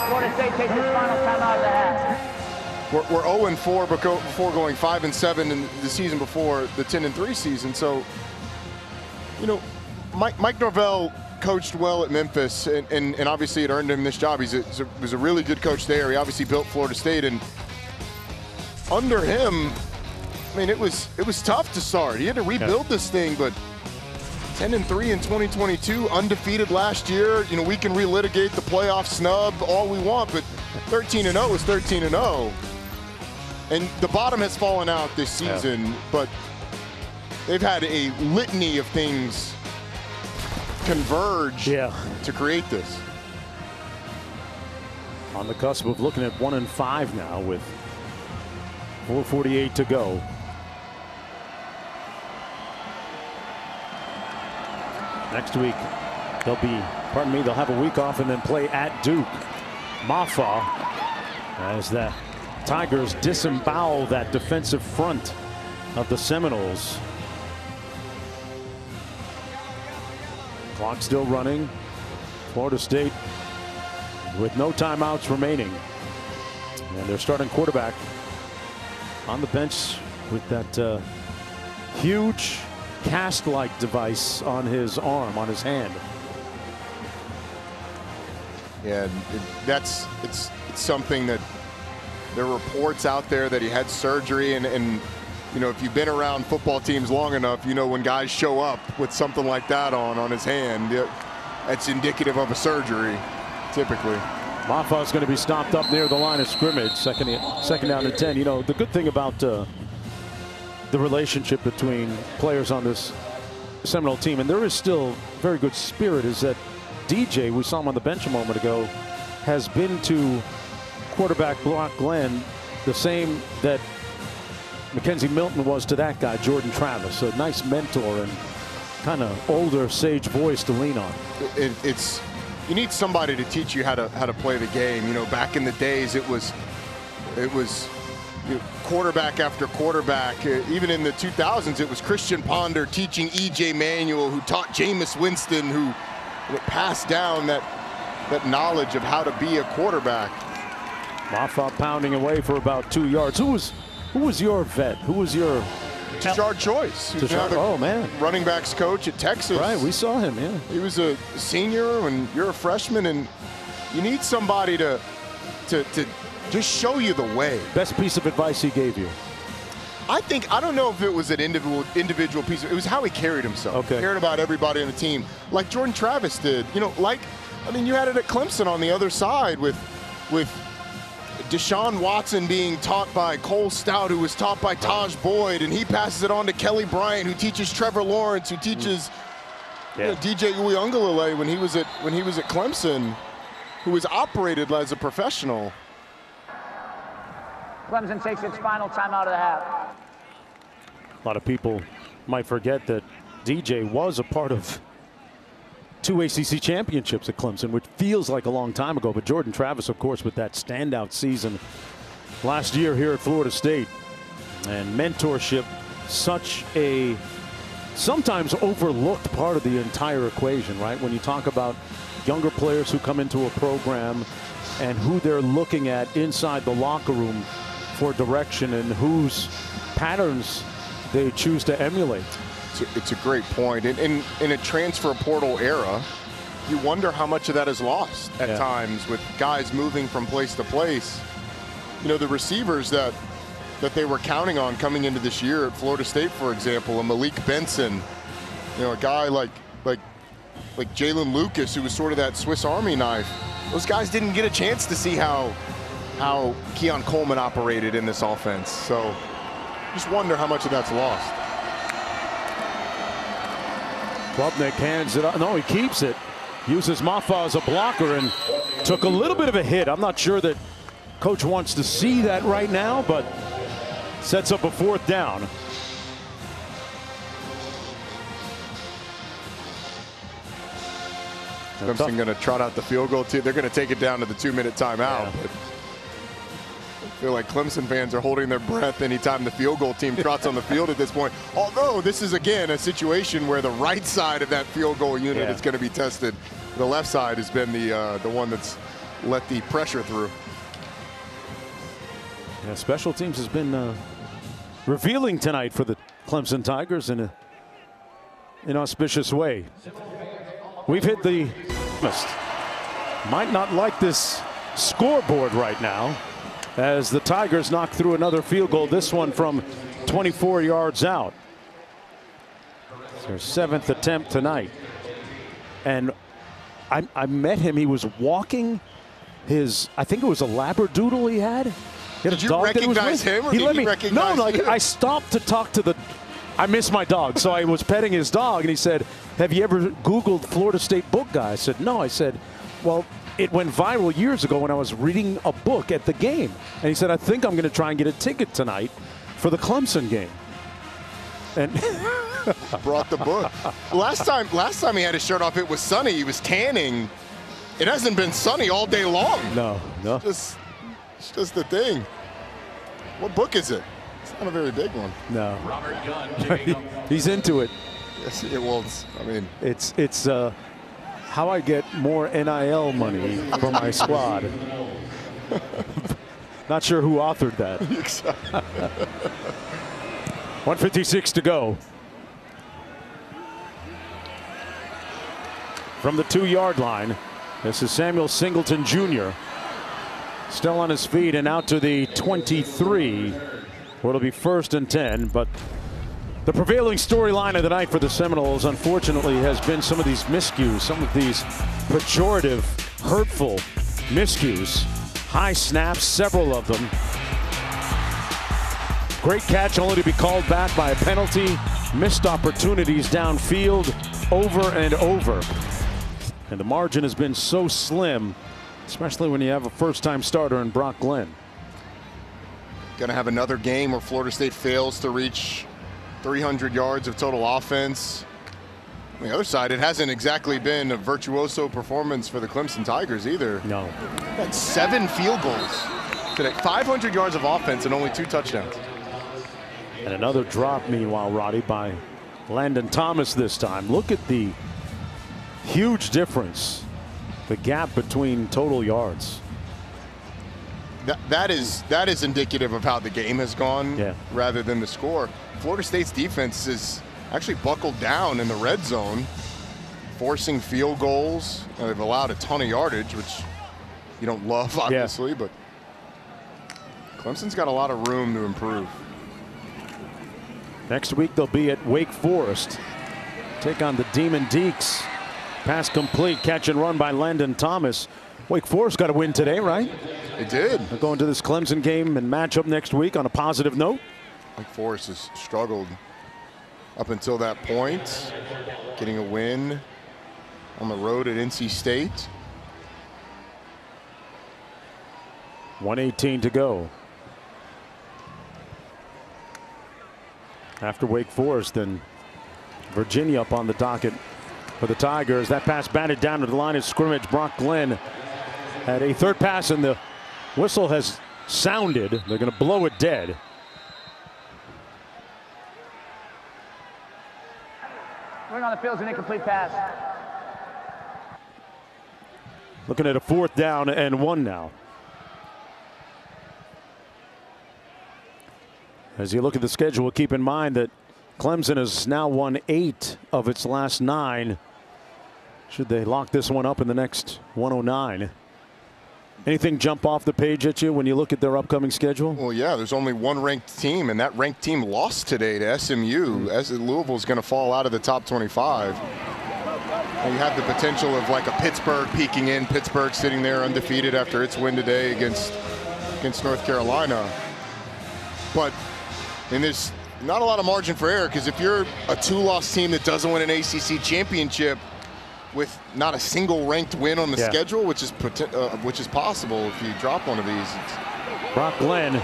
Florida State takes its final timeout of the half. We're 0-4 before going 5-7 in the season before the 10-3 season. So, you know, Mike Norvell coached well at Memphis, and obviously it earned him this job. He was a really good coach there. He obviously built Florida State, and under him, I mean, it was tough to start. He had to rebuild this thing, but 10-3 in 2022, undefeated last year. You know, we can relitigate the playoff snub all we want, but 13-0 is 13-0. And the bottom has fallen out this season, but they've had a litany of things converge to create this. On the cusp of looking at 1-5 now with 4:48 to go. Next week, they'll have a week off and then play at Duke. Mafah, as the Tigers disembowel that defensive front of the Seminoles. Clock still running. Florida State with no timeouts remaining. And their starting quarterback on the bench with that huge cast-like device on his arm, on his hand. Yeah, it's something that there are reports out there that he had surgery, and you know, if you've been around football teams long enough, you know when guys show up with something like that on his hand, that's indicative of a surgery, typically. Mafah is going to be stopped up near the line of scrimmage, second down and 10. You know, the good thing about the relationship between players on this Seminole team, and there is still very good spirit, is that DJ, we saw him on the bench a moment ago, has been to quarterback Brock Glenn the same that Mackenzie Milton was to that guy, Jordan Travis. A nice mentor and kind of older sage voice to lean on. You need somebody to teach you how to play the game. You know, back in the days, it was quarterback after quarterback. Even in the 2000s, it was Christian Ponder teaching E.J. Manuel, who taught Jameis Winston, who passed down that knowledge of how to be a quarterback. Mafah pounding away for about 2 yards. Who was your vet? Who was your Tashard Choice? Oh man, running backs coach at Texas. Right, we saw him. Yeah, he was a senior when you're a freshman, and you need somebody to just show you the way. Best piece of advice he gave you? I don't know if it was an individual piece. It was how he carried himself. Okay. He cared about everybody on the team, like Jordan Travis did. You know, you had it at Clemson on the other side with Deshaun Watson being taught by Cole Stout, who was taught by Taj Boyd, and he passes it on to Kelly Bryant, who teaches Trevor Lawrence, who teaches DJ Uiagalelei when he was at Clemson, who was operated as a professional. Clemson takes its final timeout of the half. A lot of people might forget that DJ was a part of 2 ACC championships at Clemson, which feels like a long time ago. But Jordan Travis, of course, with that standout season last year here at Florida State. And mentorship, such a sometimes overlooked part of the entire equation, right? When you talk about younger players who come into a program and who they're looking at inside the locker room for direction and whose patterns they choose to emulate. It's a great point. In a transfer portal era, you wonder how much of that is lost at times with guys moving from place to place. You know, the receivers that they were counting on coming into this year at Florida State, for example, a Malik Benson, you know, a guy like Jalen Lucas, who was sort of that Swiss Army knife. Those guys didn't get a chance to see how Keon Coleman operated in this offense. So just wonder how much of that's lost. Klubnik hands it up. No, he keeps it. Uses Mafah as a blocker and took a little bit of a hit. I'm not sure that coach wants to see that right now, but sets up a 4th down. Clemson going to trot out the field goal too. They're going to take it down to the 2-minute timeout. Yeah. I feel like Clemson fans are holding their breath anytime the field goal team trots on the field at this point. Although this is, again, a situation where the right side of that field goal unit is going to be tested. The left side has been the one that's let the pressure through. Yeah, special teams has been revealing tonight for the Clemson Tigers in an inauspicious way. We've hit the might not like this scoreboard right now as the Tigers knock through another field goal, this one from 24 yards out. It's their 7th attempt tonight. And I met him. He was walking his, I think it was a Labradoodle he had. Did you recognize him, or did he recognize No, like you? I stopped to talk to the, I miss my dog, so I was petting his dog, and he said, have you ever Googled Florida State book guy? I said, no. I said, well, it went viral years ago when I was reading a book at the game. And he said, I think I'm going to try and get a ticket tonight for the Clemson game. And brought the book. Last time he had his shirt off, it was sunny. He was tanning. It hasn't been sunny all day long. No. It's just the thing. What book is it? It's not a very big one. No. He's into it. Yes, it will. I mean, it's how I get more NIL money for my squad. Not sure who authored that. 1:56 to go. From the 2-yard line, this is Samuel Singleton Jr. Still on his feet and out to the 23, where it'll be 1st and 10. But the prevailing storyline of the night for the Seminoles, unfortunately, has been some of these miscues, some of these pejorative, hurtful miscues. High snaps, several of them. Great catch, only to be called back by a penalty. Missed opportunities downfield over and over. And the margin has been so slim, especially when you have a first-time starter in Brock Glenn. Going to have another game where Florida State fails to reach 300 yards of total offense. On the other side, it hasn't exactly been a virtuoso performance for the Clemson Tigers either. No. Had 7 field goals today, 500 yards of offense and only 2 touchdowns. And another drop, meanwhile, Roddy, by Landon Thomas this time. Look at the huge difference, the gap between total yards. That is indicative of how the game has gone rather than the score. Florida State's defense is actually buckled down in the red zone, forcing field goals. They've allowed a ton of yardage, which you don't love, obviously, but Clemson's got a lot of room to improve. Next week they'll be at Wake Forest. Take on the Demon Deacs. Pass complete, catch and run by Landon Thomas. Wake Forest got a win today, right? They did. They're going to this Clemson game and matchup next week on a positive note. Wake Forest has struggled up until that point, getting a win on the road at NC State. 1:18 to go. After Wake Forest, then Virginia up on the docket for the Tigers. That pass batted down to the line of scrimmage. Brock Glenn had a third pass, and the whistle has sounded. They're going to blow it dead. Running on the field is an incomplete pass. Looking at a 4th down and 1 now. As you look at the schedule, keep in mind that Clemson has now won 8 of its last 9. Should they lock this one up in the next 109? Anything jump off the page at you when you look at their upcoming schedule? Well, yeah, there's only one ranked team, and that ranked team lost today to SMU. As Louisville's going to fall out of the top 25. And you have the potential of like a Pittsburgh peeking in. Pittsburgh sitting there undefeated after its win today against North Carolina. But there's not a lot of margin for error, because if you're a 2-loss team that doesn't win an ACC championship with not a single ranked win on the schedule, which is possible if you drop one of these. Brock Glenn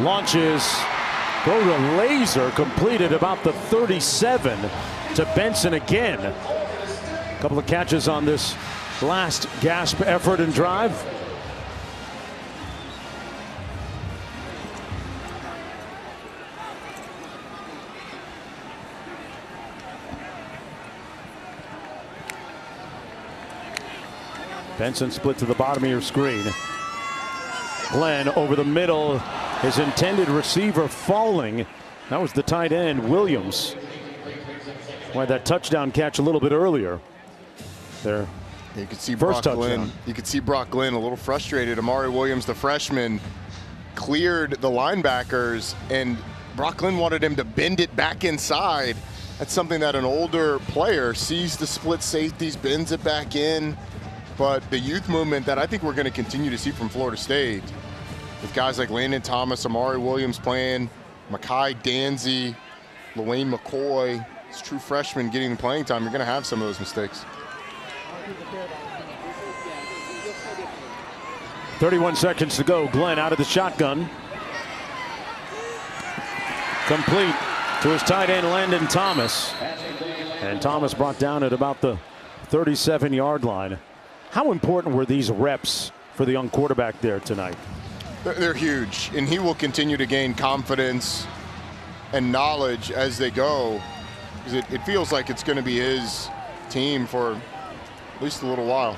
launches, throw to laser, completed about the 37 to Benson again. A couple of catches on this last gasp effort and drive. Benson split to the bottom of your screen. Glenn over the middle. His intended receiver falling. That was the tight end, Williams. Why that touchdown catch a little bit earlier. There. You could see First Brock touchdown. Glenn. You could see Brock Glenn a little frustrated. Amari Williams, the freshman, cleared the linebackers, and Brock Glenn wanted him to bend it back inside. That's something that an older player sees the split safeties, bends it back in. But the youth movement that I think we're going to continue to see from Florida State, with guys like Landon Thomas, Amari Williams playing, Mekhi Danzy, LaWayne McCoy, as true freshmen getting the playing time, you're going to have some of those mistakes. 31 seconds to go. Glenn out of the shotgun. Complete to his tight end, Landon Thomas. And Thomas brought down at about the 37-yard line. How important were these reps for the young quarterback there tonight? They're huge, and he will continue to gain confidence and knowledge as they go, because it feels like it's going to be his team for at least a little while.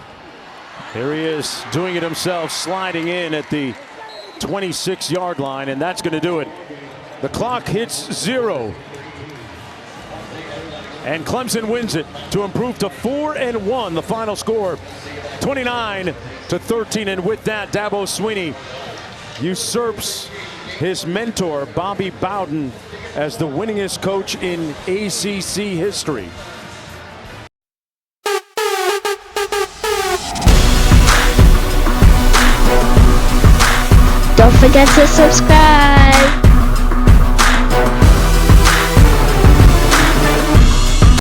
Here he is doing it himself, sliding in at the 26-yard line, and that's going to do it. The clock hits 0. And Clemson wins it to improve to 4-1. The final score, 29-13. And with that, Dabo Swinney usurps his mentor, Bobby Bowden, as the winningest coach in ACC history. Don't forget to subscribe.